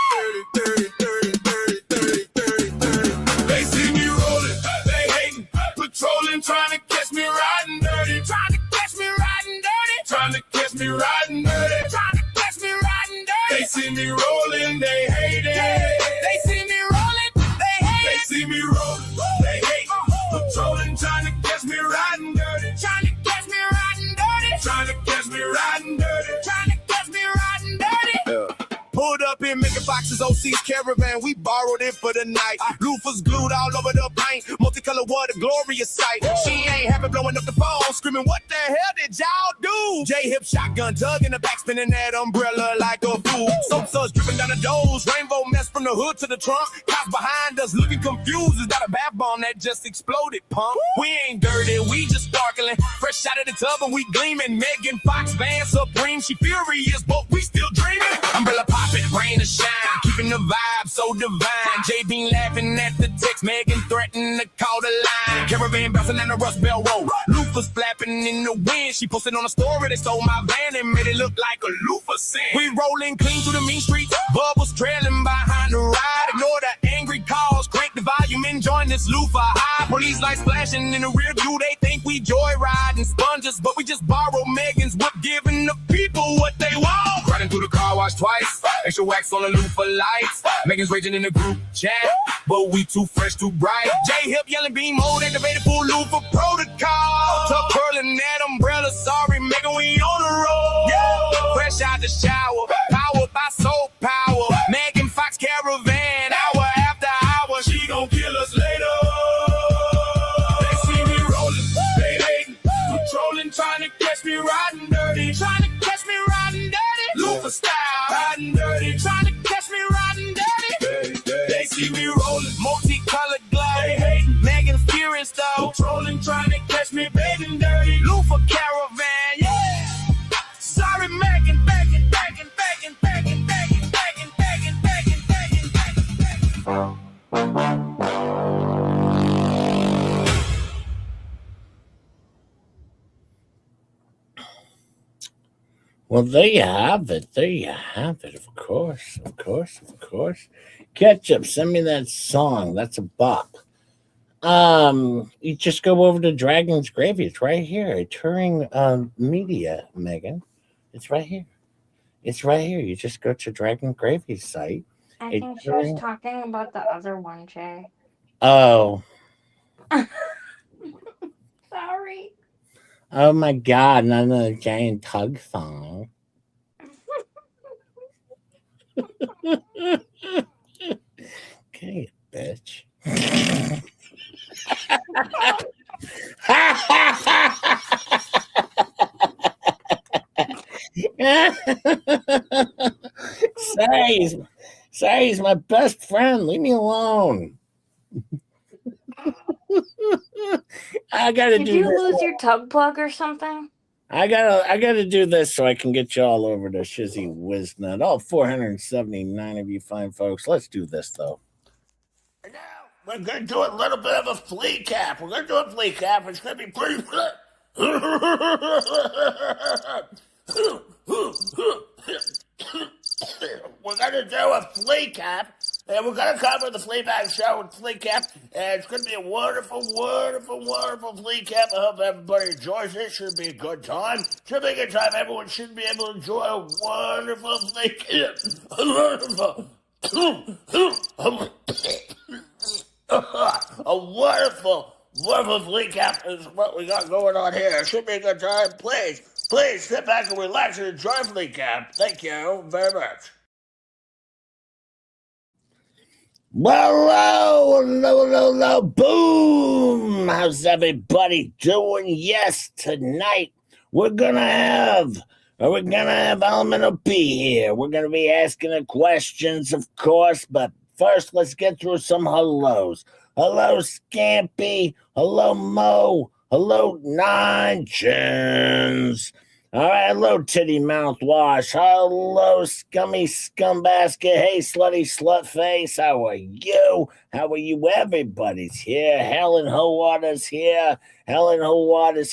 dirty, dirty, dirty, dirty, dirty, dirty. They see me rolling, they hating, patrolling, trying to catch me riding dirty, trying to catch me riding dirty, trying to catch me riding dirty, trying to catch me riding dirty. They see me rolling, they hate it. They see me rolling, they hate it. They see me rolling, they hate it. Patrolling, trying to catch me riding dirty, trying to catch me riding dirty, trying to catch me riding dirty, trying to catch me riding dirty. Pulled up in making boxes, OC's caravan, we borrowed it for the night. Loofahs glued all over the paint, multicolored what a glorious sight. She ain't happy blowing up the phone, screaming, what the hell did y'all do? J-Hip shotgun, Tug in the back, spinning that umbrella like a fool. Soap suds dripping down the doors, rainbow mess from the hood to the trunk. Cops behind us looking confused, is that a bath bomb that just exploded, punk? We ain't dirty, we just sparkling, fresh out of the tub and we gleaming. Megan Fox, Van Supreme, she furious, but we still dreaming. Umbrella popping, rain or shine, keeping the vibe so divine. J.B. laughing at the text, Megan threatening to call the line. Caravan bouncing down the Rust Belt Road, loofahs flapping in the wind. She posted on a story, they stole my van and made it look like a loofah sin. We rolling clean through the mean streets, bubbles trailing behind the ride. Ignore the angry calls, crank the volume and join this loofah high. Police lights flashing in the rear view, they think we joyriding sponges, but we just borrow Megan's whip, giving the people what they want. Riding through the car wash twice, extra wax on the loofah lights. Megan's raging in the group chat, but we too fresh, too bright. J-Hip yelling beam mode, activated full loofah protocol. Tuck curling that umbrella, sorry Megan, we on the road. Yeah. Fresh out the shower, powered by soul power. Megan Fox caravan, hour after hour, she gon' kill us later. They see me rolling, they hating, patrolling, trying to catch me riding dirty, trying to catch me riding dirty. Loofah style, riding dirty, trying to catch me riding dirty. They see me rolling, multicolored glide, they hating, Megan's furious though, patrolling, trying to catch me bathing dirty. Loofah caravan, yeah. Sorry Megan, begging, begging, begging, begging, begging, begging, begging, begging, begging, begging, begging. Well, there you have it. There you have it. Of course, of course, of course. Ketchup, send me that song. That's a bop. You just go over to Dragon's Gravy. It's right here. Touring Media, Megan. It's right here. It's right here. You just go to Dragon Gravy's site. I think she was talking about the other one, Jay. Oh. Sorry. Oh my God, not another giant Tug song. Okay, bitch. Sorry, he's my best friend. Leave me alone. I gotta Did do you this. lose your tug plug or something? I gotta do this so I can get you all over to Shizzy Wiznut. All 479 of you fine folks. Let's do this though. Now, we're going to do a little bit of a flea cap. We're going to do a flea cap. It's going to be pretty good. We're going to do a flea cap. And we're going to cover the Fleabag show with FLEACAP, and it's going to be a wonderful, wonderful, wonderful FLEACAP. I hope everybody enjoys it. Should be a good time. Should be a good time. Everyone should be able to enjoy a wonderful FLEACAP. A wonderful, wonderful FLEACAP is what we got going on here. It should be a good time. Please sit back and relax and enjoy FLEACAP. Thank you very much. Well, hello, boom! How's everybody doing? Yes, tonight we're gonna have Lmnop here. We're gonna be asking the questions, of course, but first let's get through some hellos. Hello, Scampy. Hello, Mo. Hello, Nine Chins. All right, hello, Titty Mouthwash. Hello, Scummy Scumbasket. Hey, Slutty Slutface. How are you? How are you? Everybody's here. Helen Howater's here. Hannah's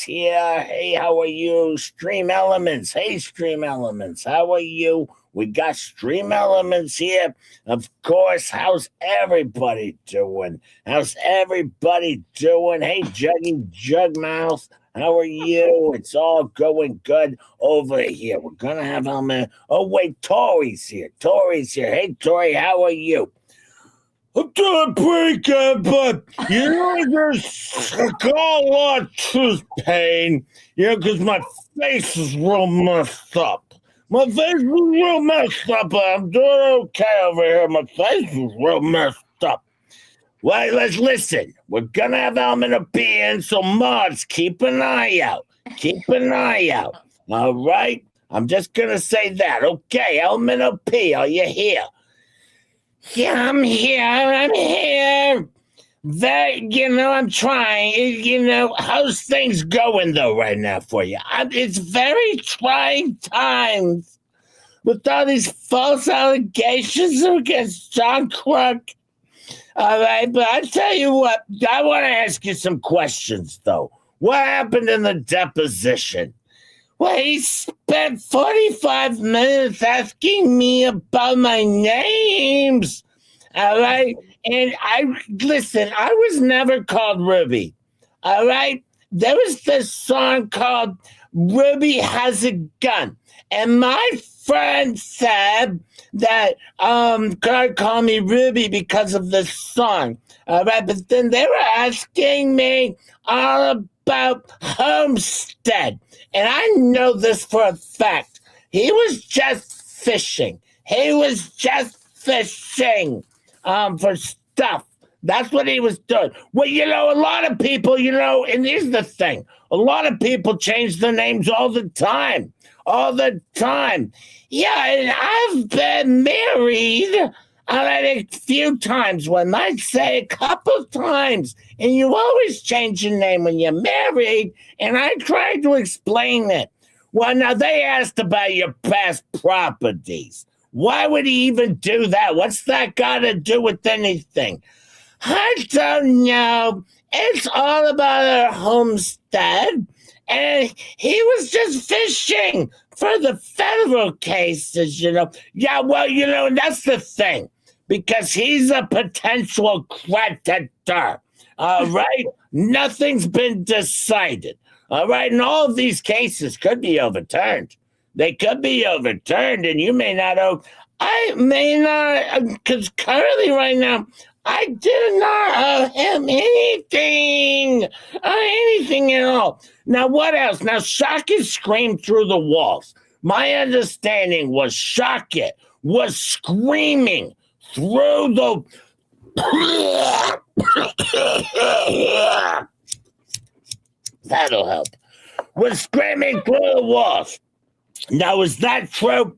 here. Hey, how are you? Stream Elements. Hey, Stream Elements. How are you? We got Stream Elements here. Of course, how's everybody doing? Hey, Juggy Jugmouth. How are you? It's all going good over here. We're going to have Elman. Oh, wait, Tori's here. Hey, Tori, how are you? I'm doing pretty good, but there's a lot of tooth pain, because my face is real messed up. But I'm doing okay over here. My face is real messed up. Well, let's listen. We're going to have Lmnop in, so mods, keep an eye out. All right? I'm just going to say that. Okay, Lmnop, are you here? Yeah, I'm here. I'm trying. How's things going, though, right now for you? It's very trying times with all these false allegations against John Crook. All right, but I tell you what, I want to ask you some questions, though. What happened in the deposition? Well, he spent 45 minutes asking me about my names. All right? And I was never called Ruby. All right? There was this song called Ruby Has a Gun. And my friend said that God called me Ruby because of this song. All right, but then they were asking me all about Homestead. And I know this for a fact. He was just fishing. For stuff. That's what he was doing. Well, a lot of people, and here's the thing. A lot of people change their names all the time. Yeah, and I've been married a few times. One might say a couple times. And you always change your name when you're married. And I tried to explain it. Well, now they asked about your past properties. Why would he even do that? What's that got to do with anything? I don't know. It's all about our homestead. And he was just fishing for the federal cases, Yeah, well, and that's the thing. Because he's a potential creditor. All right? Nothing's been decided. All right? And all of these cases could be overturned. They could be overturned, and you may not owe. I may not, because currently right now, I do not owe him anything at all. Now, what else? Now, Shockett screamed through the walls. My understanding was Shockett was screaming through the... That'll help. Was screaming through the walls. Now, is that true?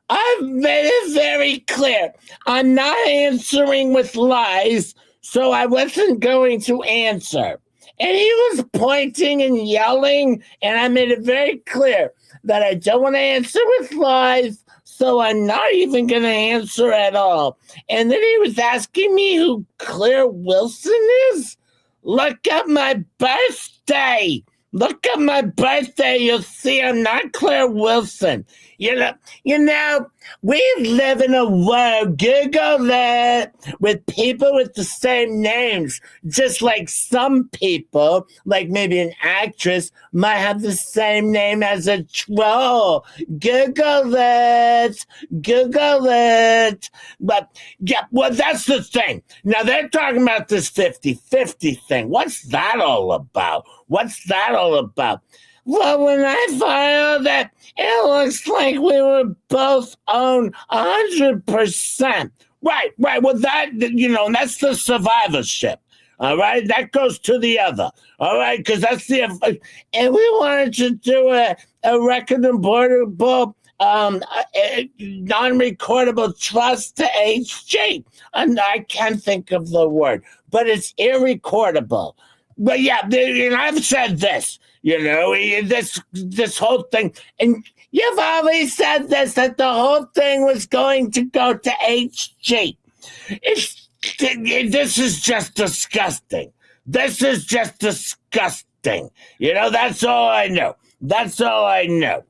I've made it very clear. I'm not answering with lies, so I wasn't going to answer. And he was pointing and yelling, and I made it very clear that I don't want to answer with lies, so I'm not even going to answer at all. And then he was asking me who Claire Wilson is? Look up my birthday. Look at my birthday. You'll see I'm not Claire Wilson. You know, we live in a world, Google it, with people with the same names. Just like some people, like maybe an actress, might have the same name as a troll. Google it. Google it. But, yeah, well, that's the thing. Now, they're talking about this 50-50 thing. What's that all about? What's that all about? Well, when I found that, it looks like we were both owned 100%. Right. Well, that, and that's the survivorship. All right. That goes to the other. All right. Because that's and we wanted to do a record-able, non-recordable trust to HG. And I can't think of the word, but it's irrecordable. But yeah, and I've said this. This whole thing, and you've always said this, that the whole thing was going to go to HG. This is just disgusting. This is just disgusting. That's all I know. That's all I know.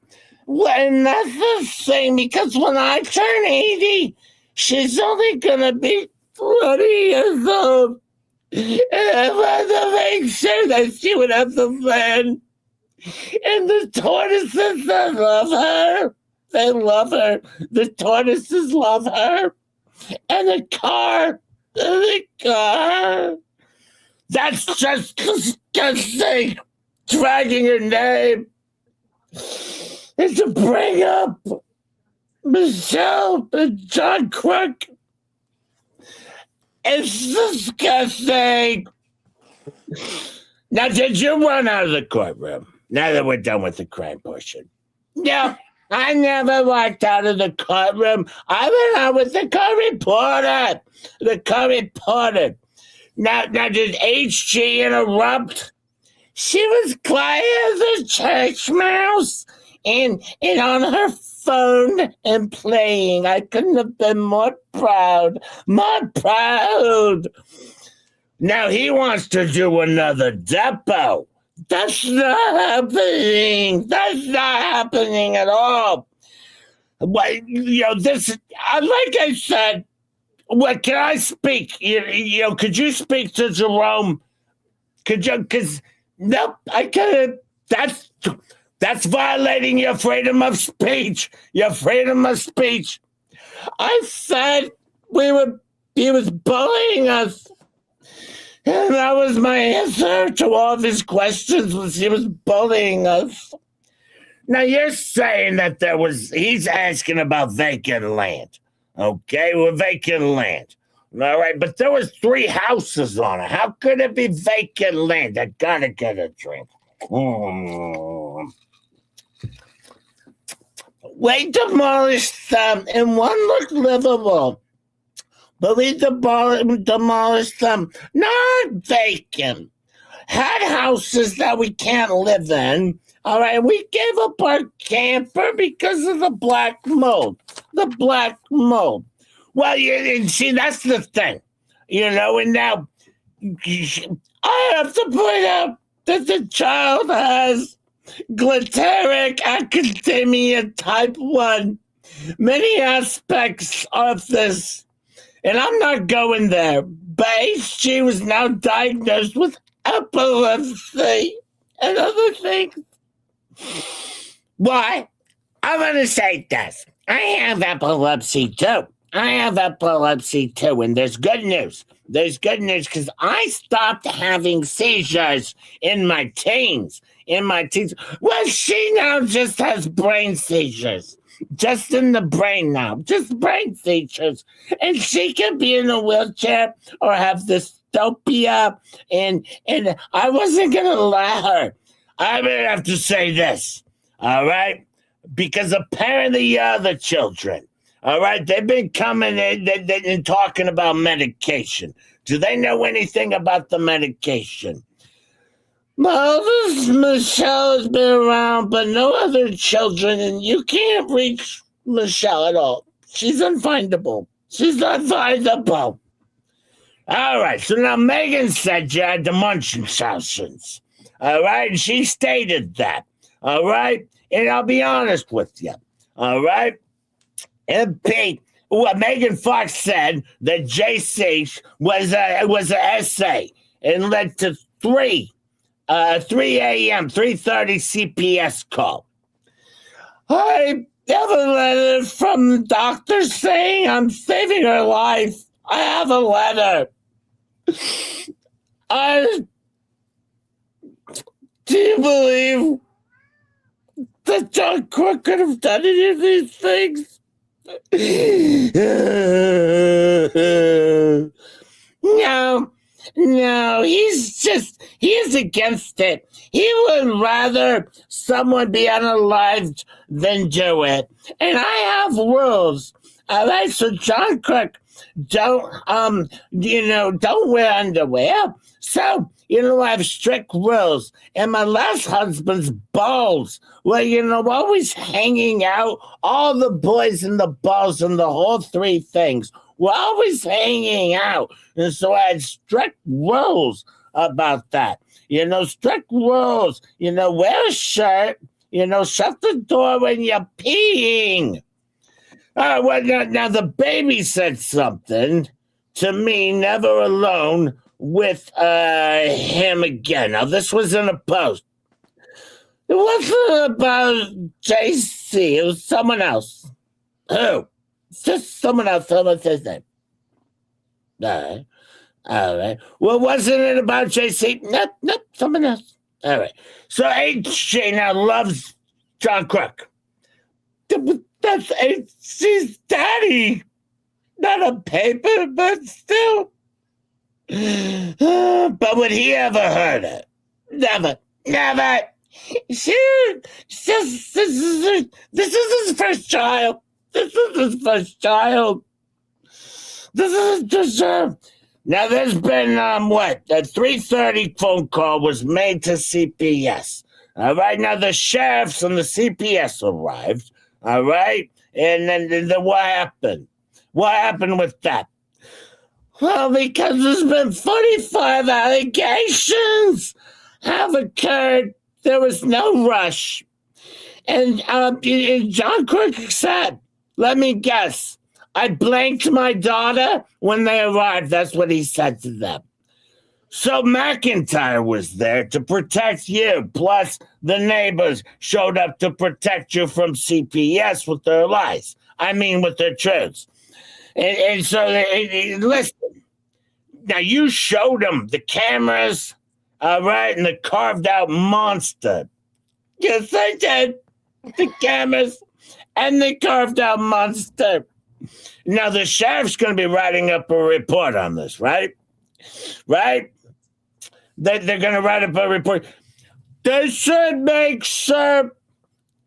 Well, and that's the thing, because when I turn 80, she's only going to be 20 years old. And I had to make sure that she would have the van. And the tortoises, they love her. They love her. The tortoises love her. And the car. That's just disgusting. Dragging her name. And to bring up Michelle and John Crook. It's disgusting. Now, did you run out of the courtroom? Now that we're done with the crime portion. No, I never walked out of the courtroom. I went out with the court reporter. The court reporter. Now, did HG interrupt? She was quiet as a church mouse and on her phone and playing. I couldn't have been more proud. More proud. Now he wants to do another depot. That's not happening. That's not happening at all. Well, this, like I said, what can I speak? Could you speak to Jerome? Could you? Because, nope, I couldn't. That's violating your freedom of speech. Your freedom of speech. I said he was bullying us. And that was my answer to all of his questions, was he was bullying us. Now you're saying that he's asking about vacant land. Okay, well, vacant land. All right, but there was 3 houses on it. How could it be vacant land? I gotta get a drink. We demolished them, and one looked livable. But we demolished them, not vacant. Had houses that we can't live in. All right, we gave up our camper because of the black mold. The black mold. Well, see, that's the thing. And now I have to point out that the child has glyceric academia type 1. Many aspects of this. And I'm not going there, but she was now diagnosed with epilepsy and other things. Why? I'm going to say this. I have epilepsy too. And there's good news. There's good news because I stopped having seizures in my teens. Well, she now just has brain seizures. Just in the brain now. Just brain seizures. And she can be in a wheelchair or have dystopia. And I wasn't going to let her. I'm going to have to say this. All right? Because apparently the children, all right, they've been coming in and talking about medication. Do they know anything about the medication? Well, this Michelle has been around, but no other children, and you can't reach Michelle at all. She's unfindable. All right, so now Megan said you had the Munchausen. All right, and she stated that. All right, and I'll be honest with you. All right, and Pete, what Megan Fox said that JC was an essay and led to 3 a.m. 3:30 CPS call. I have a letter from the doctor saying I'm saving her life. I have a letter. Do you believe that John Crook could have done any of these things? No, he is against it. He would rather someone be unalived than do it. And I have rules. All right, so John Crook, don't wear underwear. So, I have strict rules. And my last husband's balls were, always hanging out. All the boys and the balls and the whole 3 things were always hanging out. And so I had strict rules about that. Strict rules. Wear a shirt. Shut the door when you're peeing. Now the baby said something to me, never alone with him again. Now, this was in a post. It wasn't about JC. It was someone else. Who? It's just someone else. What's his name? All right. Well, wasn't it about JC? Nope, someone else. All right. So HJ now loves John Crook. That's HJ's daddy. Not on paper, but still. But would he ever hurt her? Never. This is his first child. This is deserved. Now, there's been, a 3:30 phone call was made to CPS. All right, now the sheriffs and the CPS arrived. All right, and then what happened? What happened with that? Well, because there's been 45 allegations have occurred. There was no rush. And John Crook said, let me guess, I blanked my daughter when they arrived. That's what he said to them. So McIntyre was there to protect you. Plus, the neighbors showed up to protect you from CPS with their lies. I mean, with their truths. And so, listen, now you showed them the cameras, all right, and the carved out monster. Yes, I did. The cameras and the carved out monster. Now, the sheriff's going to be writing up a report on this, right? Right? They're going to write up a report. They should make sure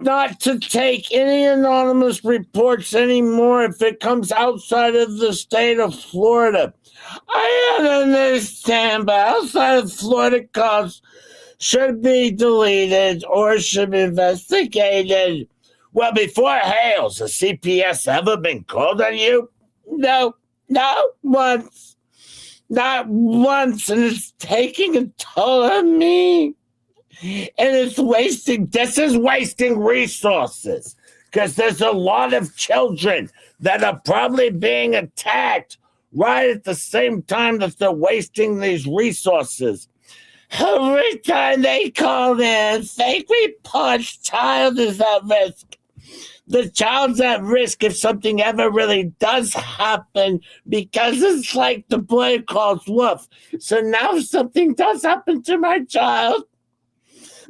not to take any anonymous reports anymore if it comes outside of the state of Florida. I don't understand, but outside of Florida calls should be deleted or should be investigated. Well, before Hales, has CPS ever been called on you? No, not once. Not once, and it's taking a toll on me. And it's wasting resources because there's a lot of children that are probably being attacked right at the same time that they're wasting these resources. Every time they call in, fake reports, child is at risk. The child's at risk if something ever really does happen because it's like the boy calls wolf. So now if something does happen to my child,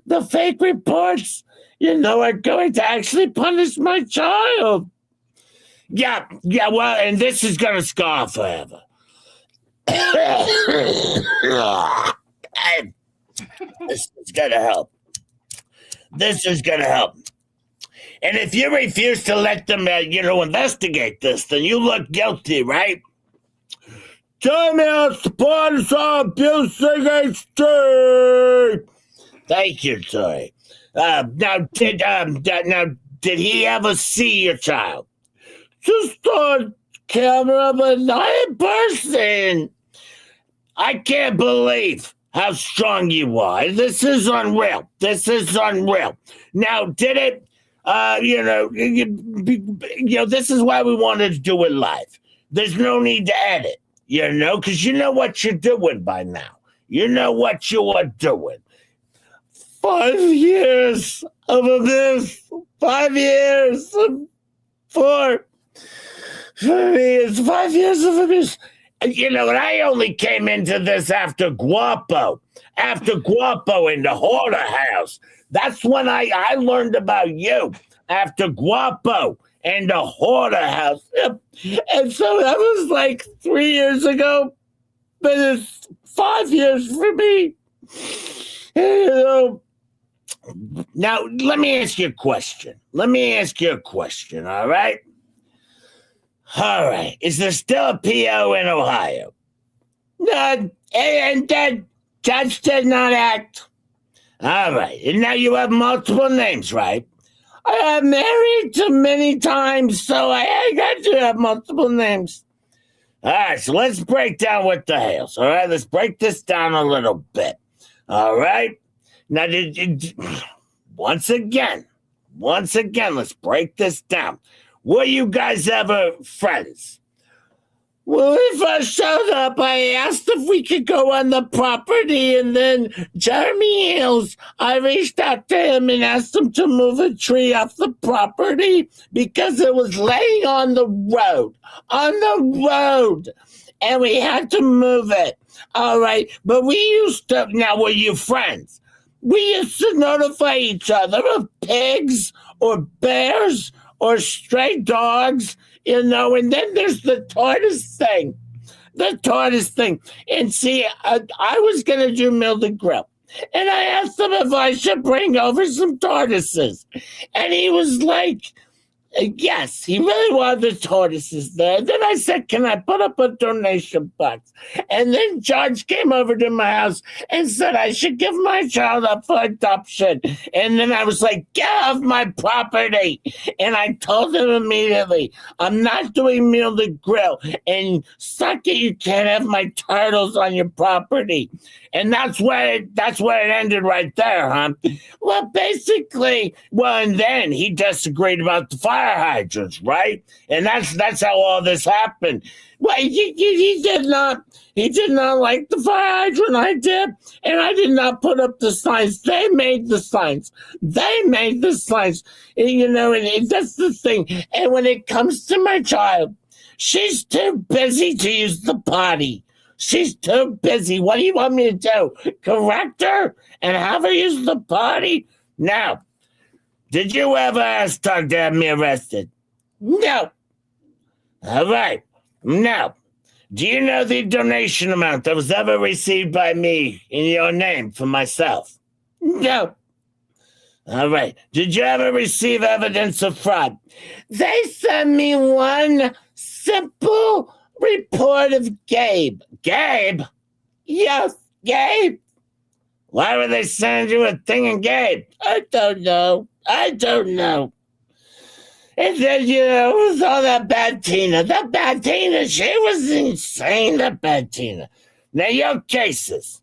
the fake reports, are going to actually punish my child. Yeah, well, and this is going to scar forever. This is going to help. This is going to help. And if you refuse to let them, investigate this, then you look guilty, right? Time out, sponsor, abusing HT. Thank you, Tori. Now, did he ever see your child? Just on camera, but not in person. I can't believe how strong you are. This is unreal. This is unreal. Now, did it, this is why we wanted to do it live. There's no need to edit, because you know what you're doing by now. You know what you are doing. 5 years of abuse. 5 years of 4. For me, it's 5 years of abuse. And I only came into this after Guapo. After Guapo in the Hoarder House. That's when I learned about you. After Guapo and the Hoarder House. And so that was like 3 years ago. But it's 5 years for me. Now, let me ask you a question. All right? All right. Is there still a PO in Ohio? No, and that judge did not act. All right. And now you have multiple names, right? I am married to many times, so I got to have multiple names. All right, so let's break down what the hell's. All right, let's break this down a little bit. All right? Now, once again, let's break this down. Were you guys ever friends? When we first showed up, I asked if we could go on the property, and then Jeremy Hills, I reached out to him and asked him to move a tree off the property because it was laying on the road, and we had to move it. All right, but now were you friends? We used to notify each other of pigs or bears or stray dogs, and then there's the tortoise thing. And see, I was going to do Mill the Grill. And I asked him if I should bring over some tortoises. And he was like, yes, he really wanted the tortoises there. Then I said, can I put up a donation box? And then George came over to my house and said I should give my child up for adoption. And then I was like, get off my property. And I told him immediately, I'm not doing Meal the Grill. And suck it, you can't have my turtles on your property. And that's where it ended right there, huh? Well, basically, and then he disagreed about the fire hydrants, right? And that's how all this happened. Well, he did not like the fire hydrant. I did, and I did not put up the signs. They made the signs. And, and that's the thing. And when it comes to my child, she's too busy to use the potty. She's too busy. What do you want me to do? Correct her and have her use the potty? Now, did you ever ask Doug to have me arrested? No. All right. Now, do you know the donation amount that was ever received by me in your name for myself? No. All right. Did you ever receive evidence of fraud? They sent me one simple report of Gabe. Gabe? Yes, Gabe. Why would they send you a thing of Gabe? I don't know. And then, it was all that bad Tina. That bad Tina, she was insane, that bad Tina. Now, your cases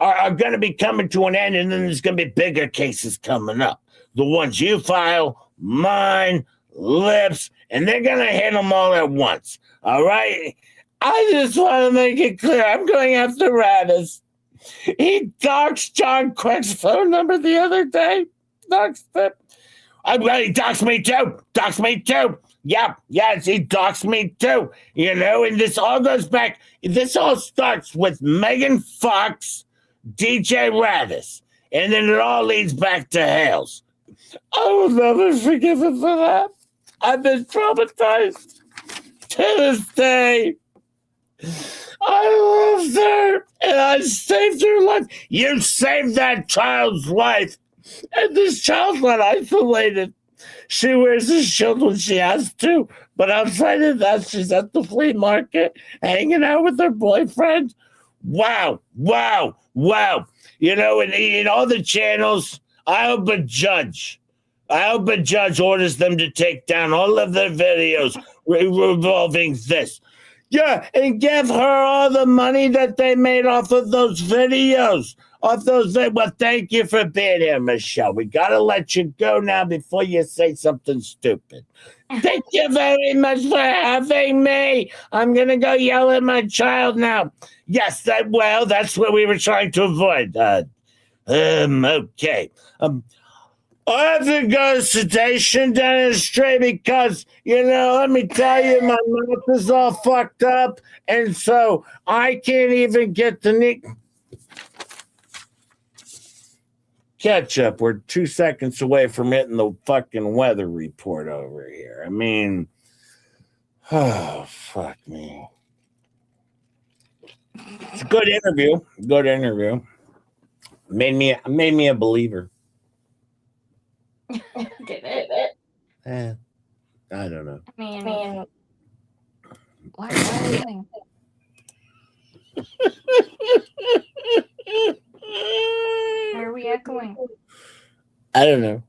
are going to be coming to an end, and then there's going to be bigger cases coming up. The ones you file, mine, Lips, and they're going to hit them all at once. All right? I just want to make it clear. I'm going after Radis. He doxed John Quick's phone number the other day. Doxed it. He doxed me too. Yes, he doxed me too. And this all goes back. This all starts with Megan Fox, DJ Radis. And then it all leads back to Hales. I will never forgive him for that. I've been traumatized to this day. I loved her, and I saved her life. You saved that child's life, and this child's not isolated. She wears a shield when she has to, but outside of that, she's at the flea market, hanging out with her boyfriend. Wow. In all the channels, I hope a judge orders them to take down all of their videos revolving this. Yeah, and give her all the money that they made off of those videos. Well, thank you for being here, Michelle. We gotta let you go now before you say something stupid. Thank you very much for having me. I'm gonna go yell at my child now. Yes, that's what we were trying to avoid. Okay. I have to go to sedation dentistry because, let me tell you, my mouth is all fucked up, and so I can't even get the Ketchup. We're 2 seconds away from hitting the fucking weather report over here. I mean, oh, fuck me. It's a good interview. Made me a believer. Did it? I don't know. I mean, what are you doing? Why are we echoing? I don't know.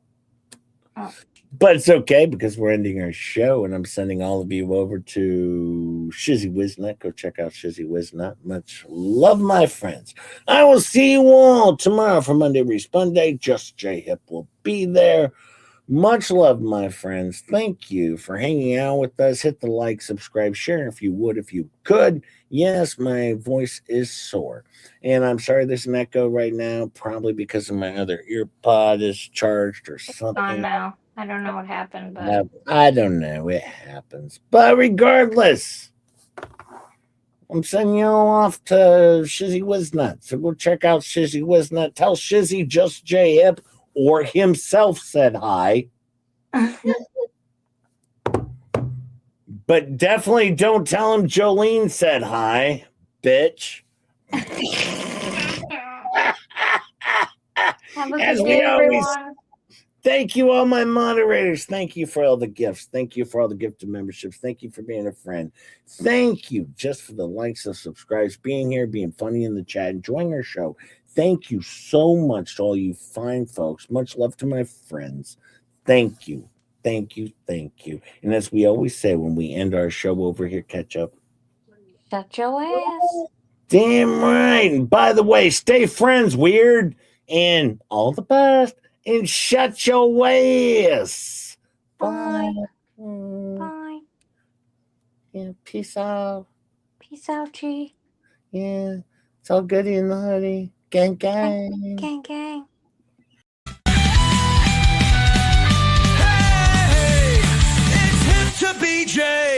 Oh. But it's okay because we're ending our show and I'm sending all of you over to Shizzy Wiznut. Go check out Shizzy Wiznut. Much love, my friends. I will see you all tomorrow for Monday Respun Day. Just J Hip will be there. Much love, my friends. Thank you for hanging out with us. Hit the like, subscribe, share if you would, if you could. Yes, my voice is sore. And I'm sorry there's an echo right now, probably because of my other ear pod is charged or something. It's gone now. I don't know what happened, but I don't know. It happens. But regardless, I'm sending you all off to Shizzy Wiznut. So go check out Shizzy Wiznut. Tell Shizzy Just J Hip or himself said hi. But definitely don't tell him Jolene said hi, bitch. have a good day, everyone. Thank you, all my moderators. Thank you for all the gifts. Thank you for all the gifted memberships. Thank you for being a friend. Thank you just for the likes and subscribes, being here, being funny in the chat, enjoying our show. Thank you so much to all you fine folks. Much love to my friends. Thank you. Thank you. Thank you. And as we always say when we end our show over here, Ketchup. Shut your ass. Damn right. And by the way, stay friends, weird. And all the best. And shut your ass. Bye. Bye. Bye. Yeah, peace out. Peace out, G. Yeah, it's all goody in the hoodie. Gang, gang. Gang, gang. Hey, it's hip to BJ.